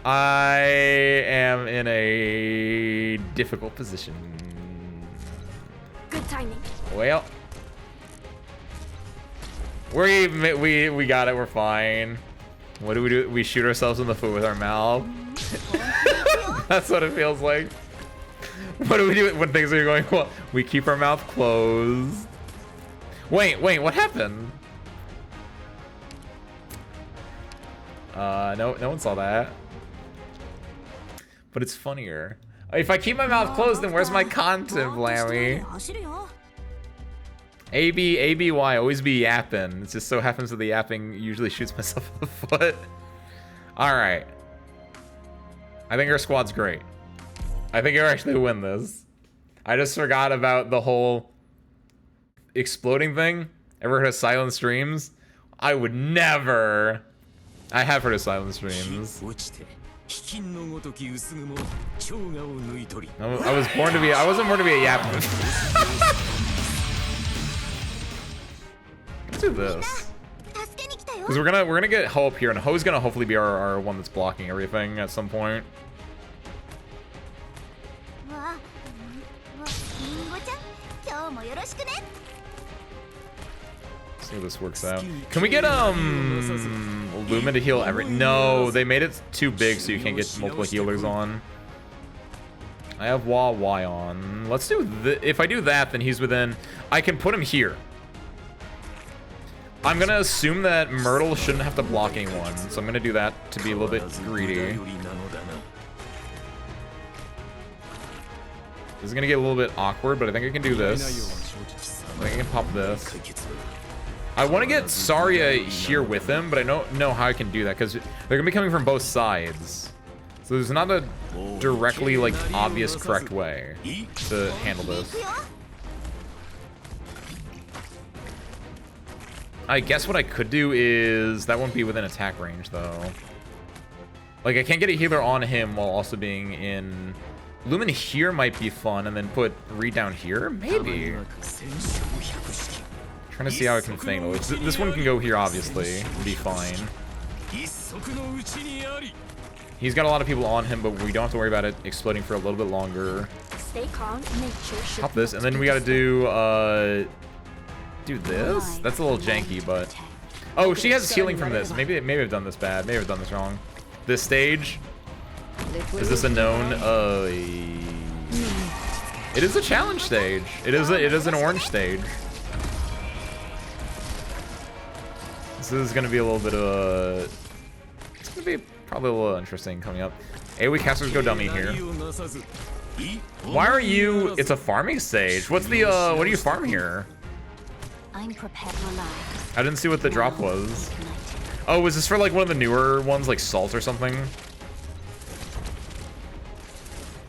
I am in a difficult position. Good timing. Well, we got it. We're fine. What do we do? We shoot ourselves in the foot with our mouth. That's what it feels like. What do we do when things are going well? We keep our mouth closed. Wait, what happened? No one saw that. But it's funnier. If I keep my mouth closed, then where's my content, Blammy? A-B-Y, always be yapping. It just so happens that the yapping usually shoots myself in the foot. Alright. I think our squad's great. I think I'll actually win this. I just forgot about the whole exploding thing. Ever heard of silent streams? I would never... I have heard of silent streams. I wasn't born to be a yap. Let's do this. Because we're gonna get Ho up here, and Ho's gonna hopefully be our one that's blocking everything at some point. See how this works out. Can we get Lumen to heal every? No, they made it too big so you can't get multiple healers on. I have Y on. Let's do if I do that, then he's within. I can put him here. I'm gonna assume that Myrtle shouldn't have to block anyone, so I'm gonna do that to be a little bit greedy. This is gonna get a little bit awkward, but I think I can do this. I think I can pop this. I want to get Saria here with him, but I don't know how I can do that because they're gonna be coming from both sides. So there's not a directly like obvious correct way to handle this. I guess what I could do is that won't be within attack range though. Like I can't get a healer on him while also being in. Lumen here might be fun, and then put Reed down here, maybe. Trying to see how I can think. This one can go here, obviously, and be fine. He's got a lot of people on him, but we don't have to worry about it exploding for a little bit longer. Stay calm. Nature should Pop this, and then we gotta do this. That's a little janky, but oh, she has healing from this. Maybe I've done this bad. Maybe I've done this wrong. This stage. Is this a known? It is a challenge stage. It is an orange stage. This is gonna be a little bit of it's gonna be probably a little interesting coming up. AoE casters go dummy here. Why are you? It's a farming stage. What's the what do you farm here? I'm prepared for life. I didn't see what the drop was. Oh, was this for like one of the newer ones, like salt or something?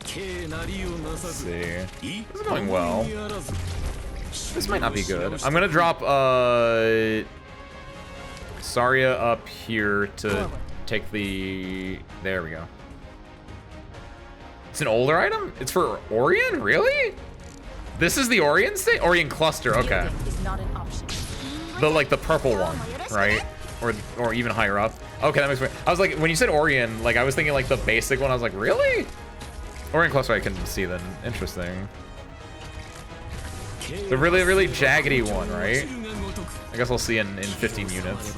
Let's see. This is going well. This might not be good. I'm gonna drop Saria up here to take the. There we go. It's an older item? It's for Orion? Really? This is the Orion state? Orion cluster, okay. The purple one, right? Or even higher up. Okay, that makes sense. I was like, when you said Orion, like I was thinking like the basic one. I was like, really? Orion cluster I can see then. Interesting. The really, really jaggedy one, right? I guess I'll see in 15 units.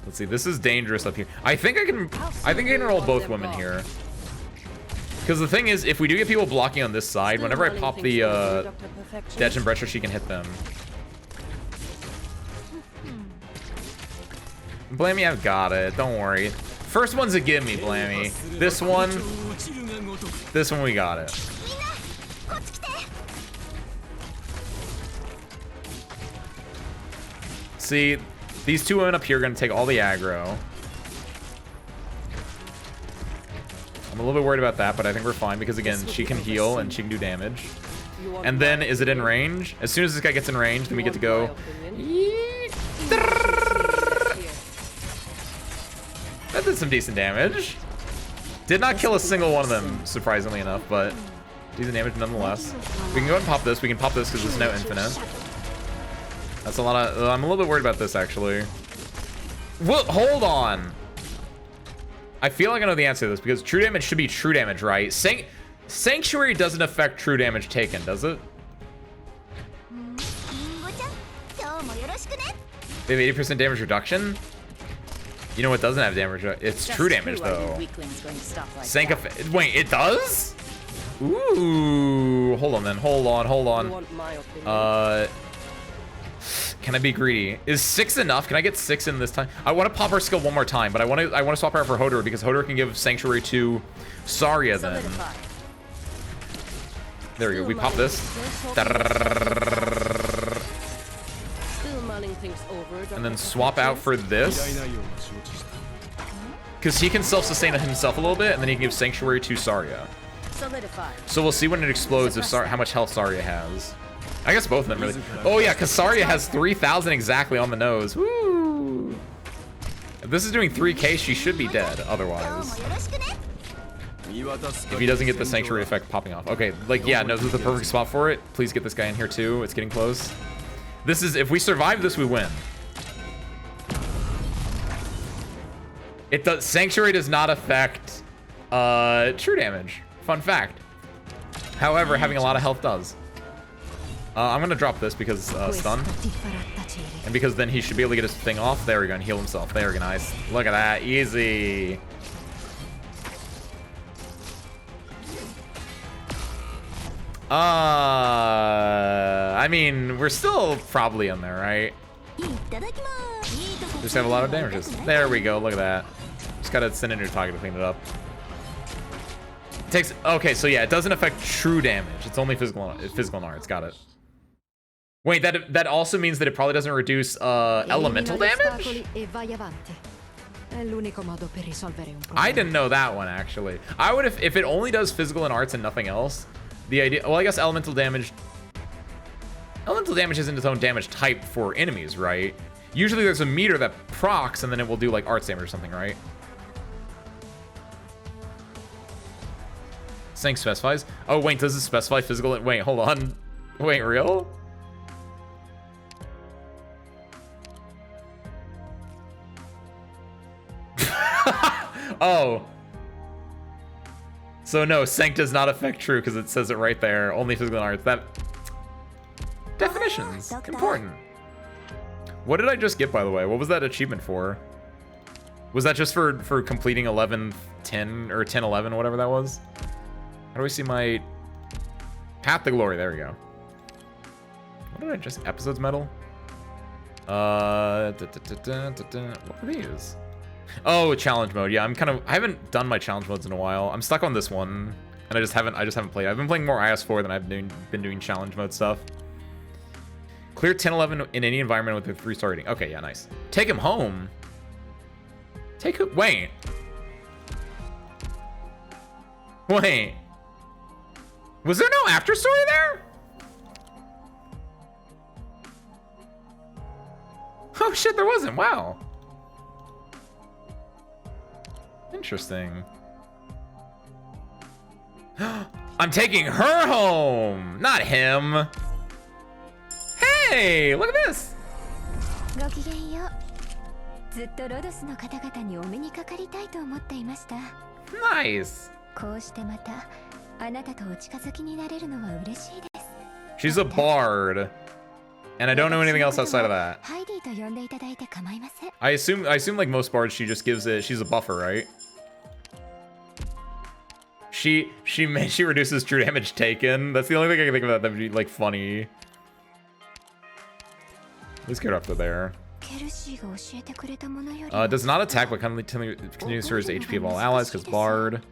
Let's see. This is dangerous up here. I think I can roll both women here. Because the thing is, if we do get people blocking on this side, whenever I pop the Detch and Bretcher, she can hit them. Blammy, I've got it. Don't worry. First one's a gimme, Blammy. This one we got it. See, these two women up here are going to take all the aggro. I'm a little bit worried about that, but I think we're fine because, again, she can heal and she can do damage. And then, is it in range? As soon as this guy gets in range, then we get to go. That did some decent damage. Did not kill a single one of them, surprisingly enough, but decent damage nonetheless. We can go ahead and pop this. We can pop this because it's now infinite. That's a lot of... I'm a little bit worried about this, actually. What? Hold on. I feel like I know the answer to this because true damage should be true damage, right? Sanctuary doesn't affect true damage taken, does it? They have 80% damage reduction? You know what doesn't have damage? It's true damage, though. Wait, it does? Ooh. Hold on, then. Hold on. Can I be greedy? Is 6 enough? Can I get 6 in this time? I want to pop her skill one more time, but I want to swap her out for Hodor because Hodor can give Sanctuary to Saria then. There we go. We pop this. And then swap out for this. Because he can self-sustain himself a little bit, and then he can give Sanctuary to Saria. So we'll see when it explodes if how much health Saria has. I guess both of them really. Oh yeah, because Saria has 3,000 exactly on the nose. Woo! If this is doing 3k, she should be dead otherwise. If he doesn't get the Sanctuary effect popping off. Okay, like, yeah, no, this is the perfect spot for it. Please get this guy in here too. It's getting close. This is, if we survive this, we win. It does, Sanctuary does not affect true damage. Fun fact. However, having a lot of health does. I'm gonna drop this because stun. And because then he should be able to get his thing off. There we go, and heal himself. There we go, nice. Look at that, easy. I mean, we're still probably in there, right? Just have a lot of damages. There we go. Look at that. Just gotta send in your target to clean it up. It takes. Okay, so yeah, it doesn't affect true damage. It's only physical and arts. Got it. Wait, that also means that it probably doesn't reduce elemental damage? I didn't know that one, actually. I would if it only does physical and arts and nothing else. The idea, well, I guess elemental damage isn't its own damage type for enemies, right? Usually there's a meter that procs and then it will do like arts damage or something, right? Sync specifies. Oh wait, does it specify physical? Wait, hold on. Wait, real? Oh. So no, Sync does not affect true because it says it right there. Only physical and arts. That definitions important. What did I just get, by the way? What was that achievement for? Was that just for completing 11-10 or 10-11, whatever that was? How do I see my Path to Glory? There we go. What did I just episodes medal? What are these? Oh, challenge mode. Yeah, I haven't done my challenge modes in a while. I'm stuck on this one, and I just haven't played. I've been playing more IS4 than I've been doing challenge mode stuff. Clear 10-11 in any environment with a 3-star rating. Okay, yeah, nice. Take him home. Take who? Wait. Was there no after story there? Oh shit, there wasn't. Wow. Interesting. I'm taking her home, not him. Hey, look at this. Nice. She's a bard. And I don't know anything else outside of that. I assume like most bards, she just gives it. She's a buffer, right? She reduces true damage taken. That's the only thing I can think of that would be like funny. Let's get up to there. Does not attack, but continues to raise HP of all allies because bard.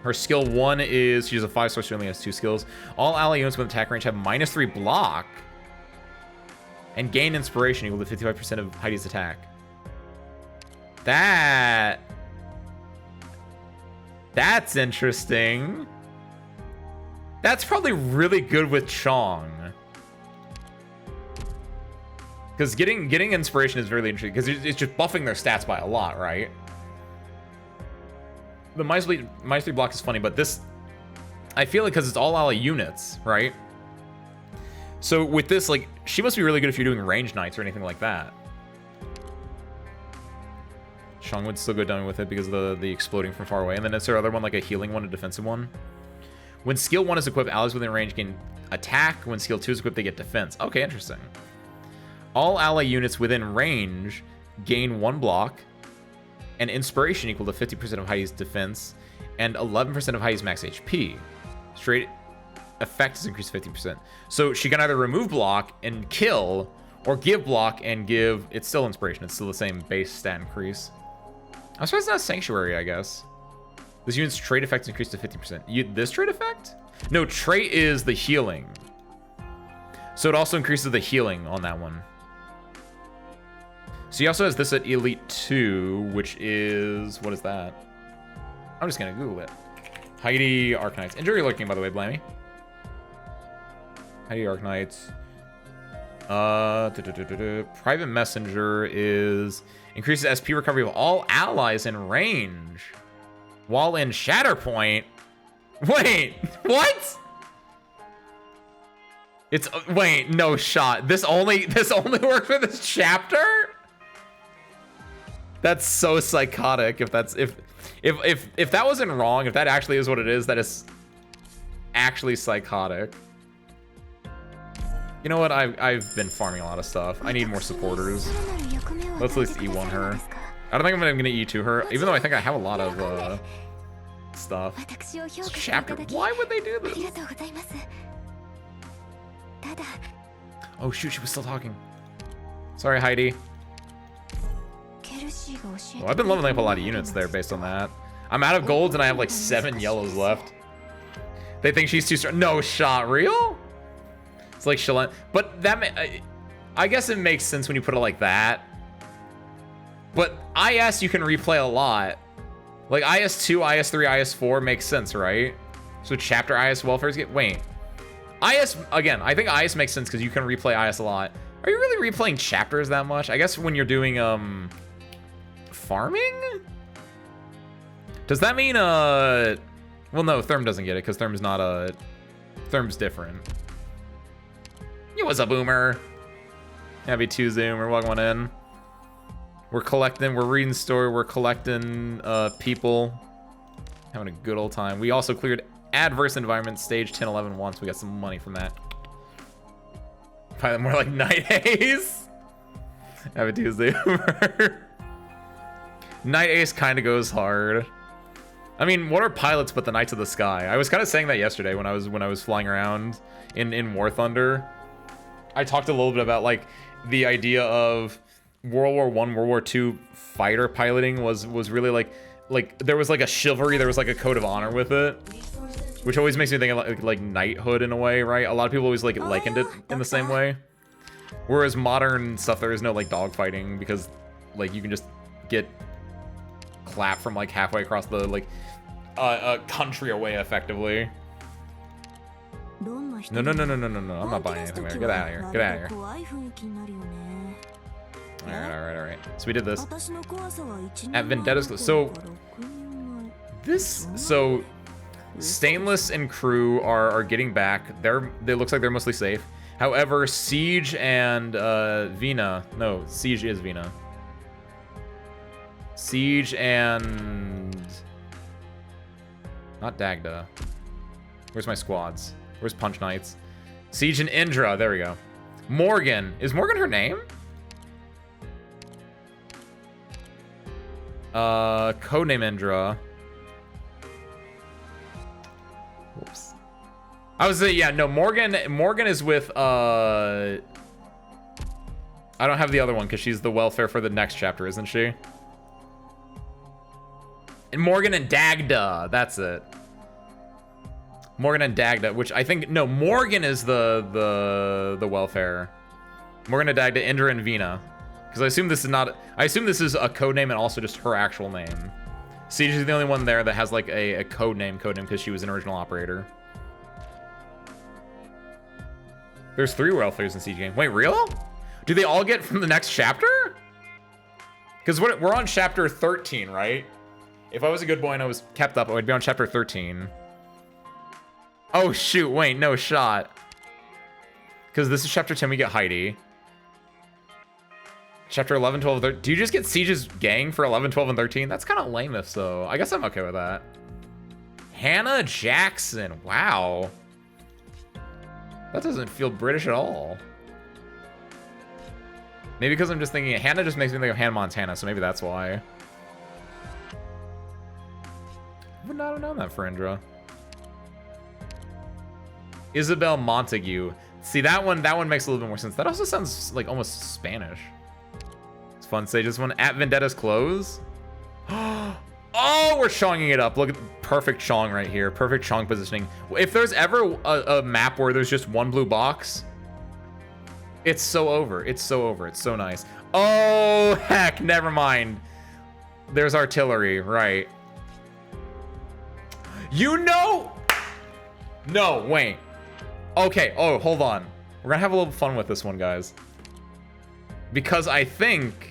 Her skill 1 is she's a 5-star. She only has 2 skills. All ally units with attack range have -3 block and gain inspiration equal to 55% of Heidi's attack. That's interesting. That's probably really good with Chong. Because getting inspiration is really interesting because it's just buffing their stats by a lot, right? The -3 block is funny, but this, I feel like because it's all ally units, right? So with this, like, she must be really good if you're doing range knights or anything like that. Chong would still go down with it because of the exploding from far away. And then is there other one, like a healing one, a defensive one? When skill 1 is equipped, allies within range gain attack. When skill 2 is equipped, they get defense. Okay, interesting. All ally units within range gain 1 block and inspiration equal to 50% of Heidi's defense and 11% of Heidi's max HP. Straight effect is increased 50%. So she can either remove block and kill, or give block and give. It's still inspiration. It's still the same base stat increase. I'm surprised it's not sanctuary, I guess. This unit's trait effect is increased to 50%. This trait effect? No, trait is the healing. So it also increases the healing on that one. So he also has this at Elite 2, which is... What is that? I'm just going to Google it. Heidi Arknights. Enjoy your looking, by the way, Blammy. Heidi Arknights. Private Messenger is... Increases SP recovery of all allies in range. While in Shatterpoint... Wait, what? It's... Wait, no shot. This only works for this chapter? That's so psychotic. If that wasn't wrong, if that actually is what it is, that is actually psychotic. You know what? I've been farming a lot of stuff. I need more supporters. Let's at least E1 her. I don't think I'm gonna E2 her, even though I think I have a lot of stuff. 私を評価してい Chapter. ただき Why would they do ありが this? とうございます。ただ、 Oh shoot, she was still talking. Sorry, Heidi. ケルシーが教えて Well, I've been leveling up a lot of units there based on that. I'm out of golds and I have like 7 yellows left. They think she's too strong. No shot, real? It's like she'll. But that, I guess it makes sense when you put it like that. But IS you can replay a lot. Like IS2, IS3, IS4 makes sense, right? So chapter IS welfares get. Wait. IS, again, I think IS makes sense because you can replay IS a lot. Are you really replaying chapters that much? I guess when you're doing, farming? Does that mean, well, no, Therm doesn't get it because Therm's not Therm's different. Yo, what's up, Boomer? Happy Tuesday, we're welcome on in. We're collecting, we're reading story, we're collecting, people. Having a good old time. We also cleared adverse environment stage 10, 11 once. We got some money from that. Probably more like Night Ace. Happy Tuesday, Boomer. Night Ace kind of goes hard. I mean, what are pilots but the Knights of the Sky? I was kind of saying that yesterday when I was flying around in War Thunder. I talked a little bit about like the idea of World War I, World War II fighter piloting was really like there was like a chivalry, there was like a code of honor with it, which always makes me think of like knighthood in a way, right? A lot of people always like likened it in the same way. Whereas modern stuff, there is no like dogfighting because like you can just get clapped from like halfway across the like country away effectively. No, I'm not buying anything there. Get out of here. Get out of here. Alright. So we did this. At Vendetta's... So... So... Stainless and crew are getting back. They looks like they're mostly safe. However, Siege and Vina... No, Siege is Vina. Siege and... Not Dagda. Where's my squads? Where's Punch Knights? Siege and Indra. There we go. Morgan. Is Morgan her name? Codename Indra. Whoops. I was yeah, no, Morgan is with I don't have the other one because she's the welfare for the next chapter, isn't she? And Morgan and Dagda, that's it. Morgan and Dagda, which I think no, Morgan is the welfare. Morgan and Dagda, Indra and Vina. Because I assume this is not... I assume this is a codename and also just her actual name. Siege is the only one there that has like a codename because she was an original operator. There's 3 welfares in Siege game. Wait, real? Do they all get from the next chapter? Because we're on chapter 13, right? If I was a good boy and I was kept up, I would be on chapter 13. Oh, shoot. Wait, no shot. Because this is chapter 10, we get Heidi. Chapter 11, 12, 13. Do you just get Siege's gang for 11, 12, and 13? That's kind of lame if so. I guess I'm okay with that. Hannah Jackson. Wow. That doesn't feel British at all. Maybe because I'm just thinking... Hannah just makes me think of Hannah Montana, so maybe that's why. I would not have known that for Indra. Isabel Montague. See, that one makes a little bit more sense. That also sounds like almost Spanish. It's fun to say just one at Vendetta's close. Oh, we're shonging it up. Look at perfect shong right here. Perfect shong positioning. If there's ever a map where there's just one blue box, it's so over. It's so over. It's so nice. Oh, heck. Never mind. There's artillery. Right. You know... No, wait. Okay. Oh, hold on. We're gonna have a little fun with this one, guys. Because I think...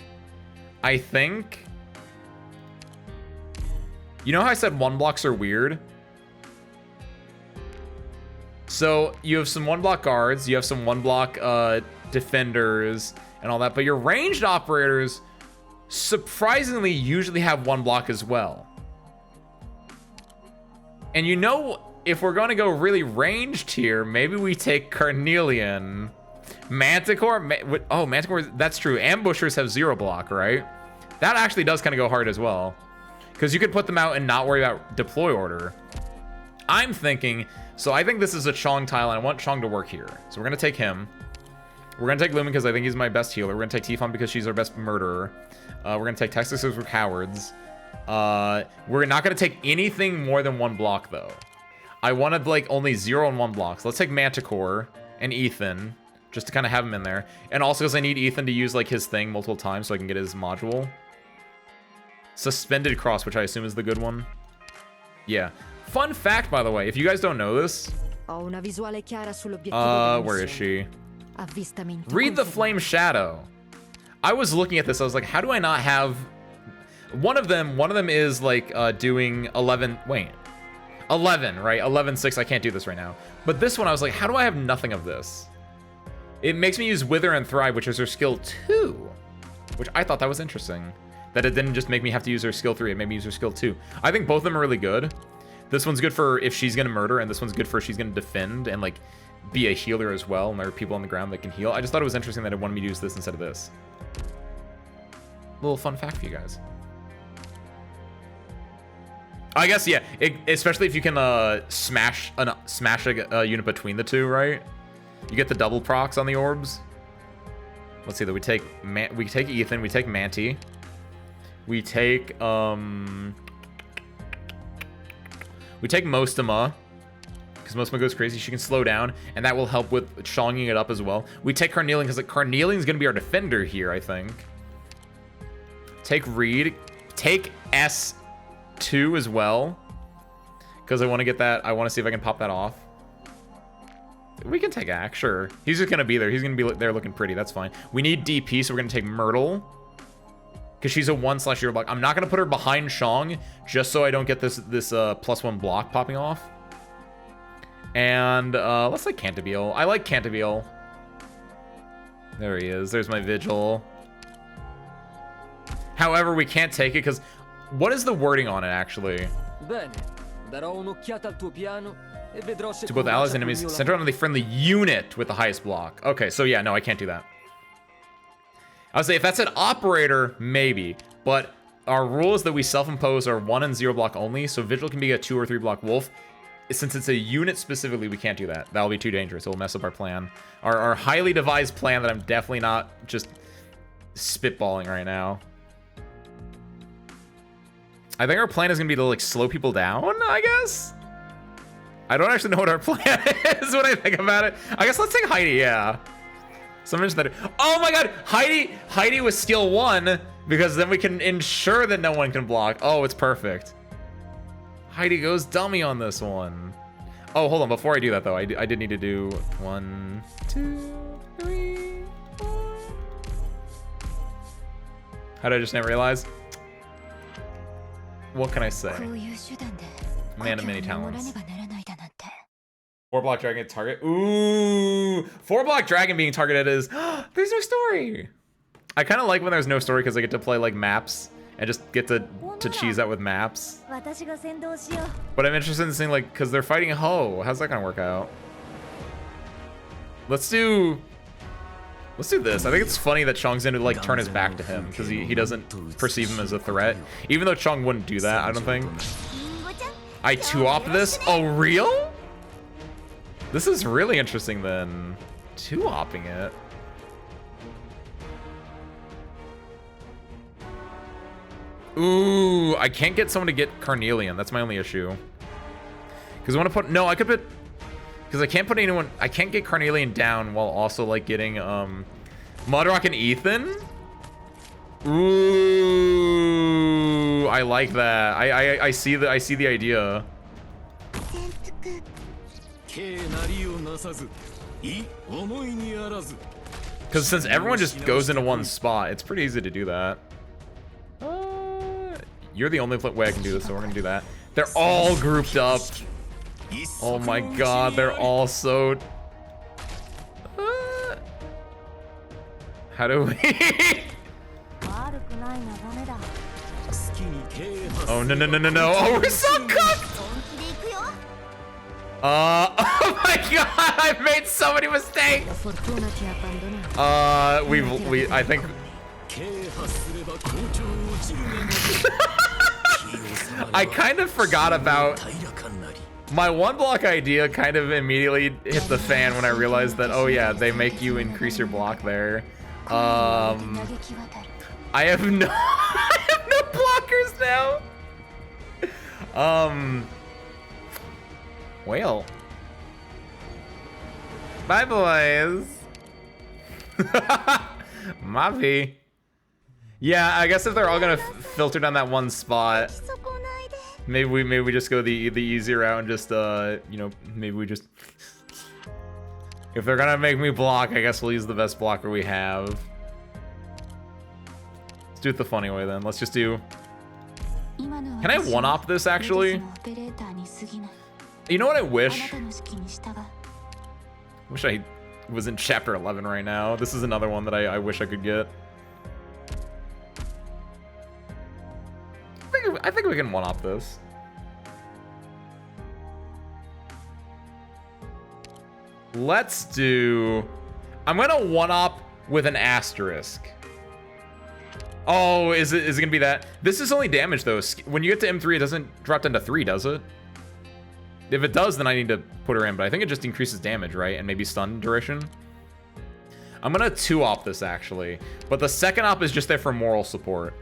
You know how I said 1-blocks are weird? So you have some 1-block guards, you have some 1-block defenders and all that, but your ranged operators surprisingly usually have 1-block as well. And you know, if we're going to go really ranged here, maybe we take Carnelian. Manticore? Oh, Manticore, that's true. Ambushers have 0 block, right? That actually does kind of go hard as well. Because you could put them out and not worry about deploy order. I'm thinking, so I think this is a Chong tile, and I want Chong to work here. So we're going to take him. We're going to take Lumen because I think he's my best healer. We're going to take Tifon because she's our best murderer. We're going to take Texas because we're cowards. We're not going to take anything more than 1 block, though. I wanted, like, only 0 and 1 blocks. Let's take Manticore and Ethan, just to kind of have him in there. And also because I need Ethan to use, like, his thing multiple times so I can get his module. Suspended Cross, which I assume is the good one. Yeah. Fun fact, by the way, if you guys don't know this... where is she? Read the Flame Shadow. I was looking at this, I was like, how do I not have... One of them is, like, doing 11... Wait. 11, right? 11-6, I can't do this right now. But this one, I was like, how do I have nothing of this? It makes me use Wither and Thrive, which is her skill 2. Which I thought that was interesting. That it didn't just make me have to use her skill 3, it made me use her skill 2. I think both of them are really good. This one's good for if she's gonna murder, and this one's good for if she's gonna defend and like be a healer as well, and there are people on the ground that can heal. I just thought it was interesting that it wanted me to use this instead of this. Little fun fact for you guys. I guess, yeah, especially if you can smash a unit between the two, right? You get the double procs on the orbs. Let's see, that we take Ethan, we take Manti. We take Mostama, because Mostama goes crazy. She can slow down, and that will help with Chonging it up as well. We take Carnelian, because like, Carnelian's going to be our defender here, I think. Take Reed. Take S2 as well, because I want to get that. I want to see if I can pop that off. We can take Axe, sure. He's just going to be there. He's going to be there looking pretty. That's fine. We need DP, so we're going to take Myrtle. Because she's a 1/0 block. I'm not going to put her behind Chong, just so I don't get this +1 block popping off. And let's like Cantabile. I like Cantabile. There he is. There's my Vigil. However, we can't take it because... What is the wording on it, actually? To both allies and enemies, center on the friendly unit with the highest block. Okay, so yeah, no, I can't do that. I would say if that's an operator, maybe. But our rule is that we self-impose our 1 and 0 block only, so Vigil can be a 2 or 3 block wolf. Since it's a unit specifically, we can't do that. That'll be too dangerous. It'll mess up our plan. Our highly devised plan that I'm definitely not just spitballing right now. I think our plan is going to be to, like, slow people down, I guess? I don't actually know what our plan is when I think about it. I guess let's take Heidi, yeah. Someone that. Oh my god, Heidi with skill 1, because then we can ensure that no one can block. Oh, it's perfect. Heidi goes dummy on this one. Oh, hold on, before I do that though, I did need to do 1, 2, 3, 4. How did I just not realize? What can I say? Man of many talents. 4-block dragon target. Ooh, 4-block dragon being targeted is there's no story. I kind of like when there's no story because I get to play like maps and just get to cheese that with maps. But I'm interested in seeing like because they're fighting Ho. How's that gonna work out? Let's do this. I think it's funny that Chong's gonna like turn his back to him because he doesn't perceive him as a threat. Even though Chong wouldn't do that, I don't think. I 2-op this. Oh, real? This is really interesting then. 2-opping it. Ooh, I can't get someone to get Carnelian. That's my only issue. Because I want to put... No, I could put... Because I can't put anyone... I can't get Carnelian down while also, like, getting, Mudrock and Ethan? Ooh, I like that. I see the idea. Because since everyone just goes into one spot, it's pretty easy to do that. You're the only way I can do this, so we're gonna do that. They're all grouped up. Oh my god, they're all so... How do we... Oh, no. Oh, we're so cooked! Oh my god, I've made so many mistakes! I think... I kind of forgot about my one block idea. Kind of immediately hit the fan when I realized that, oh yeah, they make you increase your block there. I have no I have no blockers now. Well, bye boys. Mavi. Yeah, I guess if they're all gonna filter down that one spot, maybe we just go the easy route and just you know, maybe we just, if they're gonna make me block, I guess we'll use the best blocker we have. Let's do it the funny way then. Let's just do. Can I one-op this actually? You know what I wish? Wish I was in chapter 11 right now. This is another one that I wish I could get. I think we can one-up this. Let's do... I'm gonna one-up with an asterisk. Oh, is it gonna be that? This is only damage though. When you get to M3, it doesn't drop down to 3, does it? If it does, then I need to put her in, but I think it just increases damage, right? And maybe stun duration. I'm gonna 2-op this actually, but the second op is just there for moral support.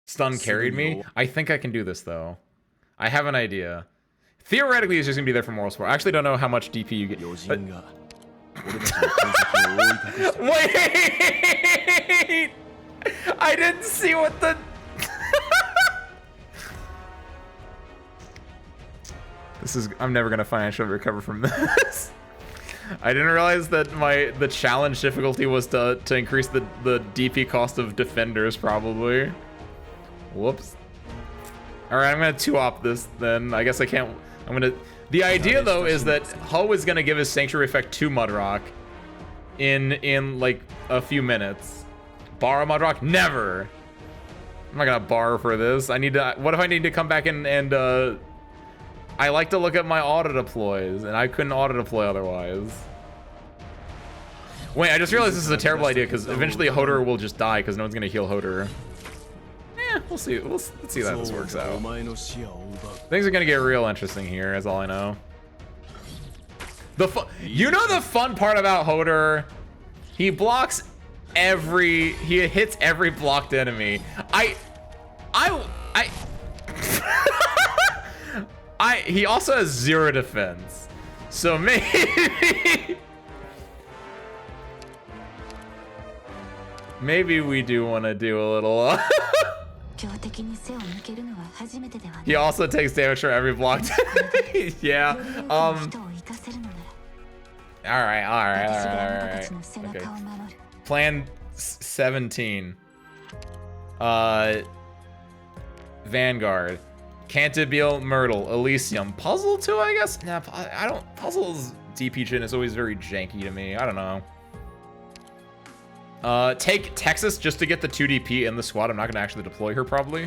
Stun carried me. I think I can do this though. I have an idea. Theoretically, it's just gonna be there for moral support. I actually don't know how much DP you get. But... Wait! I didn't see what the... This is... I'm never gonna financially recover from this. I didn't realize that the challenge difficulty was to increase the DP cost of defenders, probably. Whoops. Alright, I'm gonna 2-op this then. I guess I can't... I'm gonna... The idea, though, is that Ho is gonna give his Sanctuary effect to Mudrock in like, a few minutes. Borrow Mudrock? Never! I'm not gonna borrow for this. I need to... What if I need to come back and I like to look at my auto deploys, and I couldn't auto deploy otherwise. Wait, I just realized this is a terrible idea, because eventually Hodor will just die, because no one's gonna heal Hodor. Eh, we'll see. Let's see how this works out. Things are gonna get real interesting here, is all I know. You know the fun part about Hodor? He blocks he hits every blocked enemy. He also has 0 defense, so maybe we do want to do a little. He also takes damage for every blocked enemy. Yeah. All right. Okay. Plan 17. Vanguard. Cantabile, Myrtle, Elysium, Puzzle too, I guess? Nah, I don't... Puzzle's DP chin is always very janky to me. I don't know. Take Texas just to get the 2 DP in the squad. I'm not going to actually deploy her, probably.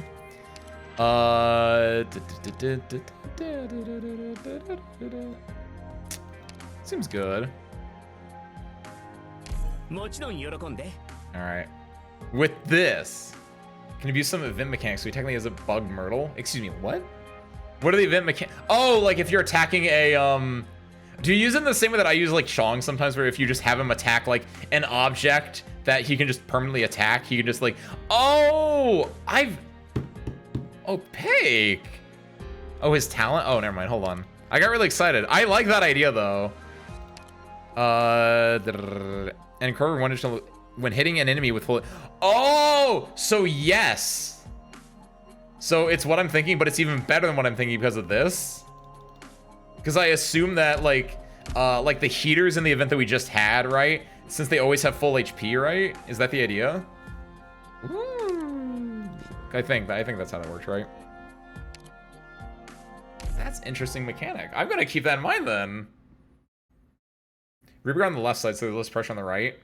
Seems good. Alright. With this... Can you use some event mechanics? So he technically has a bug Myrtle. Excuse me, what? What are the event mechanics? Oh, like if you're attacking a, do you use them the same way that I use like Chong sometimes, where if you just have him attack like an object that he can just permanently attack, he can just like, oh, Opaque. Oh, his talent? Oh, never mind, hold on. I got really excited. I like that idea though. And incur one additional when hitting an enemy with full... Oh! So yes! So it's what I'm thinking, but it's even better than what I'm thinking because of this. Because I assume that, like the heaters in the event that we just had, right? Since they always have full HP, right? Is that the idea? Ooh. I think that's how that works, right? That's interesting mechanic. I'm gonna keep that in mind then. Reaper on the left side, so there's less pressure on the right.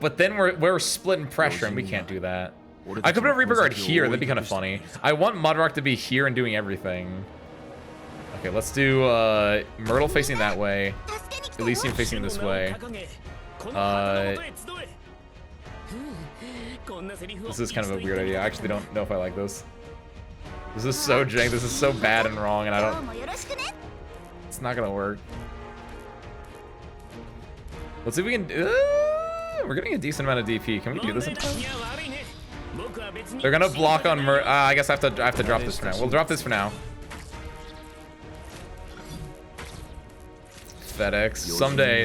But then we're splitting pressure, and we can't do that. I could put a Reaper Guard here. That'd be kind of funny. I want Mudrock to be here and doing everything. Okay, let's do Myrtle facing that way. Elysium facing this way. This is kind of a weird idea. I actually don't know if I like this. This is so jank. This is so bad and wrong, and I don't... It's not gonna work. Let's see if we can... we're getting a decent amount of DP. Can we do this in time? They're gonna block on I guess I have to drop this for now. We'll drop this for now. FedEx.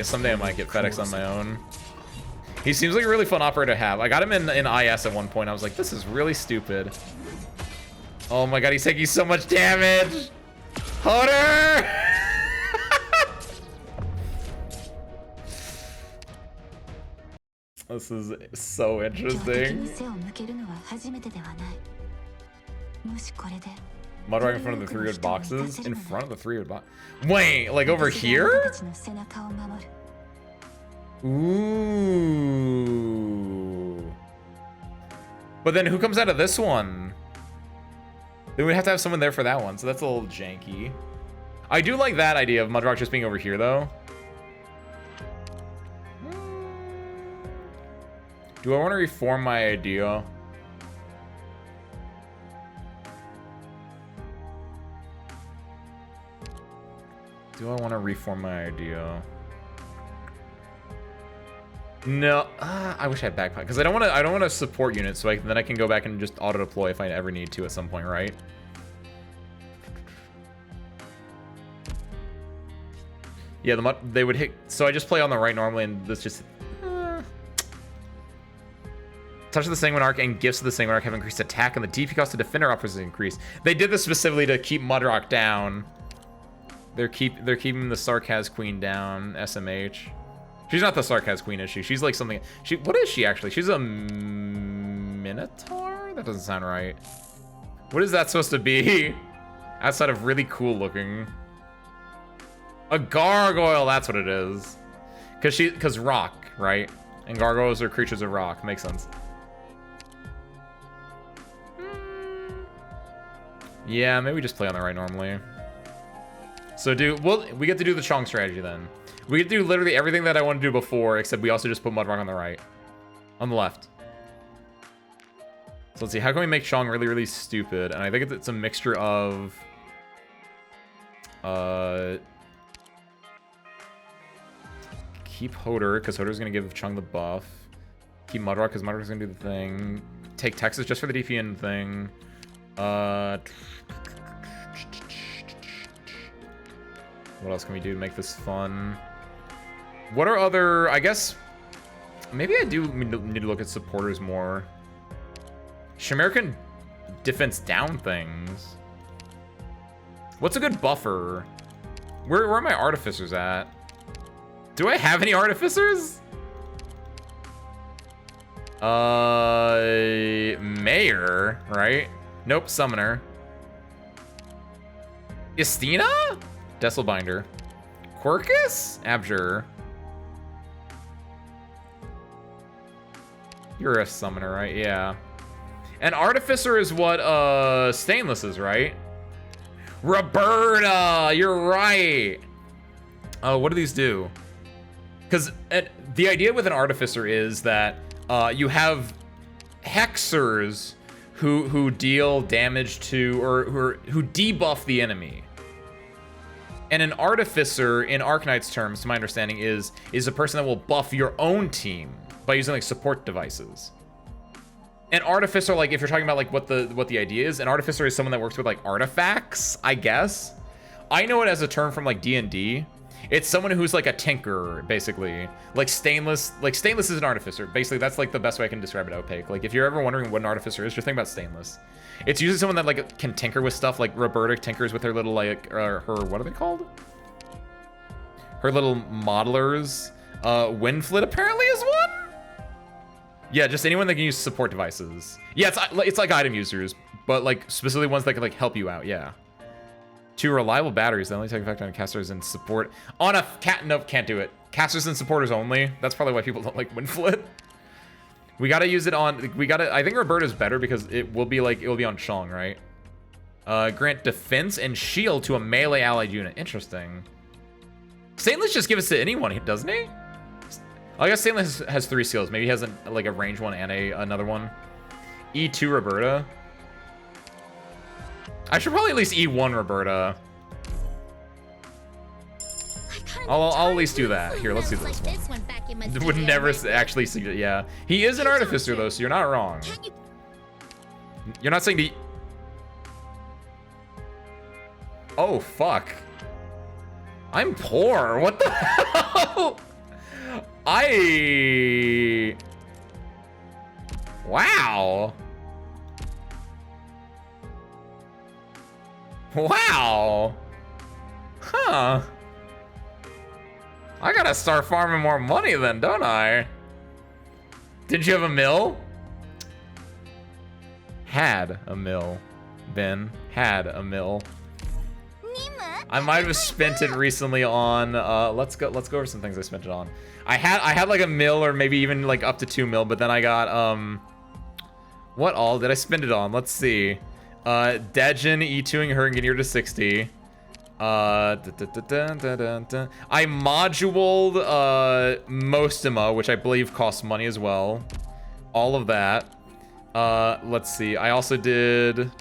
Someday I might get FedEx on my own. He seems like a really fun operator to have. I got him in IS at one point. I was like, this is really stupid. Oh my god, he's taking so much damage! Hunter! This is so interesting. Mudrock in front of the 3 wood boxes? In front of the 3 wood box? Wait, like over here? Ooh. But then who comes out of this one? Then we'd have to have someone there for that one, so that's a little janky. I do like that idea of Mudrock just being over here, though. Do I want to reform my idea? Do I want to reform my idea? No, I wish I had backpack because I don't want to support units, so then I can go back and just auto deploy if I ever need to at some point, right? Yeah, they would hit. So I just play on the right normally, and this just touch of the Sanguine Arc and gifts of the Sanguine Arc have increased attack, and the DP cost of defender offers increase. They did this specifically to keep Mudrock down. They're keeping the Sarkaz Queen down. SMH. She's not the Sarkaz Queen, is she? She's like something. What is she actually? She's a Minotaur? That doesn't sound right. What is that supposed to be? Outside of really cool looking. A gargoyle, that's what it is. Cause rock, right? And gargoyles are creatures of rock. Makes sense. Yeah, maybe we just play on the right normally. So we get to do the Chong strategy then. We get to do literally everything that I want to do before, except we also just put Mudrock on the right. On the left. So let's see, how can we make Chong really, really stupid? And I think it's a mixture of... keep Hoder, because Hoder's going to give Chung the buff. Keep Mudrock, because Mudrock's going to do the thing. Take Texas just for the DPN thing. What else can we do to make this fun? What are other... I guess... Maybe I do need to look at supporters more. Chimera can defense down things. What's a good buffer? Where are my artificers at? Do I have any artificers? Mayor, right? Nope, summoner. Istina? Desselbinder. Quirkus? Abjure. You're a summoner, right? Yeah. And Artificer is what Stainless is, right? Roberta! You're right! What do these do? Because the idea with an Artificer is that you have Hexers who deal damage to, or who debuff the enemy. And an Artificer, in Arknights terms, to my understanding, is a person that will buff your own team by using like support devices. An Artificer, like if you're talking about like what the idea is, an Artificer is someone that works with like artifacts, I guess. I know it as a term from like D&D. It's someone who's like a tinkerer, basically. Like Stainless is an Artificer. Basically, that's like the best way I can describe it, Opaque. Like if you're ever wondering what an Artificer is, just think about Stainless. It's usually someone that like can tinker with stuff, like Roberta tinkers with her little like, her, what are they called? Her little modelers. Windflit apparently is one? Yeah, just anyone that can use support devices. Yeah, it's like item users, but like specifically ones that can like help you out, yeah. 2 reliable batteries that only take effect on casters and support. On a nope, can't do it. Casters and supporters only. That's probably why people don't like Windflit. We gotta use it on, I think Roberta's better because it will be on Chong, right? Grant defense and shield to a melee allied unit. Interesting. Stainless just give us to anyone, doesn't he? I guess Stanley has 3 skills. Maybe he has like a range one and another one. E2 Roberta. I should probably at least E1 Roberta. I'll at least do that. Here, let's do this one. Would never actually suggest. Yeah, he is an artificer though, so you're not wrong. You're not saying the. Oh fuck. I'm poor. What the hell? Wow. Wow. Huh. I gotta start farming more money then, don't I? Didn't you have a mill? Had a mill. Ben had a mill. I might have spent it recently on let's go over some things I spent it on. I had like a mill or maybe even like up to 2 mil, but then I got what all did I spend it on? Let's see. Dejin E2ing her and getting her to 60. I moduled Mostema, which I believe costs money as well. All of that. Let's see. I also did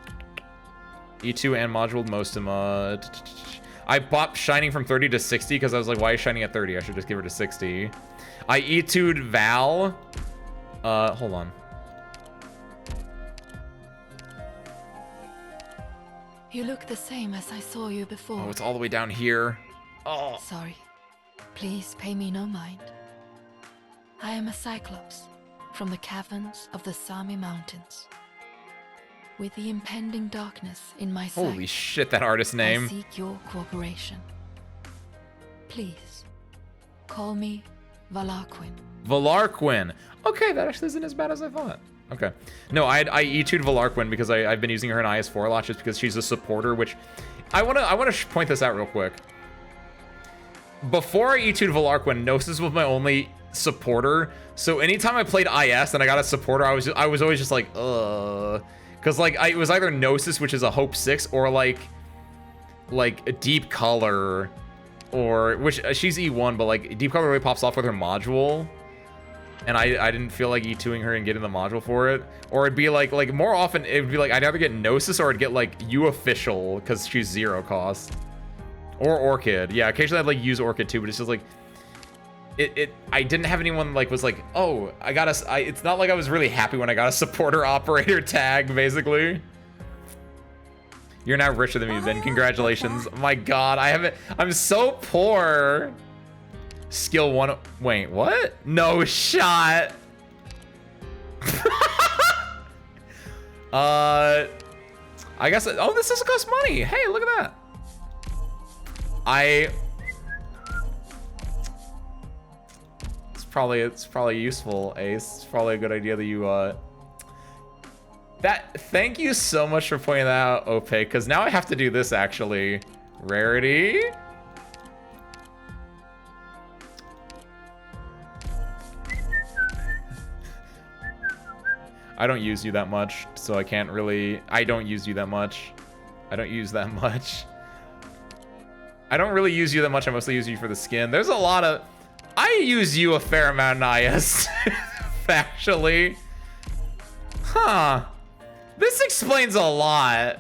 E2 and moduled Mostema. I bought Shining from 30 to 60 because I was like, why is Shining at 30? I should just give her to 60. I E2'd Val. Hold on. You look the same as I saw you before. Oh, it's all the way down here. Oh. Sorry. Please pay me no mind. I am a Cyclops from the caverns of the Sami Mountains. With the impending darkness in my sight, holy shit, that artist name. I seek your cooperation. Please, call me Valarquin. Valarquin. Okay, that actually isn't as bad as I thought. Okay. No, I E2'd Valarquin because I've been using her in IS4 a lot just because she's a supporter, which I wanna point this out real quick. Before I E2'd Valarquin, Gnosis was my only supporter. So anytime I played IS and I got a supporter, I was always just like, because like it was either Gnosis, which is a Hope 6, or like a Deep Color, or which she's E1, but like Deep Color really pops off with her module. And I didn't feel like E2ing her and getting the module for it. Or it'd be like more often it would be like I'd either get Gnosis or I'd get like U Official because she's 0 cost. Or Orchid. Yeah, occasionally I'd like use Orchid too, but it's just like I didn't have anyone like was like, oh, it's not like I was really happy when I got a supporter operator tag, basically. You're now richer than me, Ben. Congratulations. My god, I'm so poor. Skill 1. Wait, what? No shot. I guess. Oh, this doesn't cost money. Hey, look at that. It's probably useful, Ace. It's probably a good idea that you thank you so much for pointing that out, Ope, because now I have to do this actually. Rarity. I don't use you that much, so I can't really. I don't use you that much. I don't use that much. I don't really use you that much. I mostly use you for the skin. There's a lot of. I use you a fair amount in IS, actually. Huh. This explains a lot.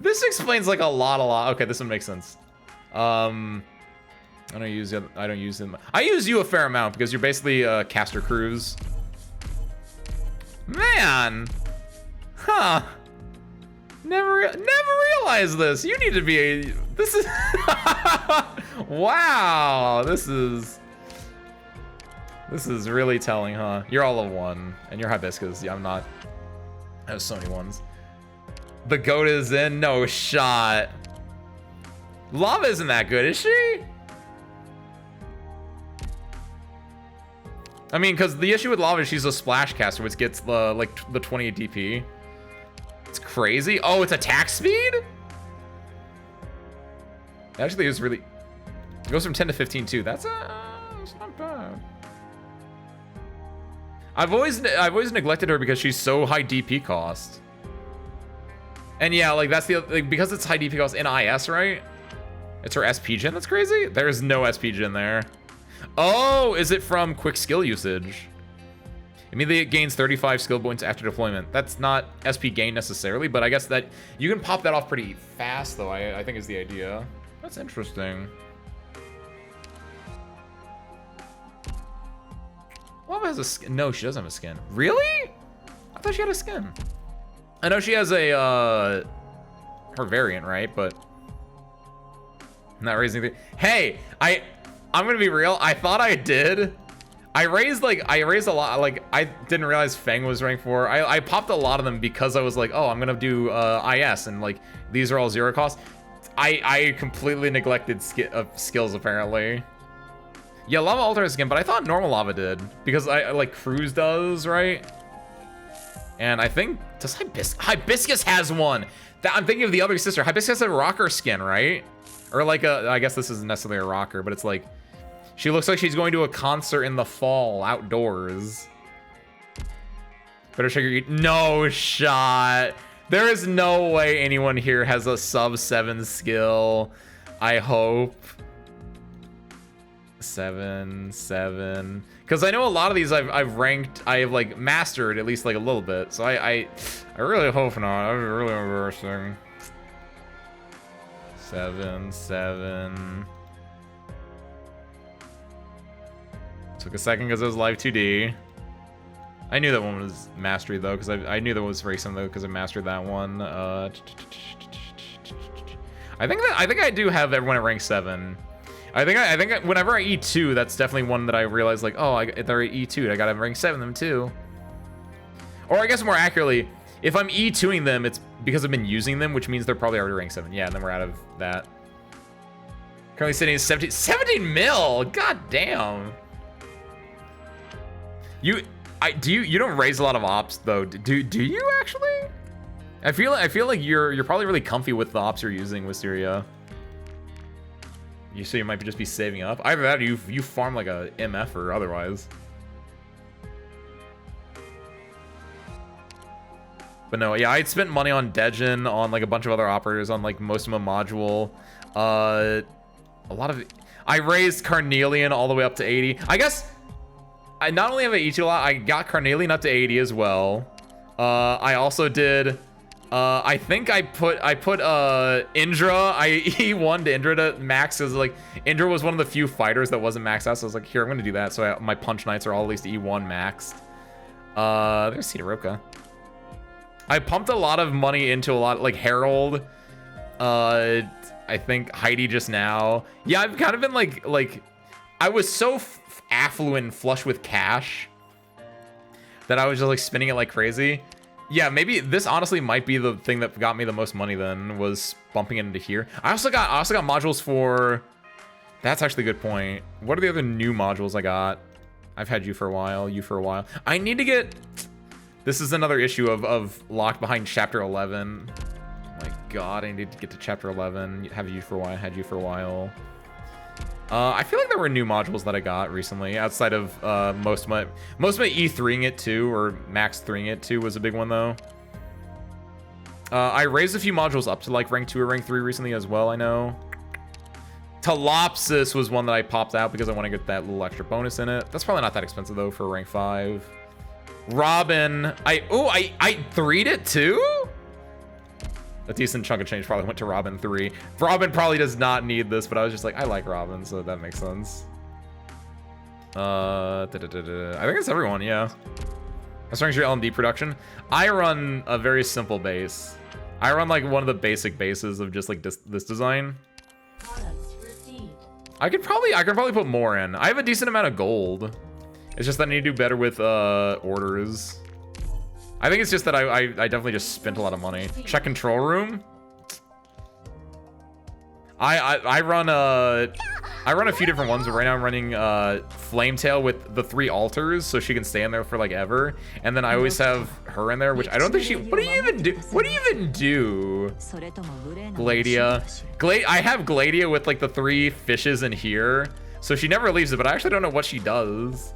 This explains like a lot. Okay, this one makes sense. I don't use them. I use you a fair amount because you're basically caster crews. Man. Huh. Never realized this. You need to be a. This is. Wow. This is really telling, huh? You're all of 1, and you're Hibiscus. Yeah, I'm not. I have so many ones. The goat is in. No shot. Lava isn't that good, is she? I mean, because the issue with Lava is she's a splash caster, which gets the 20 DP. It's crazy. Oh, it's attack speed? Actually, it was really. It goes from 10 to 15 too. That's not bad. I've always neglected her because she's so high DP cost. And yeah, like that's because it's high DP cost in IS, right? It's her SP gen that's crazy. There's no SP gen there. Oh, is it from quick skill usage? Immediately it gains 35 skill points after deployment. That's not SP gain necessarily, but I guess that you can pop that off pretty fast, though, I think is the idea. That's interesting. Lava has a skin. No, she doesn't have a skin. Really? I thought she had a skin. I know she has a, her variant, right? But I'm not raising anything. Hey, I'm gonna be real. I thought I did. I raised a lot. Like, I didn't realize Fang was rank 4. I popped a lot of them because I was like, oh, I'm gonna do IS, and like these are all 0 cost. I completely neglected skills apparently. Yeah, Lava Altar has skin, but I thought normal Lava did because I like Cruise does, right? And I think does Hibiscus has one. I'm thinking of the other sister. Hibiscus has a rocker skin, right? Or like I guess this isn't necessarily a rocker, but it's like she looks like she's going to a concert in the fall outdoors. Better check your no shot. There is no way anyone here has a sub 7 skill. I hope. 7. Because I know a lot of these I've ranked, I have like mastered at least like a little bit. So I really hope not. That'd be really embarrassing. 7. Took a second because it was live 2D. I knew that one was mastery though, because I knew that was racing though, because I mastered that one. I think I do have everyone at rank 7. I think whenever I E2, that's definitely one that I realized like, oh, they're at E2, I gotta rank 7 them too. Or I guess more accurately, if I'm E2ing them, it's because I've been using them, which means they're probably already rank 7. Yeah, and then we're out of that. Currently sitting at 17 mil. God damn. You don't raise a lot of ops though. Do you actually? I feel like you're probably really comfy with the ops you're using, Wisteria. So you might just be saving up. Either that or you farm like a MF or otherwise. But no, yeah, I'd spent money on Dejin, on like a bunch of other operators, on like most of my module. A lot of I raised Carnelian all the way up to 80. I guess I not only have an E2 a lot, I got Carnelian up to 80 as well. I also did I think I put Indra, I E1 to Indra to max, because like Indra was one of the few fighters that wasn't maxed out, so I was like, here, I'm gonna do that. So my punch knights are all at least E1 maxed. There's Sidoroka. I pumped a lot of money into a lot, like Herald, I think Heidi just now. Yeah, I've kind of been like I was so affluent, flush with cash, that I was just like spending it like crazy. Yeah, maybe this honestly might be the thing that got me the most money then, was bumping it into here. I also got modules for, that's actually a good point. What are the other new modules I got? I've had you for a while, I need to get, this is another issue of locked behind chapter 11. Oh my god, I need to get to chapter 11. Have you for a while, had you for a while. I feel like there were new modules that I got recently outside of most of my E3ing it too, or max 3ing it too was a big one though. I raised a few modules up to like rank 2 or rank 3 recently as well, I know. Telopsis was one that I popped out because I want to get that little extra bonus in it. That's probably not that expensive though for rank 5. Robin, I 3'd it too? A decent chunk of change probably went to Robin 3. Robin probably does not need this, but I was just like, I like Robin, so that makes sense. I think it's everyone, yeah. As long as your LMD production. I run a very simple base. I run like one of the basic bases of just like this design. I could probably put more in. I have a decent amount of gold. It's just that I need to do better with orders. I think it's just that I definitely just spent a lot of money. Check control room. I run a few different ones, but right now I'm running Flametail with the 3 altars, so she can stay in there for like ever. And then I always have her in there, which I don't think she. What do you even do? What do you even do? Gladia. I have Gladia with like the 3 fishes in here, so she never leaves it. But I actually don't know what she does.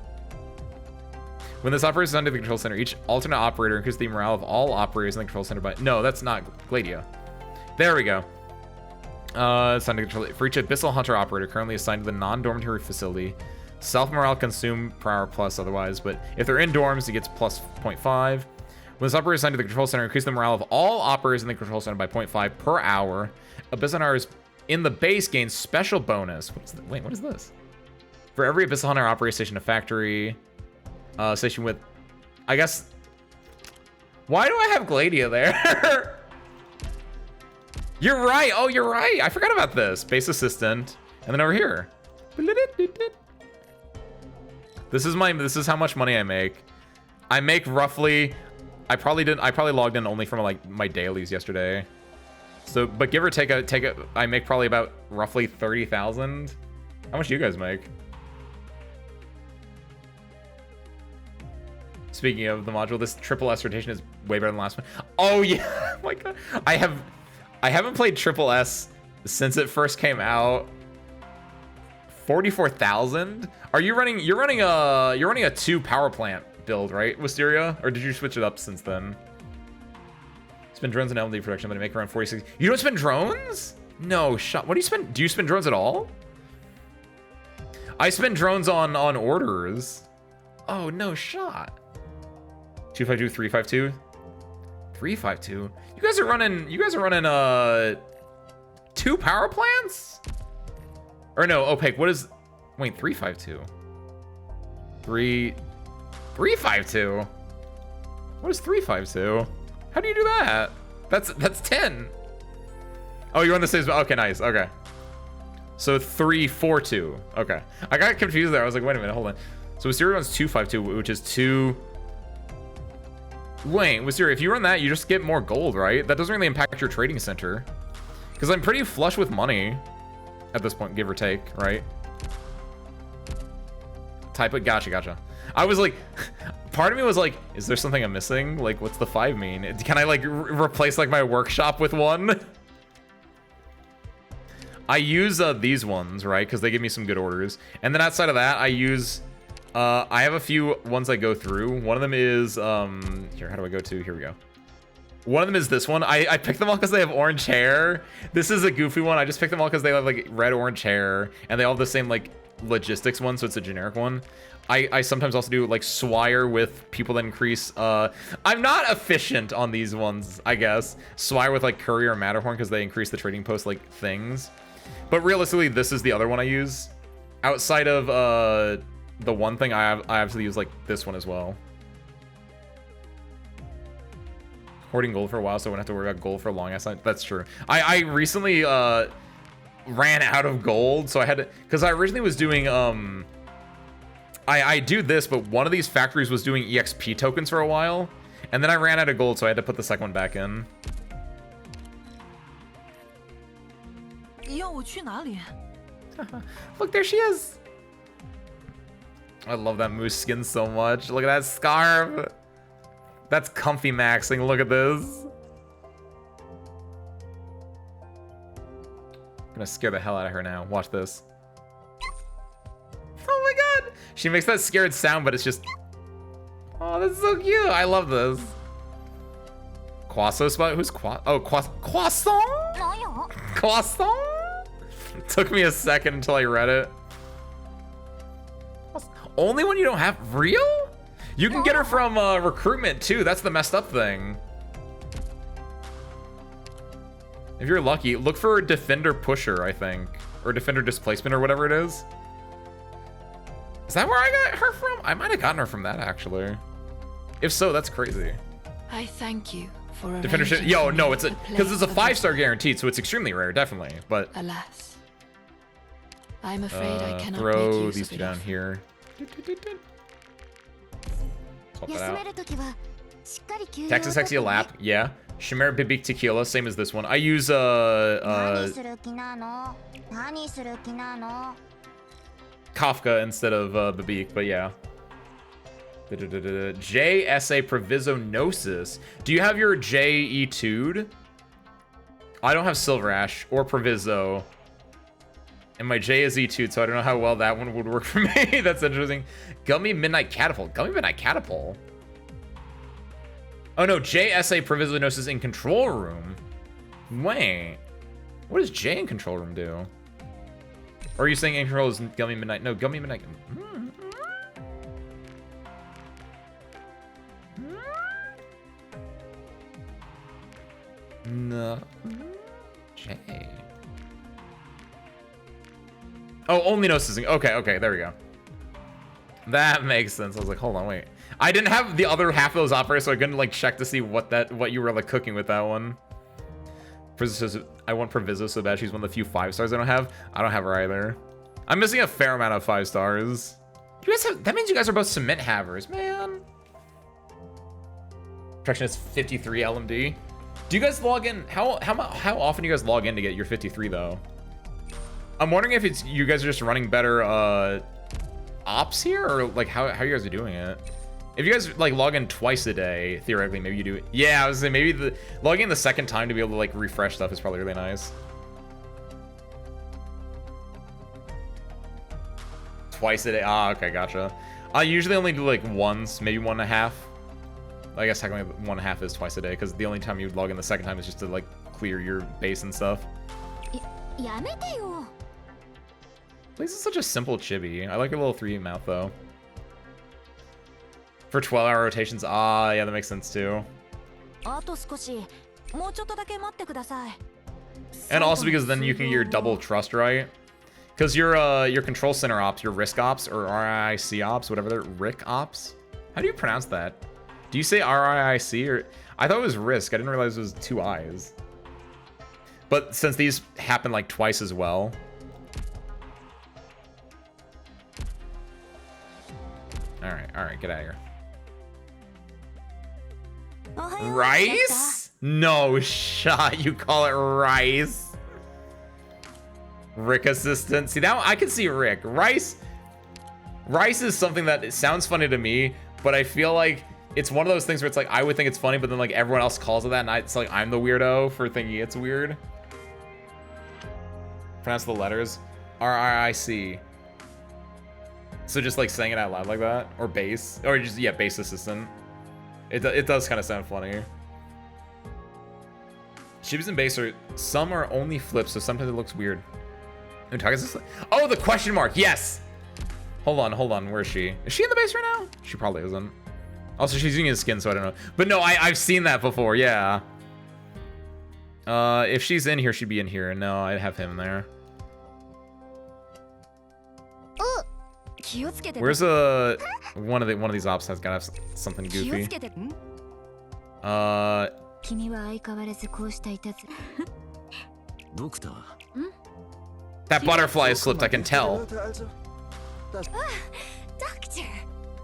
When this operator is under the control center, each alternate operator increases the morale of all operators in the control center by... No, that's not Gladia. There we go. Assigned to control... For each Abyssal Hunter operator currently assigned to the non-dormitory facility, Self morale consume per hour plus otherwise, but if they're in dorms, it gets plus 0.5. When this operator is assigned to the control center, increase the morale of all operators in the control center by 0.5 per hour. Abyssal Hunters in the base gains special bonus. Wait, what is this? For every Abyssal Hunter operator station, a factory station with, I guess. Why do I have Gladia there? You're right. Oh, you're right. I forgot about this. Base assistant, and then over here. This is how much money I make. I make roughly. I probably logged in only from like my dailies yesterday. So, but give or take I make probably about roughly 30,000. How much do you guys make? Speaking of the module, this triple S rotation is way better than the last one. Oh yeah, oh my god. I haven't played triple S since it first came out. 44,000? Are you running? You're running a 2 power plant build, right, Wisteria? Or did you switch it up since then? Spin drones in LD production, but I make around 46. You don't spin drones? No shot. What do you spin? Do you spin drones at all? I spin drones on orders. Oh no shot. 252, 352, 352. You guys are running 2 power plants? Or no, Opaque, what is, wait, 352. 352. What is 352? How do you do that? That's 10. Oh, you're on the same, okay, nice, okay. So 342, okay. I got confused there, I was like, wait a minute, hold on. So Wisteria runs 252, which is 2. Wait, Wisteria, if you run that, you just get more gold, right? That doesn't really impact your trading center. Because I'm pretty flush with money at this point, give or take, right? Type it, gotcha. I was like, part of me was like, is there something I'm missing? Like, what's the 5 mean? Can I like replace like my workshop with one? I use these ones, right? Because they give me some good orders. And then outside of that, I use, I have a few ones I go through. One of them is, here, how do I go to? Here we go. One of them is this one. I picked them all because they have orange hair. This is a goofy one. I just picked them all because they have like red orange hair. And they all have the same like logistics one, so it's a generic one. I sometimes also do like Swire with people that increase. I'm not efficient on these ones, I guess. Swire with like Courier or Matterhorn because they increase the trading post like things. But realistically, this is the other one I use. Outside of the one thing, I actually use like this one as well. Hoarding gold for a while, so I wouldn't have to worry about gold for a long ass time. That's true. I recently ran out of gold, so I had to, because I originally was doing I do this, but one of these factories was doing EXP tokens for a while, and then I ran out of gold, so I had to put the second one back in. Look, there she is. I love that moose skin so much. Look at that scarf. That's comfy maxing. Look at this. I'm gonna scare the hell out of her now. Watch this. Oh my god! She makes that scared sound, but it's just... Oh, that's so cute. I love this. Croissant spot? Who's Croissant? Oh, Croissant? Croissant? Took me a second until I read it. Only when you don't have... Real? You can get her from recruitment too. That's the messed up thing. If you're lucky, look for a defender pusher, I think. Or defender displacement or whatever it is. Is that where I got her from? I might have gotten her from that actually. If so, that's crazy. I thank you for defender ship. Yo, no, it's a because it's a 5-star guaranteed, so it's extremely rare, definitely. But alas, I'm afraid I cannot throw make use these of two it down often. here. Swap that out. Texas Sexy a lap, yeah. Chimera Bibik Tequila, same as this one. I use Kafka instead of Bibik, but yeah. JSA Provisionosis. Do you have your J E2'd? I don't have Silver Ash or Proviso. And my J is E2'd, so I don't know how well that one would work for me. That's interesting. Gummy Midnight Catapult. Gummy Midnight Catapult? Oh no, JSA Provisionosis in Control Room. Wait. What does J in Control Room do? Or are you saying in Control is Gummy Midnight? No, Gummy Midnight. No. J. Oh, only no sizzling. Okay, okay, there we go. That makes sense. I was like, hold on, wait. I didn't have the other half of those operators, so I couldn't like check to see what you were like cooking with that one. I want Proviso so bad. She's one of the few 5 stars I don't have. I don't have her either. I'm missing a fair amount of 5 stars. You guys have, that means you guys are both cement havers, man. Attraction is 53 LMD. Do you guys log in? How often do you guys log in to get your 53 though? I'm wondering if it's you guys are just running better ops here, or like how you guys are doing it. If you guys like log in twice a day, theoretically, maybe you do it. Yeah, I was saying maybe the logging in the second time to be able to like refresh stuff is probably really nice. Twice a day. Ah, okay, gotcha. I usually only do like once, maybe 1.5. I guess technically 1.5 is twice a day, because the only time you log in the second time is just to like clear your base and stuff. This is such a simple chibi. I like your little 3 mouth though. For 12-hour rotations, ah, yeah, that makes sense too. And also because then you can get your double trust right. Because your control center ops, your risk ops, or RIC ops, whatever they're, RIC ops? How do you pronounce that? Do you say RIC or? I thought it was risk. I didn't realize it was 2 I's. But since these happen like twice as well. Alright, get out of here. Rice? No shot, you call it rice. Rick assistant. See, now I can see Rick. Rice is something that it sounds funny to me, but I feel like it's one of those things where it's like I would think it's funny, but then like everyone else calls it that, and it's like I'm the weirdo for thinking it's weird. Pronounce the letters. RIC. So just like saying it out loud like that, or bass, or just yeah, bass assistant. It does kind of sound funny. Shibis and bass are some are only flips, so sometimes it looks weird. Oh, the question mark. Yes. Hold on. Where is she? Is she in the base right now? She probably isn't. Also, she's using his skin, so I don't know. But no, I've seen that before. Yeah. If she's in here, she'd be in here. No, I'd have him there. Where's one of these ops has gotta have something goofy. That butterfly is slipped, I can tell.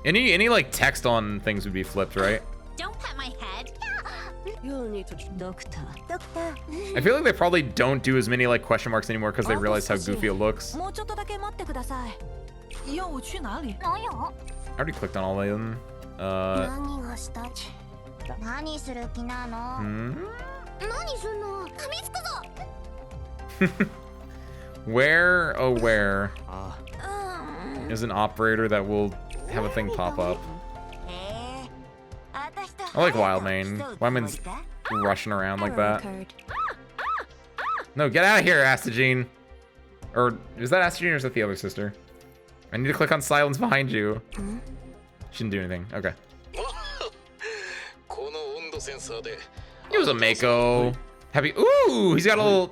Any like text on things would be flipped, right? Don't pat my head. I feel like they probably don't do as many like question marks anymore because they realize how goofy it looks. I already clicked on all of them. Where, oh where is an operator that will have a thing pop up? I like Wildmane. Wildmane's rushing around like that. No, get out of here, Astigene. Or is that Astigene or is that the other sister? I need to click on silence behind you. She didn't do anything. Okay. He was a Mako. Happy. Ooh, he's got a little.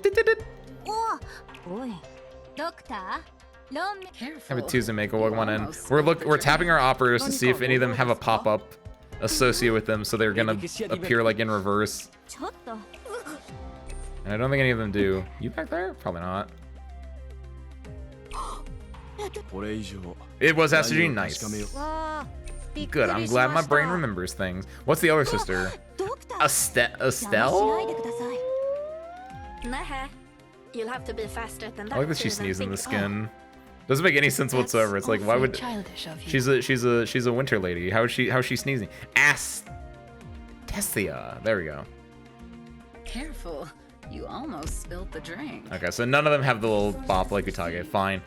Have a Tuesday Mako Wogmon in. We're tapping our operators to see if any of them have a pop-up associated with them, so they're gonna appear like in reverse. And I don't think any of them do. You back there? Probably not. It was Astigene. Nice. Good. I'm glad my brain remembers things. What's the other sister? Estelle? You'll have to be faster than that. I like that she sneezed in the skin. Doesn't make any sense whatsoever. It's like, why would she's a winter lady? How is she sneezing? Tessia. There we go. Careful, you almost spilled the drink. Okay, so none of them have the little bop like Utage. Fine.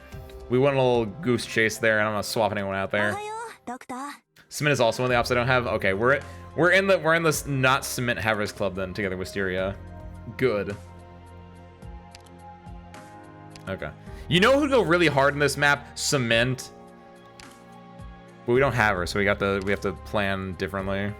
We went a little goose chase there, and I'm not swapping anyone out there. Cement is also one of the ops I don't have. Okay, we're in this not cement havers club then together with Wisteria. Good. Okay. You know who'd go really hard in this map? Cement. But we don't have her, so we have to plan differently.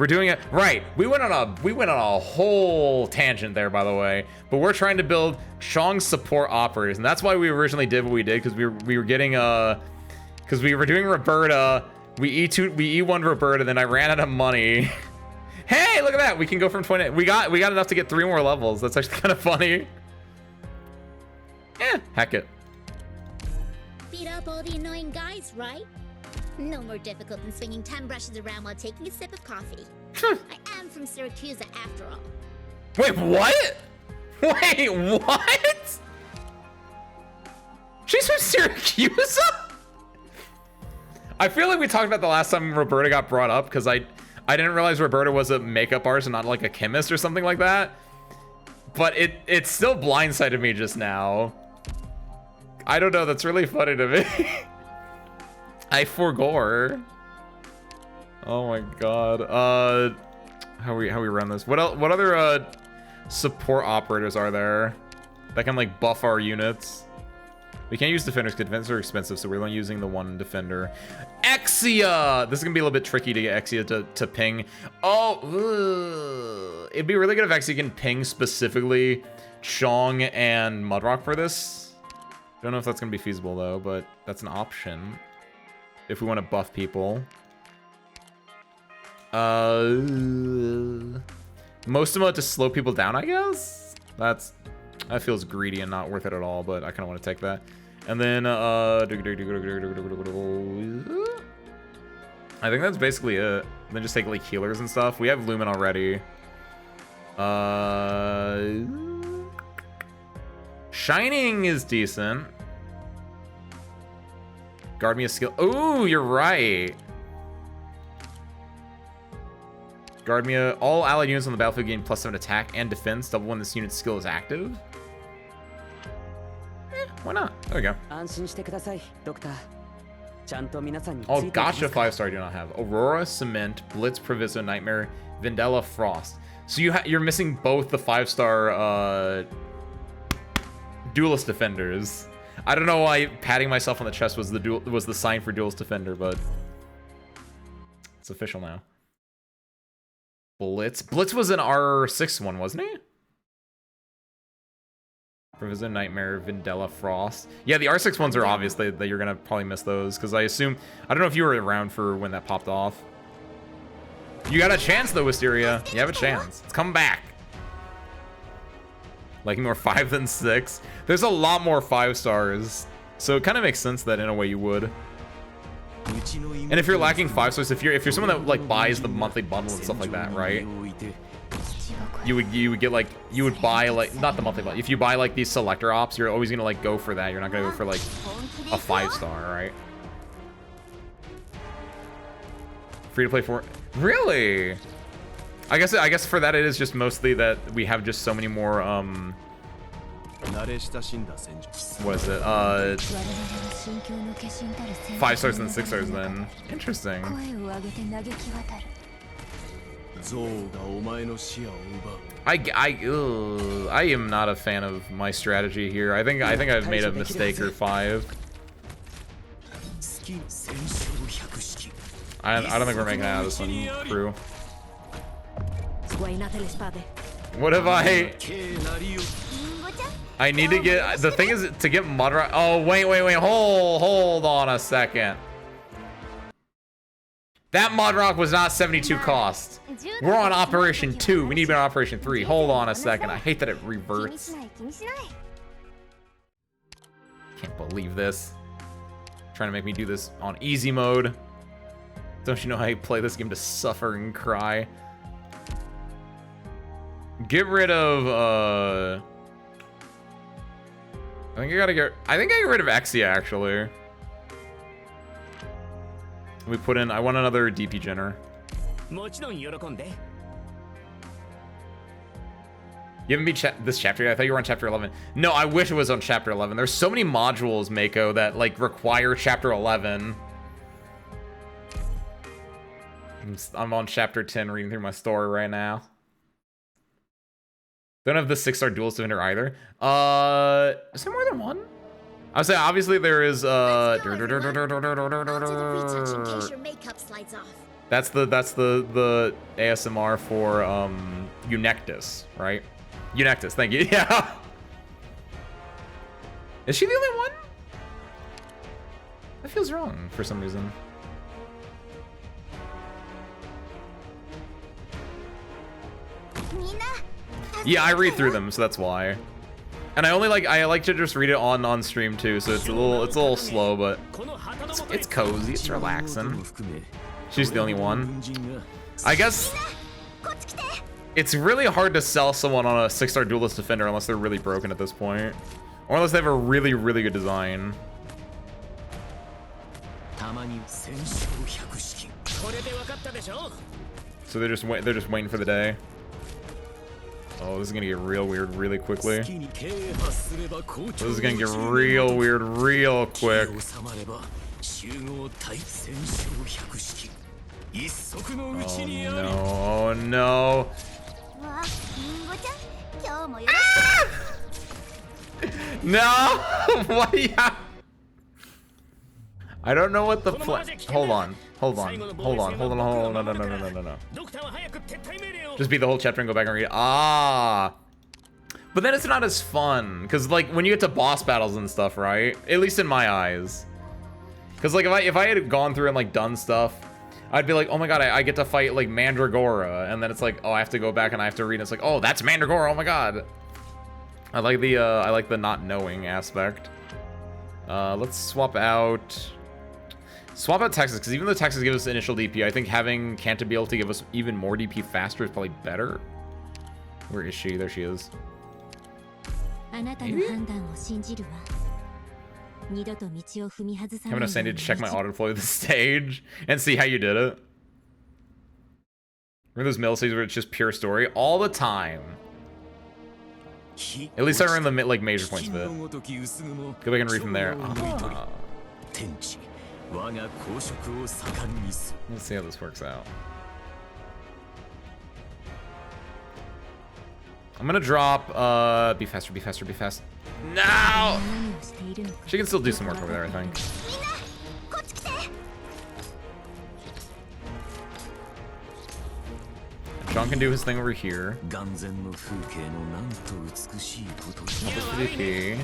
We're doing it right. We went on a whole tangent there, by the way. But we're trying to build Shang's support operators, and that's why we originally did what we did, because we were getting because we were doing Roberta. We E1'd Roberta, then I ran out of money. Hey, look at that! We can go from 20. We got enough to get 3 more levels. That's actually kind of funny. Yeah, heck it. Beat up all the annoying guys, right? No more difficult than swinging 10 brushes around while taking a sip of coffee. I am from Syracuse after all. Wait, what? Wait, what? She's from Syracuse? I feel like we talked about the last time Roberta got brought up, because I didn't realize Roberta was a makeup artist and not like a chemist or something like that. But it still blindsided me just now. I don't know, that's really funny to me. I forgore. Oh my god. How we run this? What other support operators are there that can like buff our units? We can't use defenders because defenders are expensive, so we're only using the one defender. Exia! This is gonna be a little bit tricky to get Exia to ping. Oh, it'd be really good if Exia can ping specifically Chong and Mudrock for this. Don't know if that's gonna be feasible though, but that's an option if we want to buff people. Most of them to slow people down, I guess. That feels greedy and not worth it at all, but I kind of want to take that. And then I think that's basically it. Then just take like healers and stuff. We have Lumen already. Shining is decent. Guard me a skill. Oh, you're right. Guard me a, all allied units on the battlefield gain +7 attack and defense, double when this unit's skill is active. Why not? There we go. All gotcha 5-star I do not have. Aurora, Cement, Blitz, Proviso, Nightmare, Vendella, Frost. So you're missing both the 5-star Duelist Defenders. I don't know why patting myself on the chest was the sign for Duelist Defender, but it's official now. Blitz was an R6 one, wasn't he? Proviso, Nightmare, Vendella, Frost. Yeah, the R6 ones are obviously that you're gonna probably miss those, because I assume, I don't know if you were around for when that popped off. You got a chance though, Wisteria. You have a chance. It's coming back. Liking more 5 than 6. There's a lot more 5-stars, so it kind of makes sense that in a way you would. And if you're lacking 5-stars, if you're someone that like buys the monthly bundle and stuff like that, right? You would get like, you would buy like, not the monthly bundle. If you buy like these selector ops, you're always gonna like go for that. You're not gonna go for like a 5-star, right? Free to play for, really? I guess for that it is just mostly that we have just so many more what is it? 5-stars and 6-stars then. Interesting. I am not a fan of my strategy here. I think I've made a mistake or 5. I don't think we're making it out of this one, crew. What have I need to get, the thing is to get Mudrock. Oh, wait, hold on a second. That Mudrock was not 72 cost. We're on Operation 2. We need to be on Operation 3. Hold on a second. I hate that it reverts. Can't believe this. Trying to make me do this on easy mode. Don't you know how you play this game to suffer and cry? Get rid of, I think I get rid of Exia, actually. We put in, I want another DP Jenner. You haven't beat this chapter yet? I thought you were on chapter 11. No, I wish it was on chapter 11. There's so many modules, Mako, that like require chapter 11. I'm on chapter 10 reading through my story right now. Don't have the 6-star Duelist Defender either. Is there more than one? I would say obviously there is Let's go, everyone. I'll do the retouch in case your makeup slides off. that's the ASMR for Eunectus, right? Eunectus, thank you. Yeah. Is she the only one? That feels wrong for some reason. Yeah, I read through them, so that's why. And I like to just read it on stream too, so it's a little slow, but it's cozy, it's relaxing. She's the only one. I guess it's really hard to sell someone on a 6-star duelist defender unless they're really broken at this point, or unless they have a really good design. So they're just waiting for the day. Oh, this is gonna get real weird really quickly. This is gonna get real weird real quick. Oh no! Ah! No! What do you have? I don't know what the plan. Hold on. No. Just beat the whole chapter and go back and read it. Ah. But then it's not as fun. Because, like, when you get to boss battles and stuff, right? At least in my eyes. Because, like, if I had gone through and, like, done stuff, I'd be like, oh my god, I get to fight, like, Mandragora. And then it's like, oh, I have to go back and I have to read. And it's like, oh, that's Mandragora. Oh my god. I like the not knowing aspect. Let's swap out Texas, because even though Texas gives us initial DP, I think having Kanta be able to give us even more DP faster is probably better. Where is she? There she is. Maybe? Having a Sandy to check my autoflow of the stage and see how you did it. Remember those milliseconds where it's just pure story? All the time. At least I remember the major points of it. Go back and read from there. Ah. Let's see how this works out. I'm gonna drop, be faster. No! She can still do some work over there, I think. Sean can do his thing over here. Help us for DP.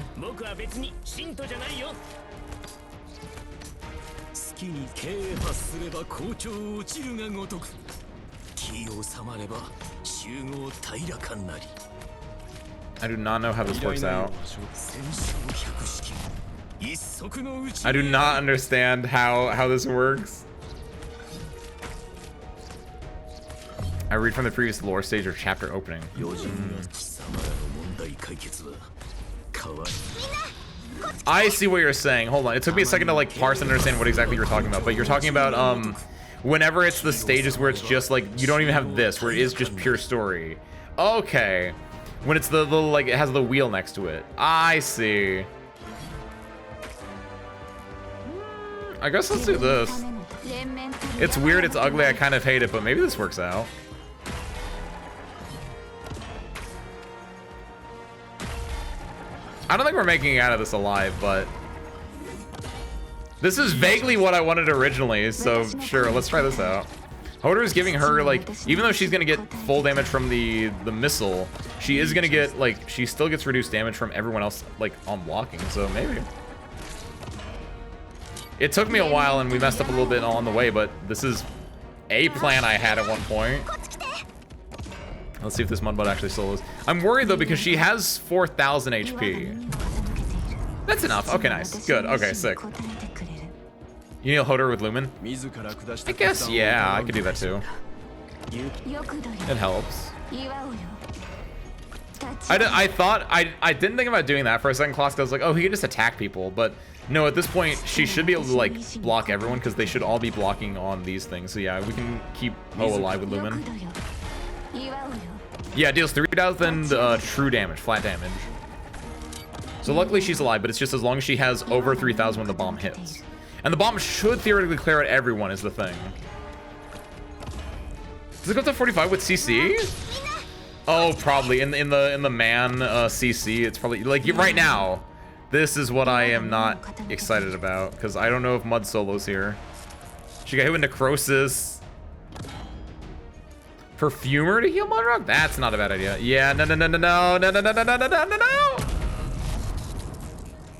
I do not know how this works out. I do not understand how this works. I read from the previous lore stage or chapter opening. I see what you're saying. Hold on. It took me a second to like parse and understand what exactly you're talking about. But you're talking about whenever it's the stages where it's just like you don't even have this, where it is just pure story. Okay. When it's the like it has the wheel next to it. I see. I guess let's do this. It's weird, it's ugly, I kind of hate it, but maybe this works out. I don't think we're making it out of this alive, but this is vaguely what I wanted originally, so sure, let's try this out. Hoder is giving her, like, even though she's gonna get full damage from the missile, she is gonna get, like, she still gets reduced damage from everyone else, like, on blocking, so maybe. It took me a while and we messed up a little bit on the way, but this is a plan I had at one point. Let's see if this Mudbud actually still is. I'm worried though because she has 4,000 HP. That's enough. Okay, nice. Good. Okay, sick. You need a Hoder with Lumen? I guess, yeah, I could do that too. It helps. I didn't think about doing that for a second class. I was like, oh, he can just attack people, but no, at this point, she should be able to like block everyone because they should all be blocking on these things. So yeah, we can keep Ho alive with Lumen. Yeah, deals 3,000 true damage, flat damage. So luckily she's alive, but it's just as long as she has over 3,000 when the bomb hits. And the bomb should theoretically clear out everyone is the thing. Does it go up to 45 with CC? Oh, probably in the man CC. It's probably like right now. This is what I am not excited about, because I don't know if Mud Solo's here. She got hit with Necrosis. Perfumer to heal Mudrock? That's not a bad idea. Yeah, no.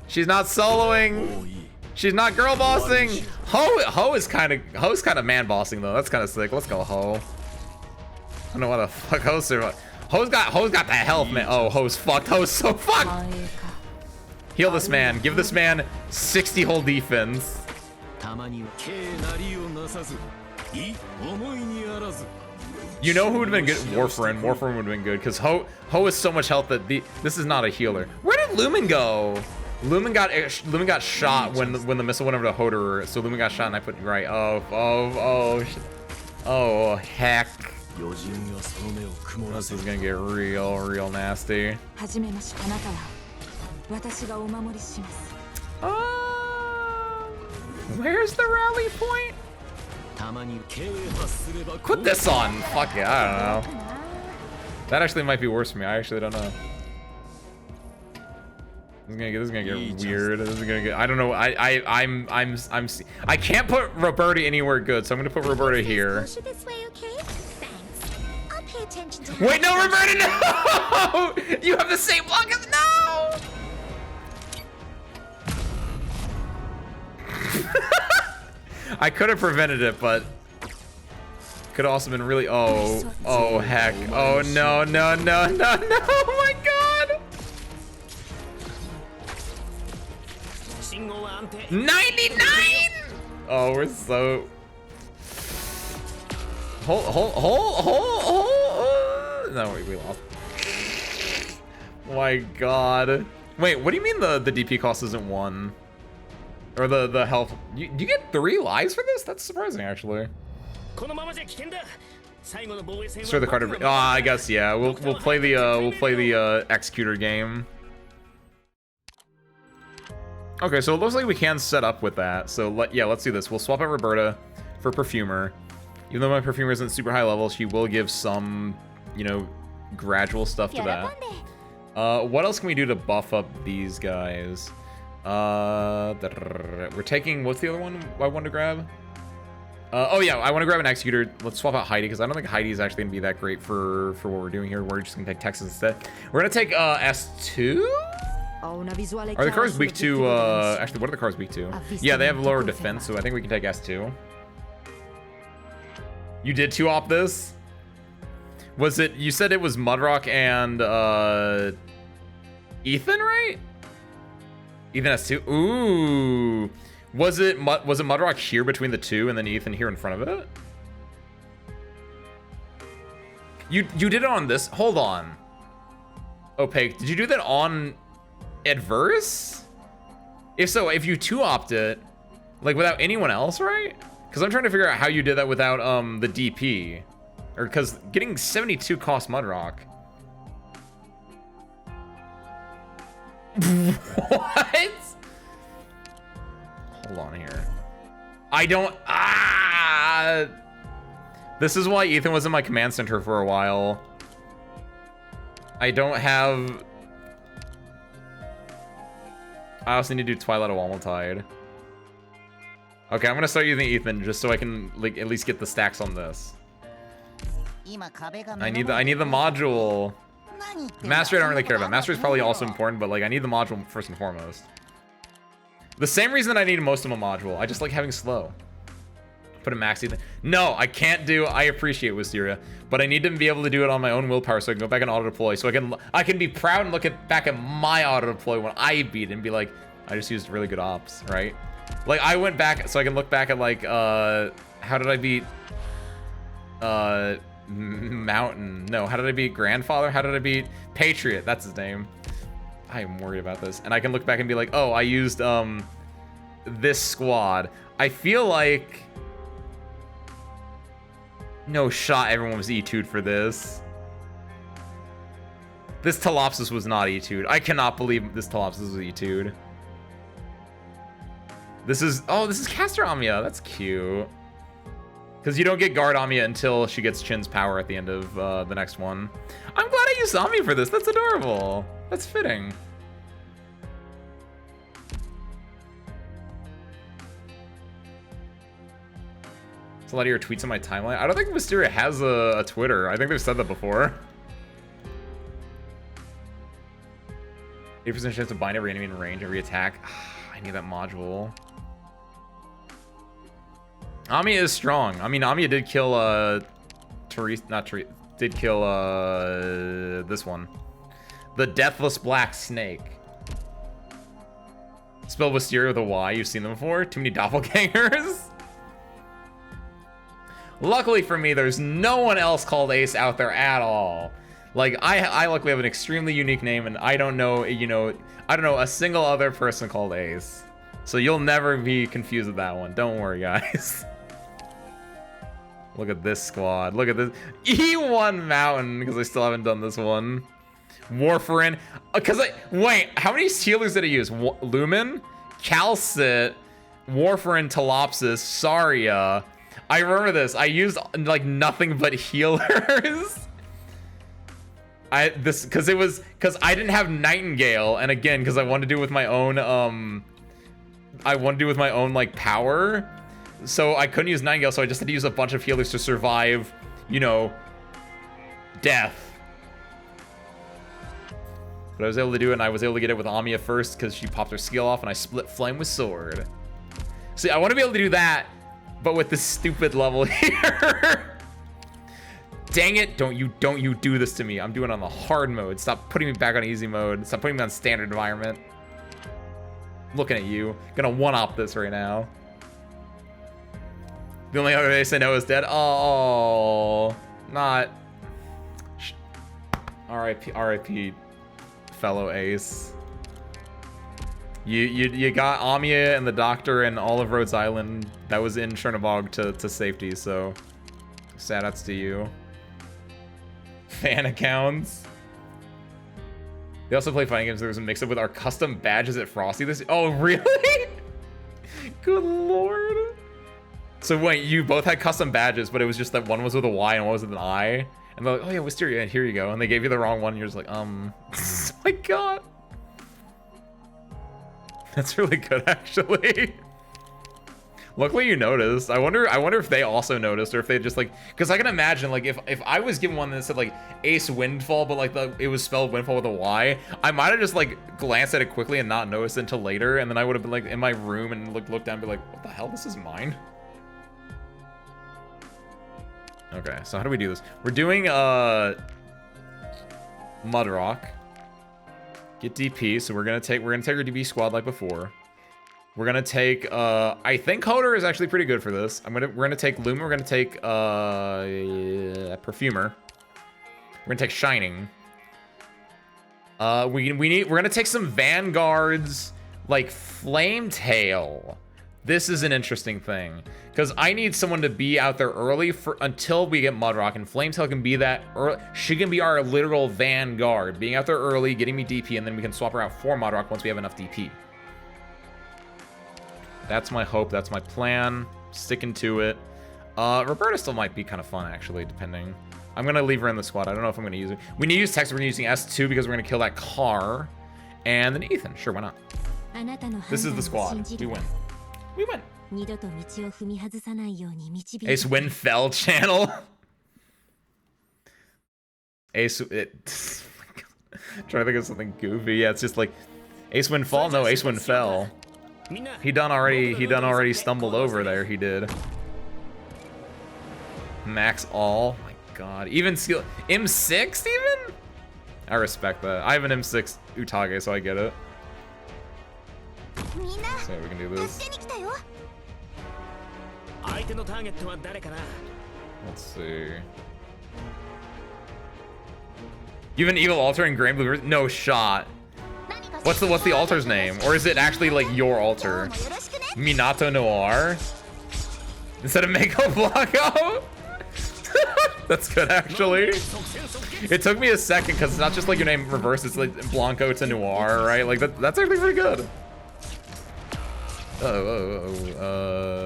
She's not soloing. She's not girl bossing. Ho is kind of man bossing though. That's kind of sick. Let's go Ho. I don't know why the fuck Ho's survived. Ho's got the health, man. Oh, Ho's fucked. Ho's so fucked. Heal this man. Give this man 60 whole defense. You know who would have been good? Warfarin. Warfarin would have been good because Ho has so much health that this is not a healer. Where did Lumen go? Lumen got shot when the missile went over to Hoderer. So Lumen got shot and I put right. Oh heck. This is gonna get real nasty. Where's the rally point? Put this on. Fuck yeah, I don't know. That actually might be worse for me. I actually don't know. This is gonna get weird. This is gonna get. I don't know. I can't put Roberta anywhere good, so I'm gonna put Roberta here. This way, okay? Thanks. I'll pay attention to Wait, no, Roberta, no! You have the same block as no. I could have prevented it, but could have also been really. Oh heck! Oh no! Oh my god! 99! Oh, we're so. Hold. No, we lost. My god. Wait, what do you mean the DP cost isn't 1? Or the health? You get 3 lives for this? That's surprising, actually. Sure, the card. I guess yeah. We'll play the Executor game. Okay, so it looks like we can set up with that. So let's do this. We'll swap out Roberta for Perfumer. Even though my Perfumer isn't super high level, she will give some, gradual stuff to that. What else can we do to buff up these guys? We're taking, what's the other one I want to grab? Oh yeah, I want to grab an Executor. Let's swap out Heidi, because I don't think Heidi is actually going to be that great for what we're doing here. We're just going to take Texas instead. We're going to take S2? Are the cars weak to, actually, what are the cars weak to? Yeah, they have lower defense, so I think we can take S2. You did 2-op this? Was it, you said it was Mudrock and, Ethan, right? Ethan S2? Ooh. Was it Mudrock here between the two and then Ethan here in front of it? You did it on this? Hold on. Opaque, did you do that on Adverse? If so, if you 2-opt it, like without anyone else, right? Because I'm trying to figure out how you did that without the DP. Or because getting 72 costs Mudrock. What? Hold on here. I don't. This is why Ethan was in my command center for a while. I don't have. I also need to do Twilight of Walmaltide. Okay, I'm gonna start using Ethan just so I can like at least get the stacks on this. I need the module. Mastery I don't really care about. Mastery is probably also important, but like I need the module first and foremost. The same reason I need most of a module. I just like having slow. Put a max Ethan. No, I can't do. I appreciate Wisteria, but I need to be able to do it on my own willpower so I can go back and auto deploy. So I can be proud and look back at my auto deploy when I beat it and be like, I just used really good ops, right? Like I went back so I can look back at like how did I beat Mountain? No, how did I beat Grandfather? How did I beat Patriot? That's his name. I am worried about this. And I can look back and be like, oh, I used this squad. I feel like no shot everyone was E2'd for this. This Telopsis was not E2'd. I cannot believe this Telopsis was E2'd. This is Caster Amia. That's cute. Because you don't get Guard Amia until she gets Chin's power at the end of the next one. I'm glad I used Amia for this. That's adorable. That's fitting. There's a lot of your tweets on my timeline. I don't think Mysteria has a Twitter. I think they've said that before. 8% chance to bind every enemy in range, every attack. I need that module. Amiya is strong. I mean, Amiya did kill did kill this one. The Deathless Black Snake. Spelled Wisteria with a Y. You've seen them before? Too many doppelgangers? Luckily for me, there's no one else called Ace out there at all. Like, I luckily have an extremely unique name, and I don't know, you know, I don't know a single other person called Ace. So you'll never be confused with that one. Don't worry, guys. Look at this squad. Look at this. E1 Mountain, because I still haven't done this one. Warfarin. Wait, how many healers did I use? Lumen, Calcit, Warfarin, Telopsis, Saria. I remember this. I used like nothing but healers. Because I didn't have Nightingale, and again, because I wanted to do it with my own like power. So I couldn't use Nightingale, so I just had to use a bunch of healers to survive, you know, death. But I was able to do it, and I was able to get it with Amiya first because she popped her skill off, and I split flame with sword. See, I want to be able to do that, but with this stupid level here. Dang it! Don't you do this to me. I'm doing it on the hard mode. Stop putting me back on easy mode. Stop putting me on standard environment. I'm looking at you. Gonna one-op this right now. The only other ace I know is dead. Oh, not. R.I.P. fellow ace. You got Amiya and the Doctor and all of Rhodes Island that was in Chernobog to safety. So sad outs to you. Fan accounts. They also play fighting games. There was a mix-up with our custom badges at Frosty this. Oh, really? Good lord. So wait, you both had custom badges, but it was just that one was with a Y and one was with an I. And they're like, oh yeah, Wisteria, here you go. And they gave you the wrong one. And you're just like, oh my god. That's really good, actually. Luckily you noticed. I wonder if they also noticed, or if they just like, because I can imagine like if I was given one that said like Ace Windfall, but like it was spelled Windfall with a Y, I might have just like glanced at it quickly and not noticed it until later, and then I would have been like in my room and looked down and be like, what the hell, this is mine? Okay, so how do we do this? We're doing Mudrock. Get DP, so we're gonna take our DP squad like before. We're gonna take I think Hodor is actually pretty good for this. We're gonna take Lumen, we're gonna take Perfumer. We're gonna take Shining. We're gonna take some Vanguards like Flametail. This is an interesting thing, because I need someone to be out there early until we get Mudrock, and Flametail can be that early. She can be our literal Vanguard, being out there early, getting me DP, and then we can swap her out for Mudrock once we have enough DP. That's my hope. That's my plan. Sticking to it. Roberta still might be kind of fun, actually, depending. I'm going to leave her in the squad. I don't know if I'm going to use her. We need to use Tex. We're using S2 because we're going to kill that car. And then Ethan. Sure, why not? This is the squad. We win. We win. Ace Win Fell channel. Ace... trying to think of something goofy. Yeah, it's just like... Ace Win Fall? No, Ace Win Fell. He done already stumbled over there, he did. Max all. Oh my god. Even skill M6 even? I respect that. I have an M6 Utage, so I get it. So we can do this. Let's see. You have an evil altar in Grand Blue? No shot. What's the altar's name? Or is it actually like your altar? Minato Noir? Instead of Mako Blanco? That's good, actually. It took me a second because it's not just like your name reversed, it's like Blanco to Noir, right? Like that's actually pretty good.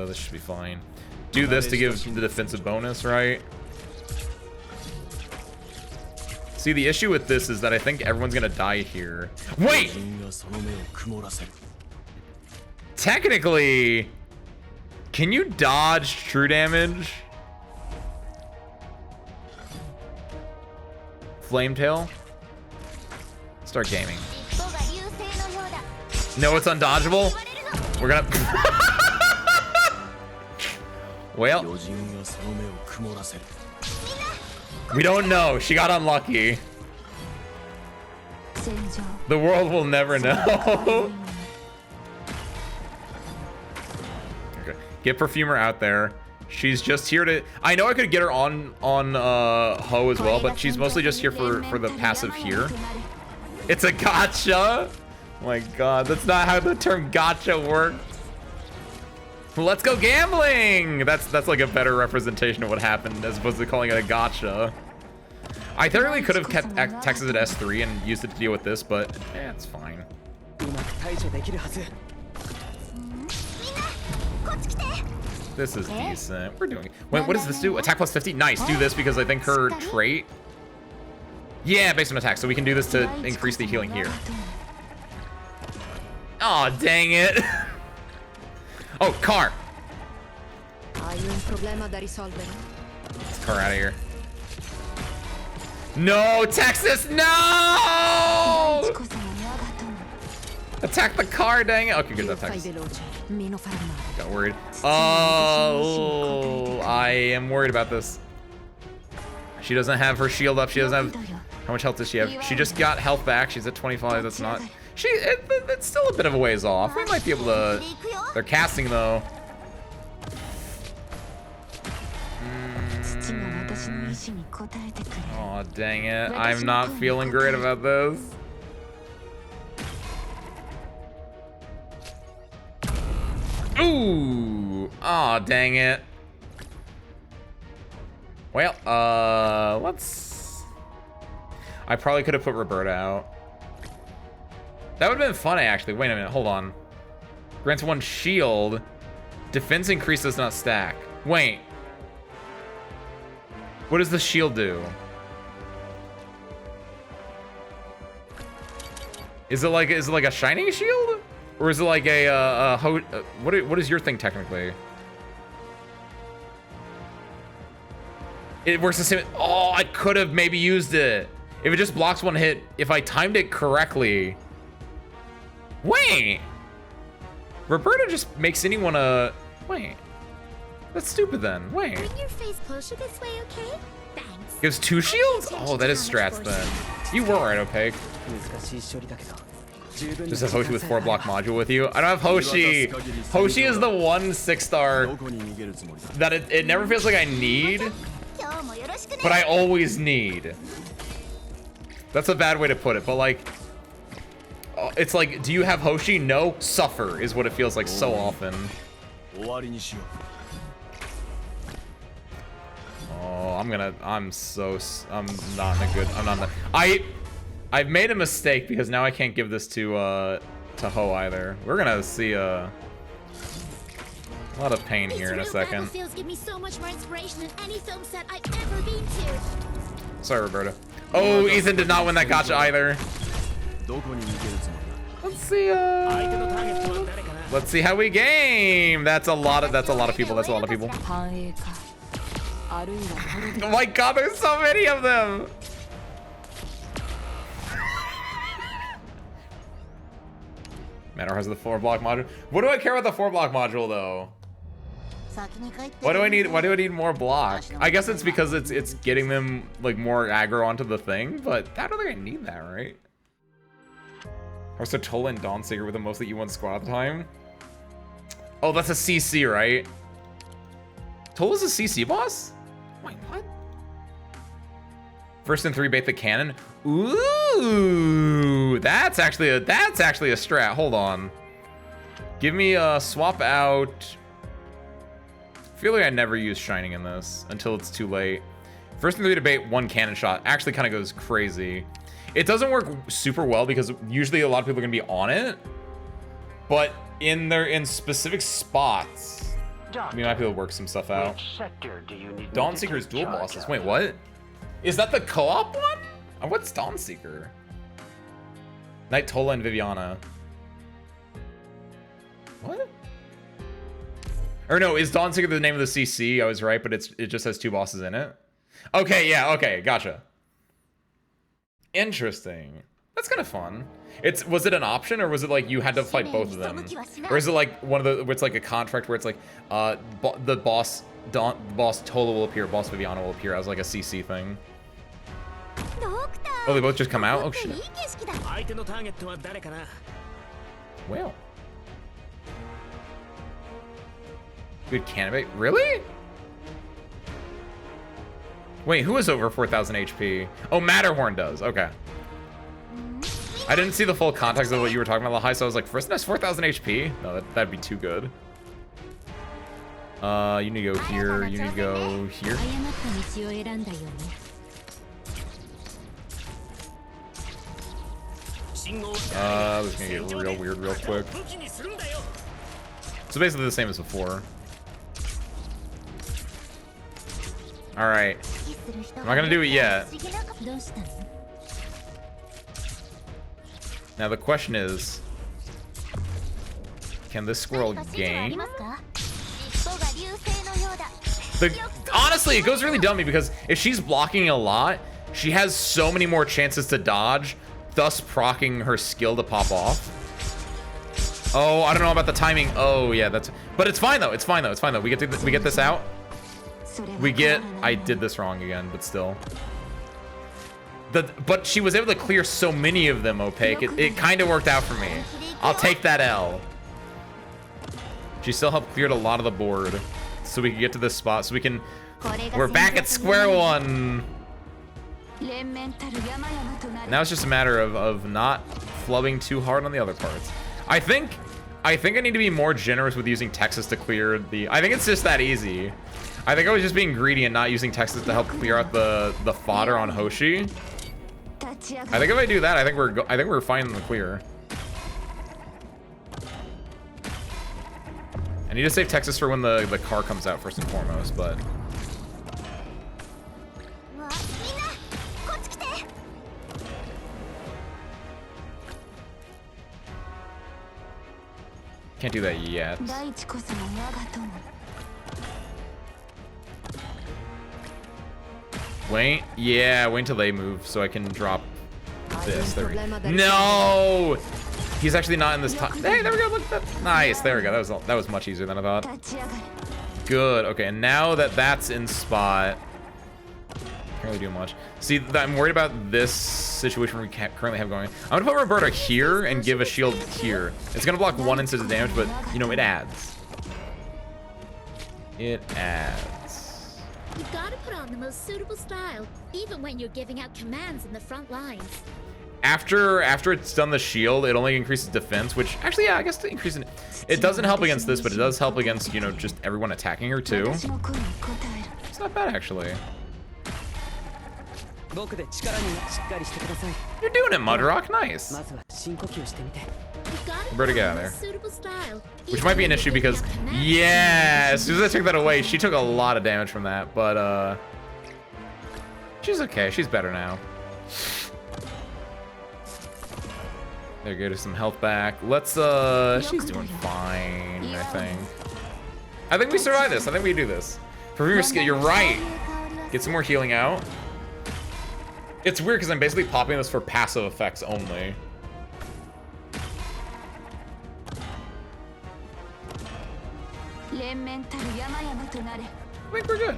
This should be fine. Do this to give the defensive bonus, right? See, the issue with this is that I think everyone's gonna die here. Wait! Technically, Can you dodge true damage? Flametail? Start gaming. No, it's undodgeable? We're gonna... Well. We don't know. She got unlucky. The world will never know. Okay. Get Perfumer out there. She's just here to... I know I could get her on Ho as well, but she's mostly just here for the passive here. It's a gotcha? Oh my god, that's not how the term gotcha works. Let's go gambling! That's like a better representation of what happened as opposed to calling it a gotcha. I theoretically could have kept Texas at S3 and used it to deal with this, but it's fine. This is decent. We're doing it. Wait, what does this do? Attack plus 50? Nice, do this because I think her trait... Yeah, based on attack, so we can do this to increase the healing here. Aw, oh, dang it. Oh, car. Let's car out of here. No, Texas, no! Attack the car, dang it. Okay, good, that Texas. Got worried. Oh, I am worried about this. She doesn't have her shield up. She doesn't have... How much health does she have? She just got health back. She's at 25. That's not... It's still a bit of a ways off. We might be able to... They're casting, though. Oh, dang it. I'm not feeling great about this. Ooh. Oh, dang it. Well, let's... I probably could have put Roberta out. That would have been funny, actually. Wait a minute, hold on. Grants 1 shield. Defense increase does not stack. Wait. What does the shield do? Is it like a shining shield? Or is it like a what is your thing technically? It works the same. Oh, I could have maybe used it. If it just blocks 1 hit, if I timed it correctly. Wait. Roberta just makes anyone a... Wait. That's stupid then. Wait. Bring your face closer this way, okay? Thanks. Gives 2 shields? Oh, that is strats then. You were right, Opaque. Just have Hoshi with 4-block module with you. I don't have Hoshi. Hoshi is the one 6-star that it never feels like I need, but I always need. That's a bad way to put it, but like, it's like, do you have Hoshi? No. Suffer is what it feels like so often. Oh, I'm not in a good, I've made a mistake because now I can't give this to Ho either. We're gonna see a lot of pain here in a second. Give me so much more inspiration than any film set I've ever been to. Sorry, Roberta. Oh, Ethan did not win that gotcha either. Let's see. Let's see how we game. That's a lot of people. That's a lot of people. Oh my god, there's so many of them. Manor has the 4-block module. What do I care about the 4-block module though? Why do I need more block? I guess it's because it's getting them like more aggro onto the thing, but I don't think I need that, right? Or so Tola and Dawnseeker were the most that you won squad at the time. Oh, that's a CC, right? Tola's a CC boss? Wait, what? First and 3 bait the cannon. Ooh, that's actually a strat. Hold on. Give me a swap out. I feel like I never use shining in this until it's too late. First and 3 to bait 1 cannon shot actually kind of goes crazy. It doesn't work super well because usually a lot of people are gonna be on it, but in specific spots, we might be able to work some stuff out. Dawnseeker's dual bosses. Wait, what? Is that the co-op one? What's Dawnseeker? Knight Tola and Viviana. What? Or no, is Dawnseeker the name of the CC? I was right, but it just has 2 bosses in it. Okay, yeah, okay, gotcha. Interesting. That's kind of fun. Was it an option, or was it like you had to fight both of them? Or is it like one of the, where it's like a contract where it's like the boss Tola will appear, boss Viviana will appear as like a CC thing? Oh, they both just come out? Oh shit. Well. Good candidate. Really? Wait, who is over 4,000 HP? Oh, Matterhorn does. Okay. I didn't see the full context of what you were talking about, Lahai, so I was like, first that's 4,000 HP? No, that'd be too good. You need to go here. You need to go here. This is gonna get real weird real quick. So basically the same as before. Alright. I'm not gonna do it yet. Now the question is, can this squirrel gain? Honestly, it goes really dummy because if she's blocking a lot, she has so many more chances to dodge, thus proccing her skill to pop off. Oh, I don't know about the timing. Oh yeah, but it's fine though. It's fine though. It's fine though. We get this out. I did this wrong again, but still. But she was able to clear so many of them, Opaque. It kind of worked out for me. I'll take that L. She still helped clear a lot of the board, so we can get to this spot. So we can. We're back at square one. Now it's just a matter of not flubbing too hard on the other parts. I think I need to be more generous with using Texas to clear the. I think it's just that easy. I think I was just being greedy and not using Texas to help clear out the fodder on Hoshi. I think if I do that, I think we're fine in the clear. I need to save Texas for when the car comes out first and foremost, but. Can't do that yet. Wait, yeah, wait until they move so I can drop this. There we go. No! He's actually not in this time. Hey, there we go. Look at that. Nice. There we go. That was much easier than I thought. Good. Okay, and now that that's in spot, can't really do much. See, I'm worried about this situation we currently have going. I'm gonna put Roberta here and give a shield here. It's gonna block 1 instance of damage, but you know it adds. It adds. You gotta put on the most suitable style, even when you're giving out commands in the front lines. After it's done the shield, it only increases defense, which actually, yeah, I guess it doesn't help against this, but it does help against, you know, just everyone attacking her too. It's not bad actually. You're doing it, Mudrock. Nice. Roberta, get out of there. Which might be an issue because, yeah, as soon as I took that away, she took a lot of damage from that, but she's okay. She's better now. There, get her some health back. Let's she's doing fine, I think. I think we survive this. I think we do this. For your skill, you're right. Get some more healing out. It's weird because I'm basically popping this for passive effects only. I think we're good.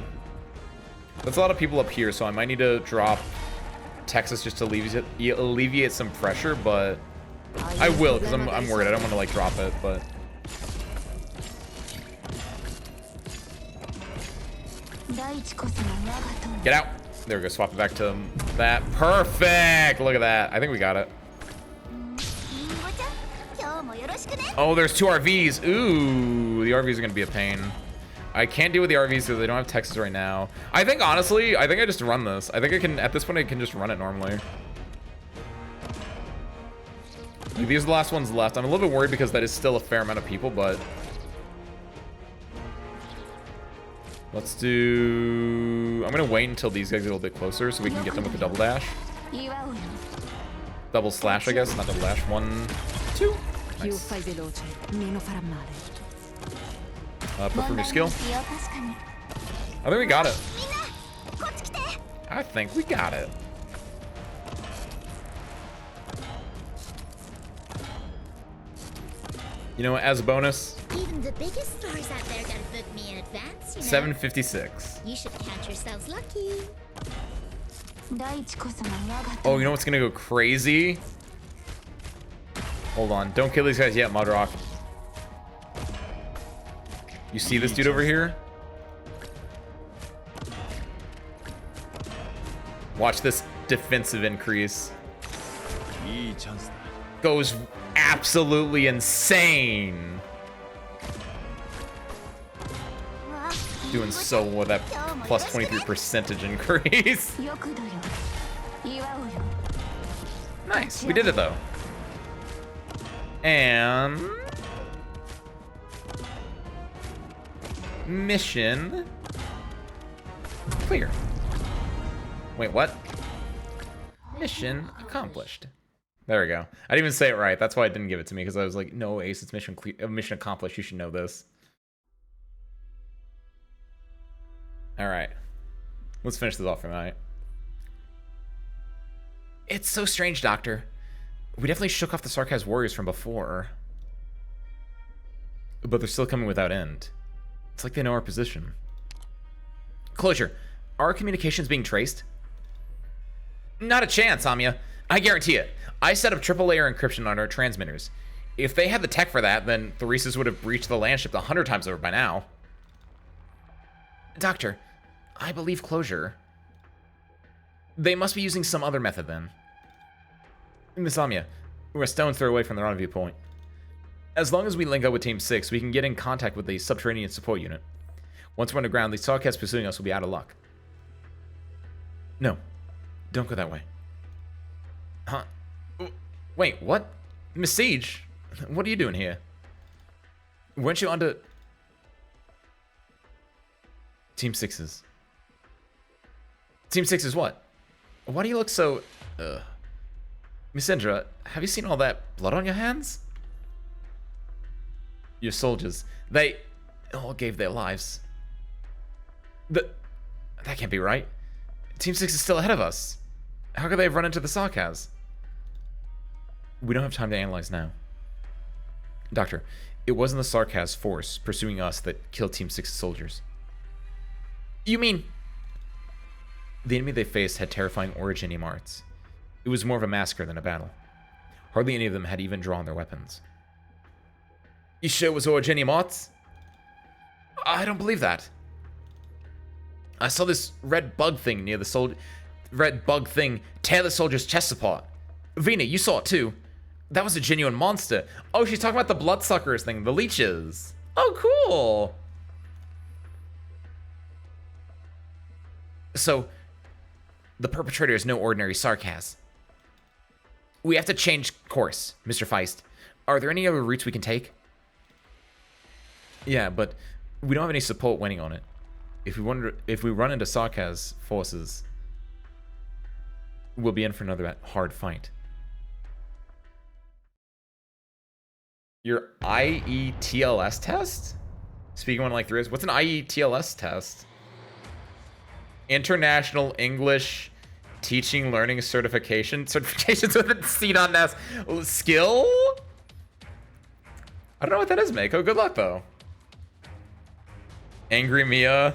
That's a lot of people up here, so I might need to drop Texas just to alleviate some pressure, but I will because I'm worried. I don't want to like drop it, but. Get out. There we go. Swap it back to that. Perfect. Look at that. I think we got it. Oh, there's 2 RVs. Ooh, the RVs are going to be a pain. I can't deal with the RVs because they don't have Texas right now. I think, honestly, I just run this. I think I can, at this point, I can just run it normally. Like, these are the last ones left. I'm a little bit worried because that is still a fair amount of people, but... Let's do... I'm going to wait until these guys get a little bit closer so we can get them with the double dash. Double slash, I guess. Not double dash. 1, 2. Nice. Perform your skill. 問題ないですよ確かに I think we got it. みんなこっち来て I think we got it. You know, as a bonus, Even the biggest stars out there gotta book me in advance, you know. 756. You should count yourselves lucky. 大地こそが我が Oh, you know what's gonna go crazy? Hold on. Don't kill these guys yet, Modrock. You see this dude over here? Watch this defensive increase. いいチャンスだ。 Goes absolutely insane. Doing so well with that plus 23 percentage increase. よくどよ祝おうよ Nice. We did it though. And mission clear. Wait, what? Mission accomplished. There we go. I didn't even say it right. That's why it didn't give it to me, because I was like, no, Ace, it's mission mission accomplished. You should know this. All right. Let's finish this off for the night. It's so strange, Doctor. We definitely shook off the Sarkaz warriors from before. But they're still coming without end. It's like they know our position. Closure. Are our communications being traced? Not a chance, Amiya. I guarantee it. I set up triple layer encryption on our transmitters. If they had the tech for that, then Theresis would have breached the landship 100 times over by now. Doctor, I believe closure. They must be using some other method then. Miss Amiya, we're a stone's throw away from the rendezvous point. As long as we link up with Team 6, we can get in contact with the subterranean support unit. Once we're underground, the Sarkaz pursuing us will be out of luck. No, don't go that way. Huh? Wait, what? Miss Siege, what are you doing here? Weren't you onto Team 6's? Team 6's what? Why do you look so... Miss Indra, have you seen all that blood on your hands? Your soldiers, they all gave their lives. That can't be right. Team 6 is still ahead of us. How could they have run into the Sarkaz? We don't have time to analyze now. Doctor, it wasn't the Sarkaz force pursuing us that killed Team 6's soldiers. You mean... The enemy they faced had terrifying originium arts. It was more of a massacre than a battle. Hardly any of them had even drawn their weapons. You sure it was originium arts? I don't believe that. I saw this red bug thing near the soldier... Red bug thing tear the soldier's chest apart. Vina, you saw it too. That was a genuine monster. Oh, she's talking about the bloodsuckers thing, the leeches. Oh, cool. So, the perpetrator is no ordinary Sarkaz. We have to change course, Mr. Feist. Are there any other routes we can take? Yeah, but we don't have any support waiting on it. If we run into Sarkaz forces, we'll be in for another hard fight. Your IETLS test? Speaking one like there is. What's an IETLS test? International English Teaching Learning Certification. Certifications with a seat on S. Skill? I don't know what that is, Mako. Good luck, though. Angry Mia.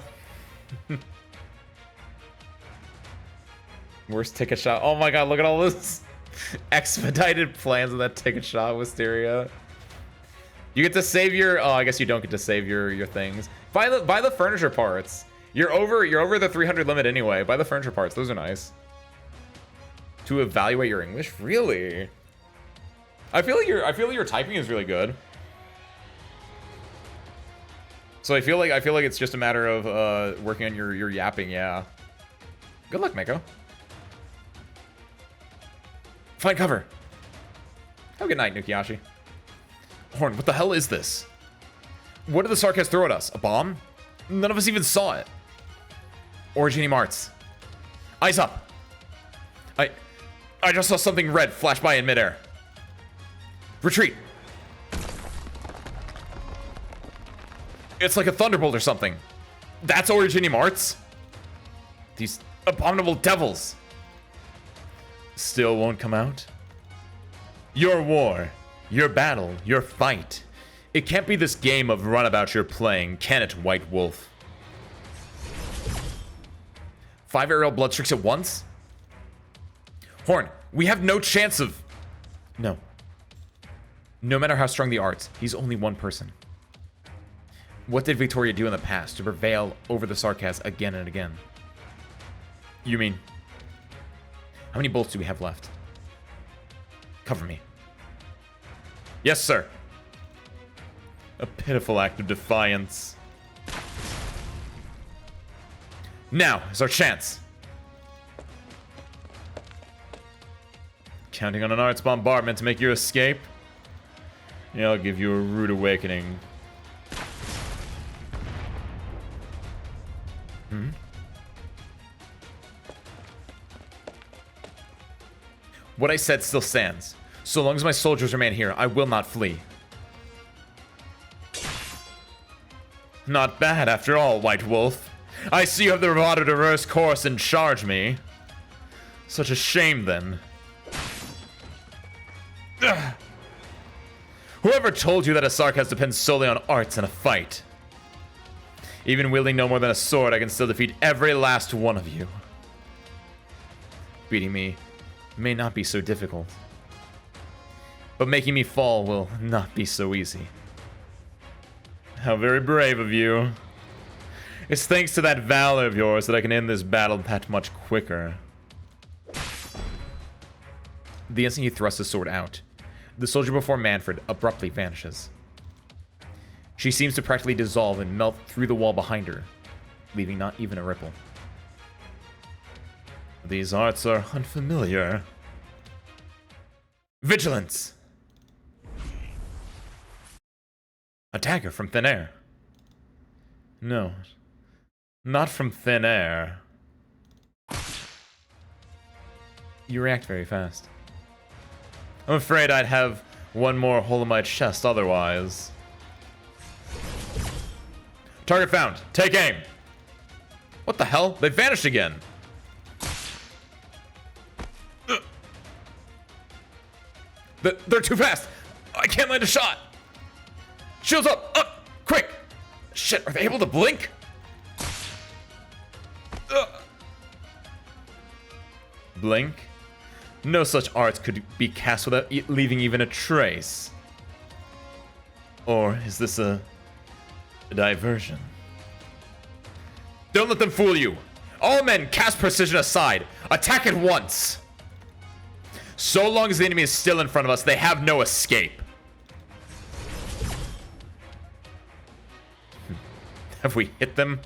Worst ticket shop. Oh my god, look at all this expedited plans of that ticket shop, Wisteria. You get to save your... Oh, I guess you don't get to save your things. Buy the furniture parts. You're over the 300 limit anyway. Buy the furniture parts. Those are nice. To evaluate your English? Really? I feel like your typing is really good. So I feel like it's just a matter of working on your yapping, yeah. Good luck, Mako. Find cover. Have a good night, Nukiyashi. Horn, what the hell is this? What did the Sarkaz throw at us? A bomb? None of us even saw it. Originium arts. Eyes up. I just saw something red flash by in midair. It's like a thunderbolt or something. That's Originium Arts? These abominable devils. Still won't come out? Your war, your battle, your fight. It can't be this game of runabout you're playing, can it, White Wolf? 5 aerial blood streaks at once? Horn, we have no chance of... No. No matter how strong the arts, he's only one person. What did Victoria do in the past to prevail over the Sarkaz again and again? You mean... How many bolts do we have left? Cover me. Yes, sir. A pitiful act of defiance. Now is our chance. Counting on an arts bombardment to make you escape? Yeah, I'll give you a rude awakening. What I said still stands. So long as my soldiers remain here, I will not flee. Not bad after all, White Wolf. I see you have the bravado to reverse course and charge me. Such a shame, then. Ugh. Whoever told you that a Sarkaz depends solely on arts in a fight? Even wielding no more than a sword, I can still defeat every last one of you. Beating me may not be so difficult. But making me fall will not be so easy. How very brave of you. It's thanks to that valor of yours that I can end this battle that much quicker. The instant he thrusts his sword out, the soldier before Manfred abruptly vanishes. She seems to practically dissolve and melt through the wall behind her, leaving not even a ripple. These arts are unfamiliar. Vigilance! A dagger from thin air. No, not from thin air. You react very fast. I'm afraid I'd have one more hole in my chest otherwise. Target found. Take aim. What the hell? They vanished again. They're too fast. I can't land a shot. Shields up. Up. Quick. Shit, are they able to blink? Blink? No such arts could be cast without leaving even a trace. Or is this a diversion? Don't let them fool you. All men, cast precision aside. Attack at once. So long as the enemy is still in front of us, they have no escape. Have we hit them?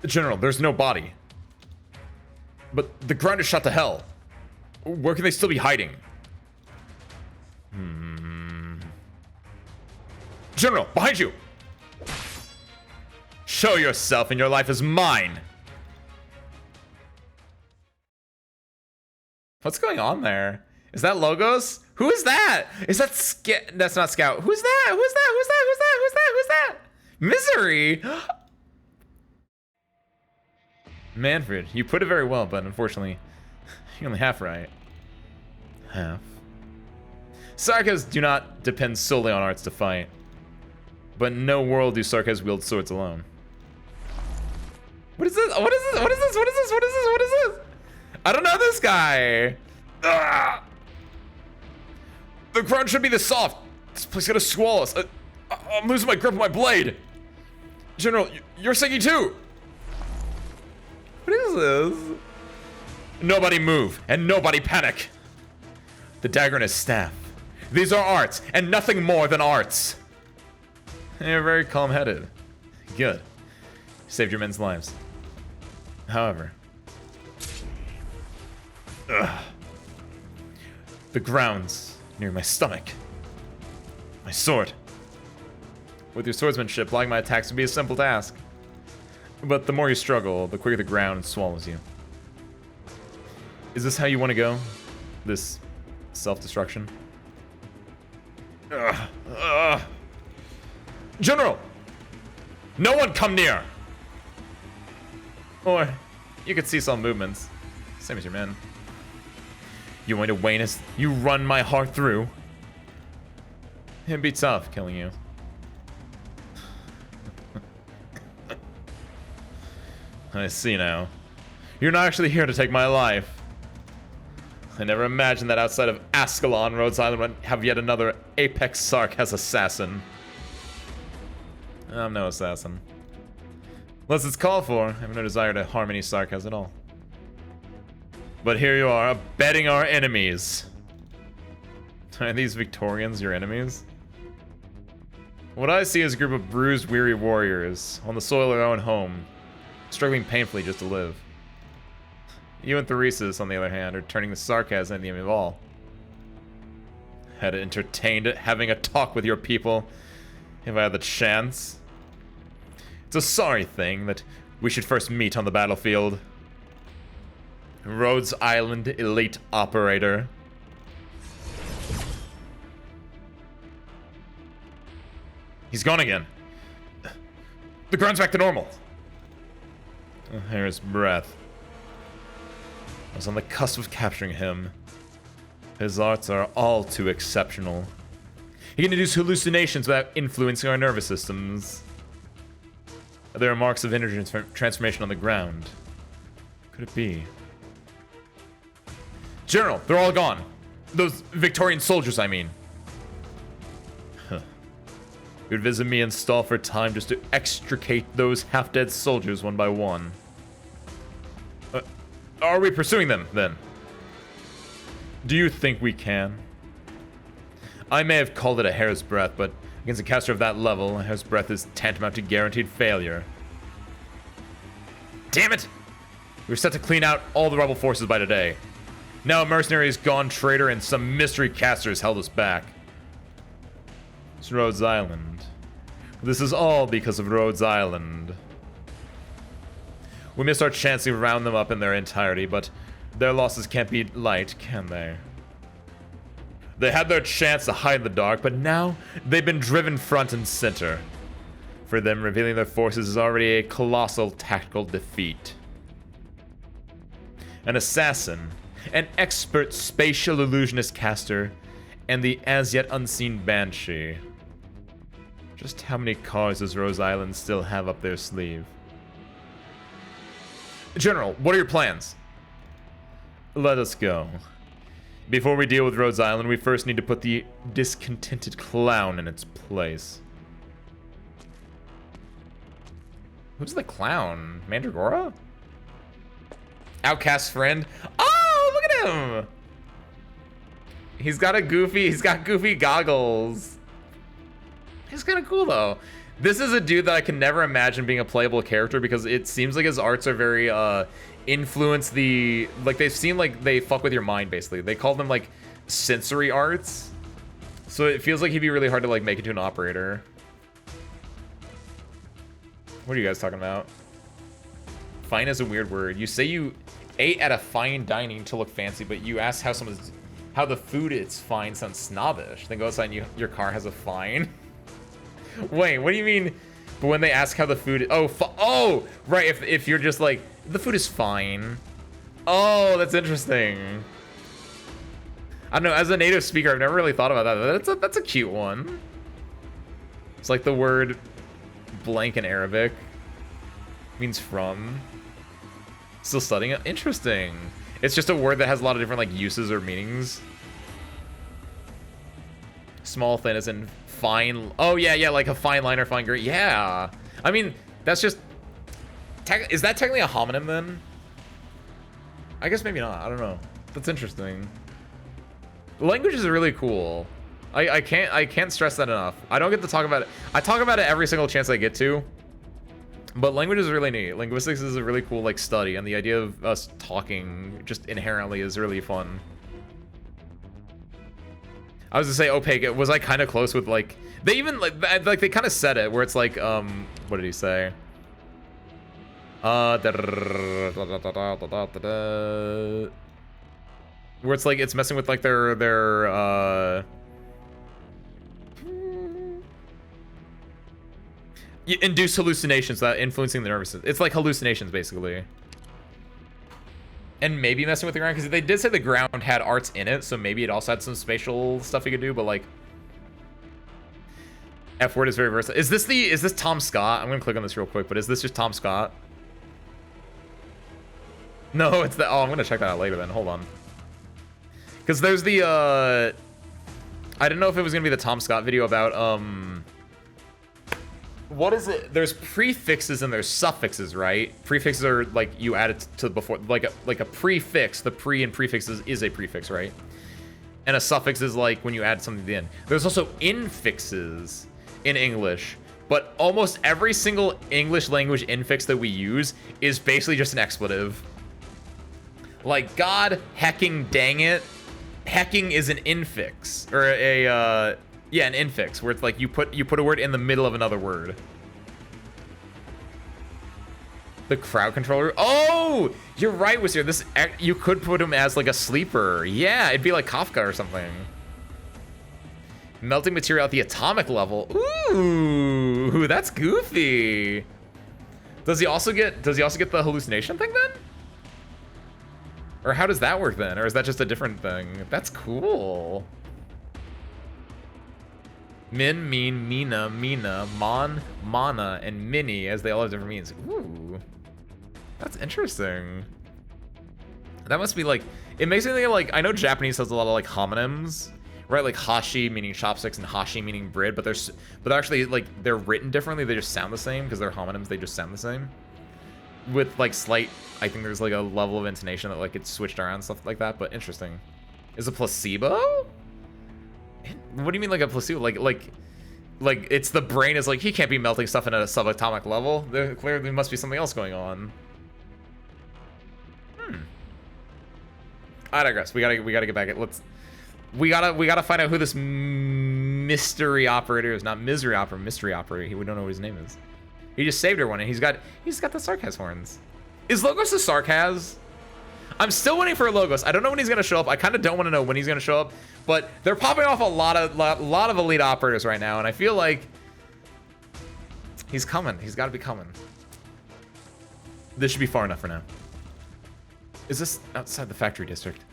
General, there's no body. But the ground is shot to hell. Where can they still be hiding? General, behind you! Show yourself and your life is mine! What's going on there? Is that Logos? Who is that? Is that That's not Scout. Who's that? Who's that? Who's that? Who's that? Who's that? Who's that? Misery! Manfred, you put it very well, but unfortunately, you're only half right. Half. Sarkaz do not depend solely on arts to fight. But in no world do Sarkaz wield swords alone. What is this? What is this? What is this? What is this? What is this? What is this? I don't know this guy. Ugh. The ground should be this soft. This place is gonna swallow us. I'm losing my grip of my blade. General, you're sinking too. What is this? Nobody move and nobody panic. The dagger and his staff. These are arts and nothing more than arts. You're very calm-headed. Good. Saved your men's lives. However, the ground's near my stomach. My sword. With your swordsmanship, blocking my attacks would be a simple task. But the more you struggle, the quicker the ground swallows you. Is this how you want to go? This self-destruction? General! No one come near! Or, you could see some movements. Same as your men. You want to wane us? You run my heart through. It'd be tough killing you. I see now. You're not actually here to take my life. I never imagined that outside of Ascalon, Rhodes Island would have yet another Apex Sark as assassin. I'm no assassin. Unless it's called for, I have no desire to harm any Sarkas at all. But here you are, abetting our enemies. Are these Victorians your enemies? What I see is a group of bruised, weary warriors on the soil of their own home, struggling painfully just to live. You and Theresis, on the other hand, are turning the sarcasm into the enemy of all. Had entertained having a talk with your people, if I had the chance. It's a sorry thing that we should first meet on the battlefield. Rhodes Island elite operator. He's gone again. The ground's back to normal. There's breath. I was on the cusp of capturing him. His arts are all too exceptional. He can induce hallucinations without influencing our nervous systems. There are marks of energy transformation on the ground. Could it be? General, they're all gone. Those Victorian soldiers, I mean. Huh. You'd visit me and stall for time just to extricate those half-dead soldiers one by one. Are we pursuing them, then? Do you think we can? I may have called it a hair's breadth, but against a caster of that level, a hair's breadth is tantamount to guaranteed failure. Damn it! We were set to clean out all the rebel forces by today. Now a mercenary is gone, traitor, and some mystery casters held us back. It's Rhodes Island. This is all because of Rhodes Island. We missed our chance to round them up in their entirety, but their losses can't be light, can they? They had their chance to hide in the dark, but now they've been driven front and center. For them, revealing their forces is already a colossal tactical defeat. An assassin, an expert spatial illusionist caster, and the as-yet unseen Banshee. Just how many cards does Rhodes Island still have up their sleeve? General, what are your plans? Let us go. Before we deal with Rhodes Island, we first need to put the discontented clown in its place. Who's the clown? Mandragora? Outcast friend? Oh, look at him! He's got goofy goggles. He's kind of cool though. This is a dude that I can never imagine being a playable character because it seems like his arts are very influence the, like they seem like they fuck with your mind basically. They call them like sensory arts. So it feels like he'd be really hard to like make into an operator. What are you guys talking about? Fine is a weird word. You say you ate at a fine dining to look fancy, but you ask how the food is fine sounds snobbish. Then go outside and your car has a fine. Wait, what do you mean? But when they ask how the food, oh, right. If you're just like the food is fine. Oh, that's interesting. I don't know. As a native speaker, I've never really thought about that. That's a cute one. It's like the word blank in Arabic means from. Still studying it. Interesting. It's just a word that has a lot of different like uses or meanings. Small thin as in fine. Oh yeah, like a fine line or fine grain. Yeah. I mean, that's just. Is that technically a homonym then? I guess maybe not. I don't know. That's interesting. Language is really cool. I can't stress that enough. I don't get to talk about it. I talk about it every single chance I get to. But language is really neat. Linguistics is a really cool like study, and the idea of us talking just inherently is really fun. I was to say opaque. Was I kind of close with like they even like they kind of said it where it's like what did he say? Where it's like it's messing with like their You induce hallucinations without influencing the nervous system. It's like hallucinations, basically. And maybe messing with the ground, because they did say the ground had arts in it, so maybe it also had some spatial stuff you could do, but like... F-word is very versatile. Is this Tom Scott? I'm gonna click on this real quick, but is this just Tom Scott? No, it's the... Oh, I'm gonna check that out later then. Hold on. Because there's the, I didn't know if it was gonna be the Tom Scott video about, what is it? There's prefixes and there's suffixes, right? Prefixes are like you add it to before, like a prefix. The pre and prefixes is a prefix, right? And a suffix is like when you add something to the end. There's also infixes in English, but almost every single English language infix that we use is basically just an expletive. Like God hecking dang it. Hecking is an infix or a yeah, an infix, where it's like you put a word in the middle of another word. The crowd controller. Oh, you're right, Wizard. This, you could put him as like a sleeper. Yeah, it'd be like Kafka or something. Melting material at the atomic level. Ooh, that's goofy. Does he also get the hallucination thing then? Or how does that work then? Or is that just a different thing? That's cool. Min, mean, Mina, Mon, Mana, and Mini, as they all have different meanings. Ooh. That's interesting. That must be like... It makes me think of like... I know Japanese has a lot of like homonyms, right? Like Hashi meaning chopsticks and Hashi meaning bread, but they're actually like... They're written differently. They just sound the same because they're homonyms. They just sound the same. With like slight... I think there's like a level of intonation that like it's switched around, stuff like that, but interesting. Is a placebo? What do you mean like a placebo? Like it's the brain is like, he can't be melting stuff in at a subatomic level. There clearly must be something else going on. I digress. We gotta get back at we gotta find out who this mystery operator is. Not misery operator, mystery operator. We don't know what his name is. He just saved everyone and he's got the Sarkaz horns. Is Logos a Sarkaz? I'm still waiting for Logos. I don't know when he's gonna show up. I kind of don't want to know when he's gonna show up, but they're popping off a lot of elite operators right now, and I feel like he's coming. He's got to be coming. This should be far enough for now. Is this outside the factory district?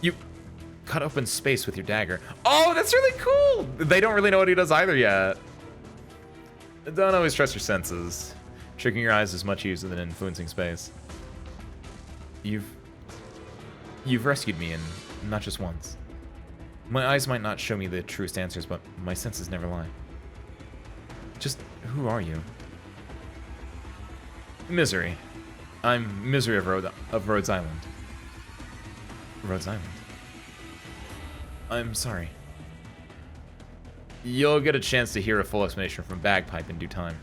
You cut open space with your dagger. Oh, that's really cool. They don't really know what he does either yet. Don't always trust your senses. Tricking your eyes is much easier than influencing space. You've rescued me, and not just once. My eyes might not show me the truest answers, but my senses never lie. Just who are you? Misery. I'm Misery of Rhodes Island. Rhodes Island. I'm sorry. You'll get a chance to hear a full explanation from Bagpipe in due time.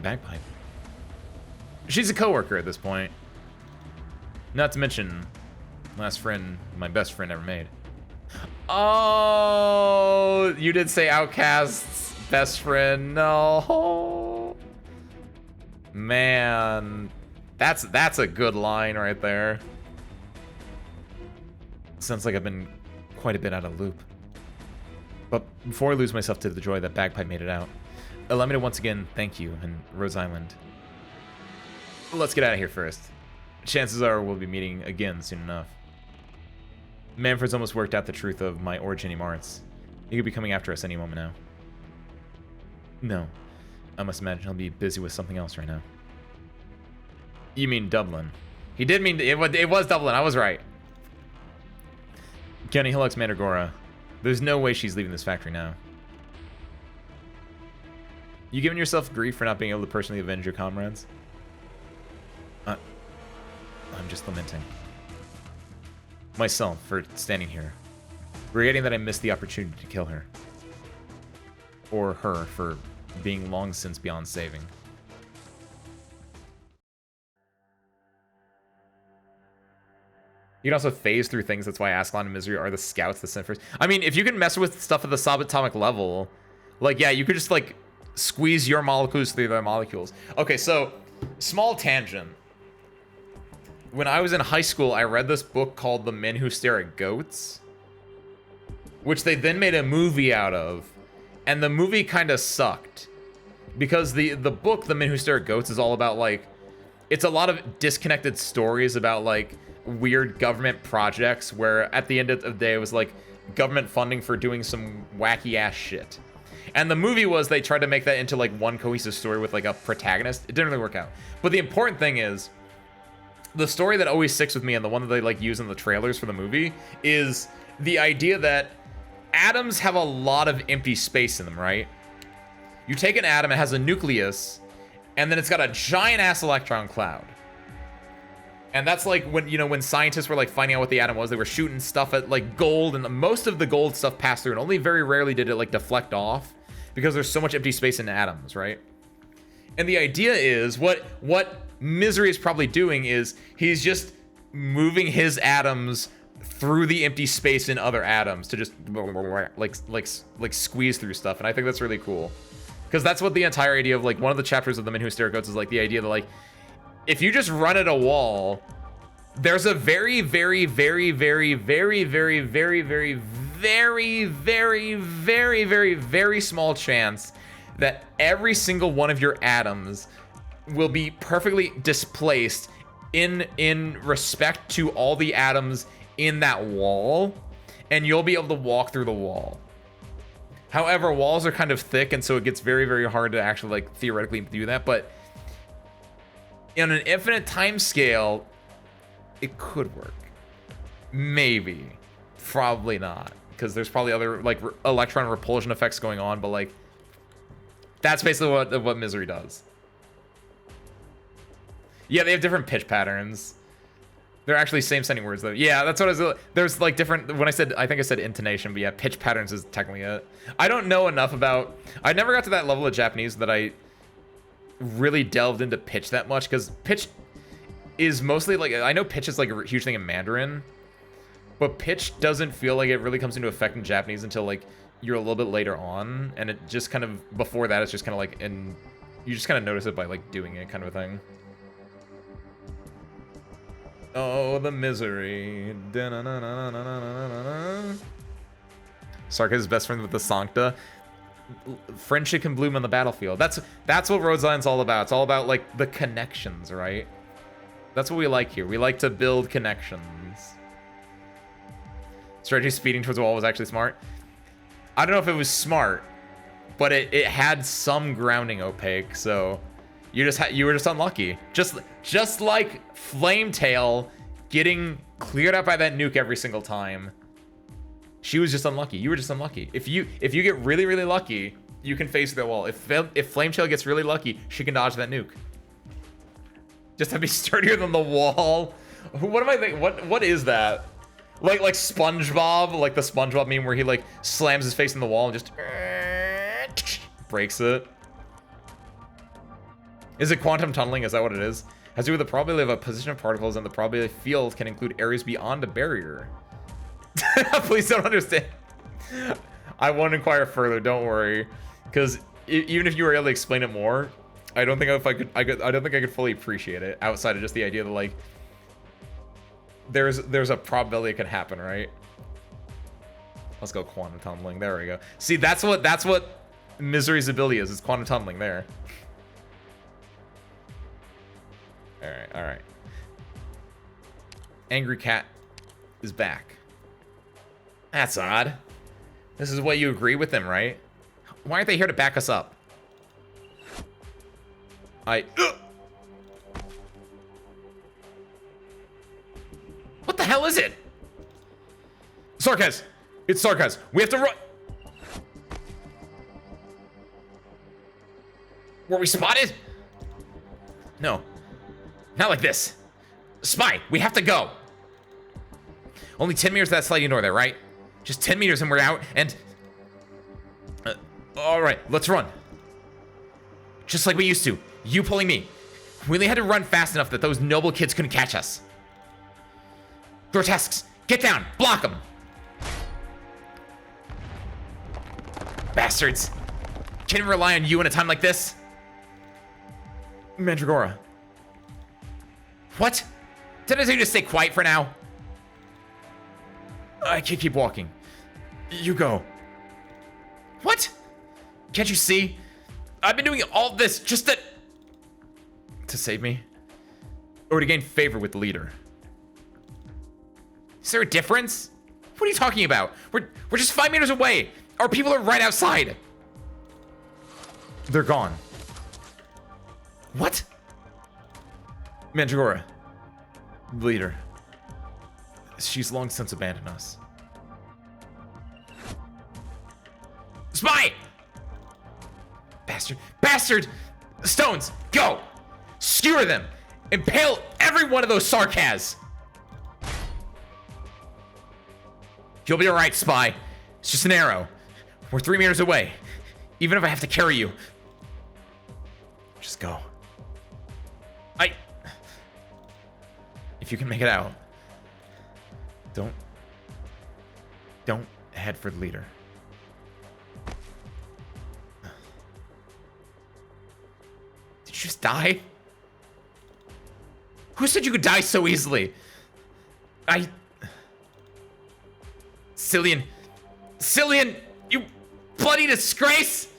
Bagpipe? She's a coworker at this point. Not to mention, last friend, my best friend ever made. Oh, you did say Outcast's best friend. No. Man, that's a good line right there. Sounds like I've been quite a bit out of the loop. But before I lose myself to the joy that Bagpipe made it out, allow me to once again thank you and Rose Island. Let's get out of here first. Chances are we'll be meeting again soon enough. Manfred's almost worked out the truth of my originating arts. He could be coming after us any moment now. No. I must imagine he'll be busy with something else right now. You mean Dublin. He did mean... It was Dublin. I was right. County Hillux Mandragora. There's no way she's leaving this factory now. You giving yourself grief for not being able to personally avenge your comrades? I'm just lamenting myself for standing here, regretting that I missed the opportunity to kill her. Or her for being long since beyond saving. You can also phase through things, that's why Ascalon and Misery are the scouts that sent first. I mean, if you can mess with stuff at the subatomic level, like, yeah, you could just, like, squeeze your molecules through their molecules. Okay, so, small tangent. When I was in high school, I read this book called The Men Who Stare at Goats, which they then made a movie out of, and the movie kind of sucked. because the book, The Men Who Stare at Goats, is all about like, it's a lot of disconnected stories about like weird government projects where at the end of the day it was like government funding for doing some wacky ass shit. And the movie was they tried to make that into like one cohesive story with like a protagonist. It didn't really work out. But the important thing is, the story that always sticks with me and the one that they like use in the trailers for the movie is the idea that atoms have a lot of empty space in them, right? You take an atom, it has a nucleus, and then it's got a giant ass electron cloud. And that's like when, you know, when scientists were like finding out what the atom was, they were shooting stuff at like gold, and most of the gold stuff passed through, and only very rarely did it like deflect off because there's so much empty space in atoms, right? And the idea is what Misery is probably doing is he's just moving his atoms through the empty space in other atoms to just like squeeze through stuff. And I think that's really cool, because that's what the entire idea of like one of the chapters of The Men Who Stare at Goats is, like the idea that like if you just run at a wall, there's a very, very, very, very, very, very, very, very, very, very, very, very, very small chance that every single one of your atoms will be perfectly displaced in respect to all the atoms in that wall, and you'll be able to walk through the wall. However, walls are kind of thick, and so it gets very, very hard to actually like theoretically do that, but in an infinite time scale, it could work. Maybe. Probably not, because there's probably other like electron repulsion effects going on, but like that's basically what Misery does. Yeah, they have different pitch patterns. They're actually same sounding words though. Yeah, that's what I was, there's like different, when I think I said intonation, but yeah, pitch patterns is technically it. I don't know enough about, I never got to that level of Japanese that I really delved into pitch that much, because pitch is mostly like, I know pitch is like a huge thing in Mandarin, but pitch doesn't feel like it really comes into effect in Japanese until like you're a little bit later on, and it just kind of, before that it's just kind of like, and you just kind of notice it by like doing it kind of a thing. Oh, the misery. Sark is his best friend with the Sancta. Friendship can bloom on the battlefield. That's what Road Zion's all about. It's all about like the connections, right? That's what we like here. We like to build connections. Strategy speeding towards the wall was actually smart. I don't know if it was smart, but it had some grounding opaque, so you were just unlucky. Just like Flametail getting cleared out by that nuke every single time. She was just unlucky. You were just unlucky. If you get really, really lucky, you can face the wall. If Flametail gets really lucky, she can dodge that nuke. Just have to be sturdier than the wall. What am I thinking? What is that? Like SpongeBob, like the SpongeBob meme where he like slams his face in the wall and just breaks it. Is it quantum tunneling? Is that what it is? Has to do with the probability of a position of particles, and the probability field can include areas beyond a barrier. Please don't understand. I won't inquire further. Don't worry, because even if you were able to explain it more, I don't think I don't think I could fully appreciate it outside of just the idea that like there's a probability it could happen, right? Let's go quantum tunneling. There we go. See, that's what Misery's ability is. It's quantum tunneling there. All right. Angry Cat is back. That's odd. This is what you agree with them, right? Why aren't they here to back us up? What the hell is it? Sarkaz! It's Sarkaz. We have to run. Were we spotted? No. Not like this. Spy, we have to go. Only 10 meters to that sliding door there, right? Just 10 meters and we're out, and... all right, let's run. Just like we used to. You pulling me. We only had to run fast enough that those noble kids couldn't catch us. Grotesques, get down. Block them. Bastards. Can't even rely on you in a time like this. Mandragora. What? Did I tell you to stay quiet for now? I can't keep walking. You go. What? Can't you see? I've been doing all this just to save me? Or to gain favor with the leader? Is there a difference? What are you talking about? We're just 5 meters away. Our people are right outside. They're gone. What? Mandragora. Leader. She's long since abandoned us. Spy! Bastard. Bastard! Stones, go! Skewer them! Impale every one of those sarcas! You'll be alright, Spy. It's just an arrow. We're 3 meters away. Even if I have to carry you. Just go. If you can make it out. Don't head for the leader. Did you just die? Who said you could die so easily? Cillian, you bloody disgrace!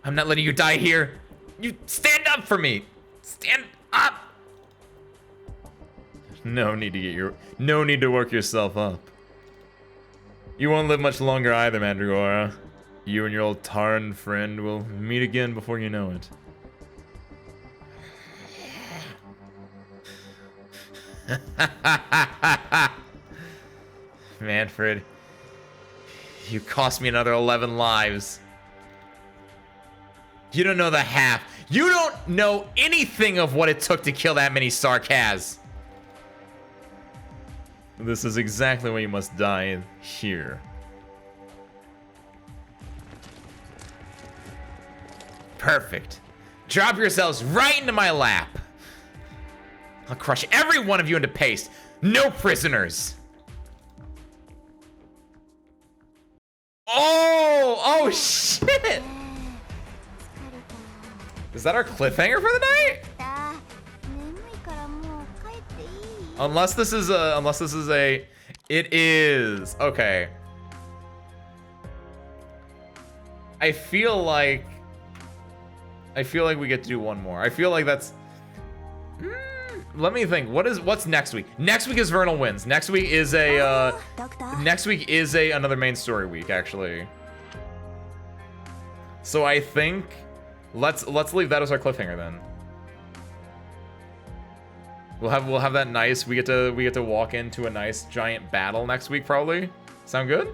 I'm not letting you die here. You stand up for me. Stand up. No need to work yourself up. You won't live much longer either, Mandragora. You and your old Tarn friend will meet again before you know it. Manfred, you cost me another 11 lives. You don't know the half. You don't know anything of what it took to kill that many Sarkaz. This is exactly why you must die here. Perfect. Drop yourselves right into my lap. I'll crush every one of you into paste. No prisoners. Oh shit. Is that our cliffhanger for the night? Unless this is a, it is. Okay. I feel like we get to do one more. I feel like that's, let me think. What's next week? Next week is Vernal Winds. Next week is another main story week, actually. So I think let's leave that as our cliffhanger then. We'll have that nice. We get to walk into a nice giant battle next week, probably. Sound good?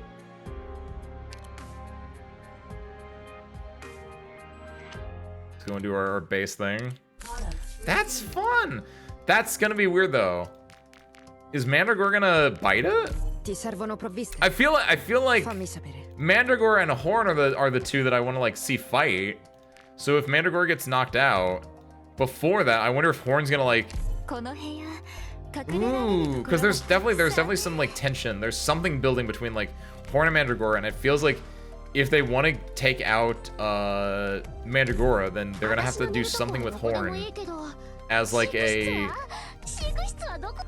Let's go and do our base thing. That's fun. That's gonna be weird though. Is Mandragora gonna bite it? I feel like Mandragora and Horn are the two that I want to like see fight. So if Mandragora gets knocked out, before that, I wonder if Horn's gonna like. Ooh, because there's definitely some like tension. There's something building between like Horn and Mandragora, and it feels like if they want to take out Mandragora, then they're gonna have to do something with Horn as like a.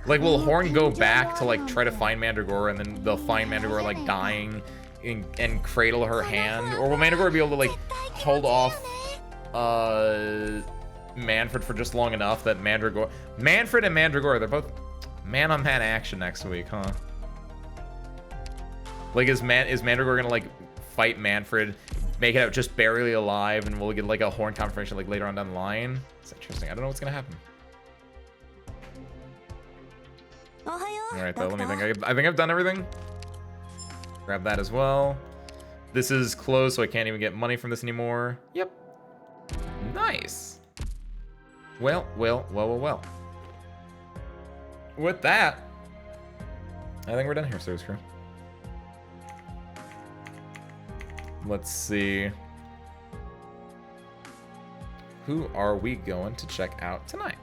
Like, will Horn go back to like try to find Mandragora, and then they'll find Mandragora like dying and cradle her hand, or will Mandragora be able to like hold off Manfred for just long enough that Manfred and Mandragora, they're both man-on-man action next week, huh? Like, is Mandragora gonna like fight Manfred, make it out just barely alive, and we'll get like a Horn confirmation like later on down the line? It's interesting. I don't know what's gonna happen. All right, though. Let me think. I think I've done everything. Grab that as well. This is closed, so I can't even get money from this anymore. Yep. Nice. Well. With that, I think we're done here, Service Crew. Let's see. Who are we going to check out tonight?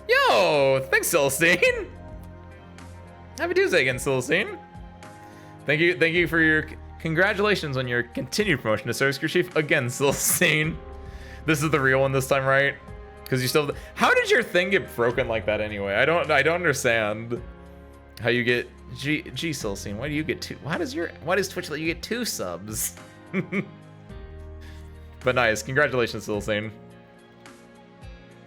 Yo, thanks, Celestine. Happy Tuesday again, Celestine. Thank you for your congratulations on your continued promotion to Service Crew Chief again, Celestine. This is the real one this time, right? Because you still. How did your thing get broken like that anyway? I don't understand how you get G Silcine, why do you get 2? Why does Twitch let you get 2 subs? But nice, congratulations, Silcine.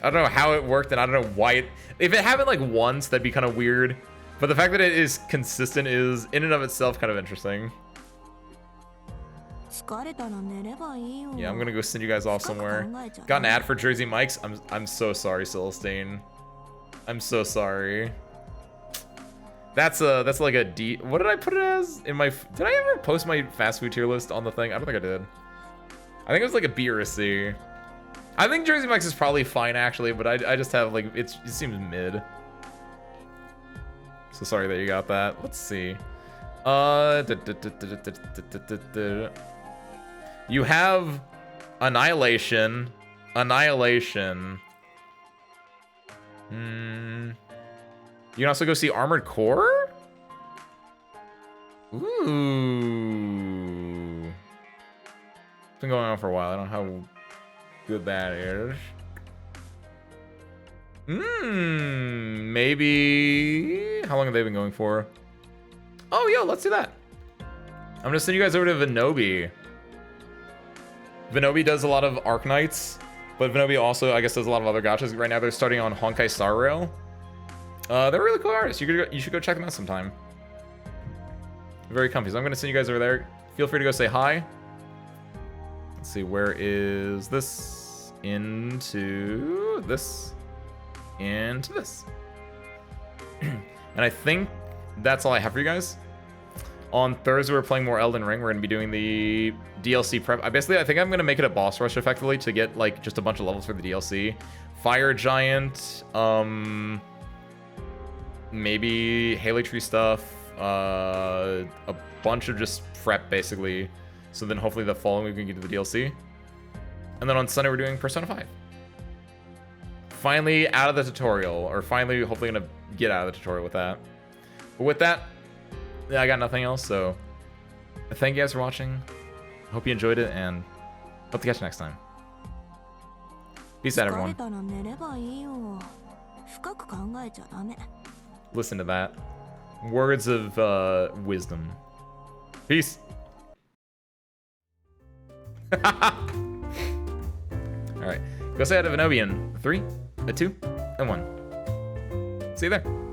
I don't know how it worked, and I don't know why it. If it happened like once, that'd be kind of weird. But the fact that it is consistent is, in and of itself, kind of interesting. Yeah, I'm gonna go send you guys off somewhere. Got an ad for Jersey Mike's. I'm so sorry, Silstein. I'm so sorry. That's like a D. What did I put it as in my? Did I ever post my fast food tier list on the thing? I don't think I did. I think it was like a B or a C. I think Jersey Mike's is probably fine actually, but I just have like it seems mid. So sorry that you got that. Let's see. You have Annihilation. Annihilation. You can also go see Armored Core? Ooh. It's been going on for a while. I don't know how good that is. Maybe. How long have they been going for? Oh, yo, let's do that. I'm gonna send you guys over to Venobi. Venobi does a lot of Arknights, but Venobi also, I guess, does a lot of other gachas. Right now, they're starting on Honkai Star Rail. They're really cool artists. You should go check them out sometime. Very comfy. So I'm gonna send you guys over there. Feel free to go say hi. Let's see, where is this? Into this. Into this. And I think that's all I have for you guys. On Thursday, we're playing more Elden Ring. We're going to be doing the DLC prep. I think I'm going to make it a boss rush effectively to get like just a bunch of levels for the DLC. Fire Giant, maybe Haley Tree stuff, a bunch of just prep basically. So then hopefully the following week we can get to the DLC. And then on Sunday, we're doing Persona 5. Finally out of the tutorial, or finally hopefully going to get out of the tutorial with that. But with that, yeah, I got nothing else, so thank you guys for watching. Hope you enjoyed it, and hope to catch you next time. Peace out, everyone. Listen to that. Words of wisdom. Peace. Alright, go say hi to Venobi in 3, a 2, and 1. See you there.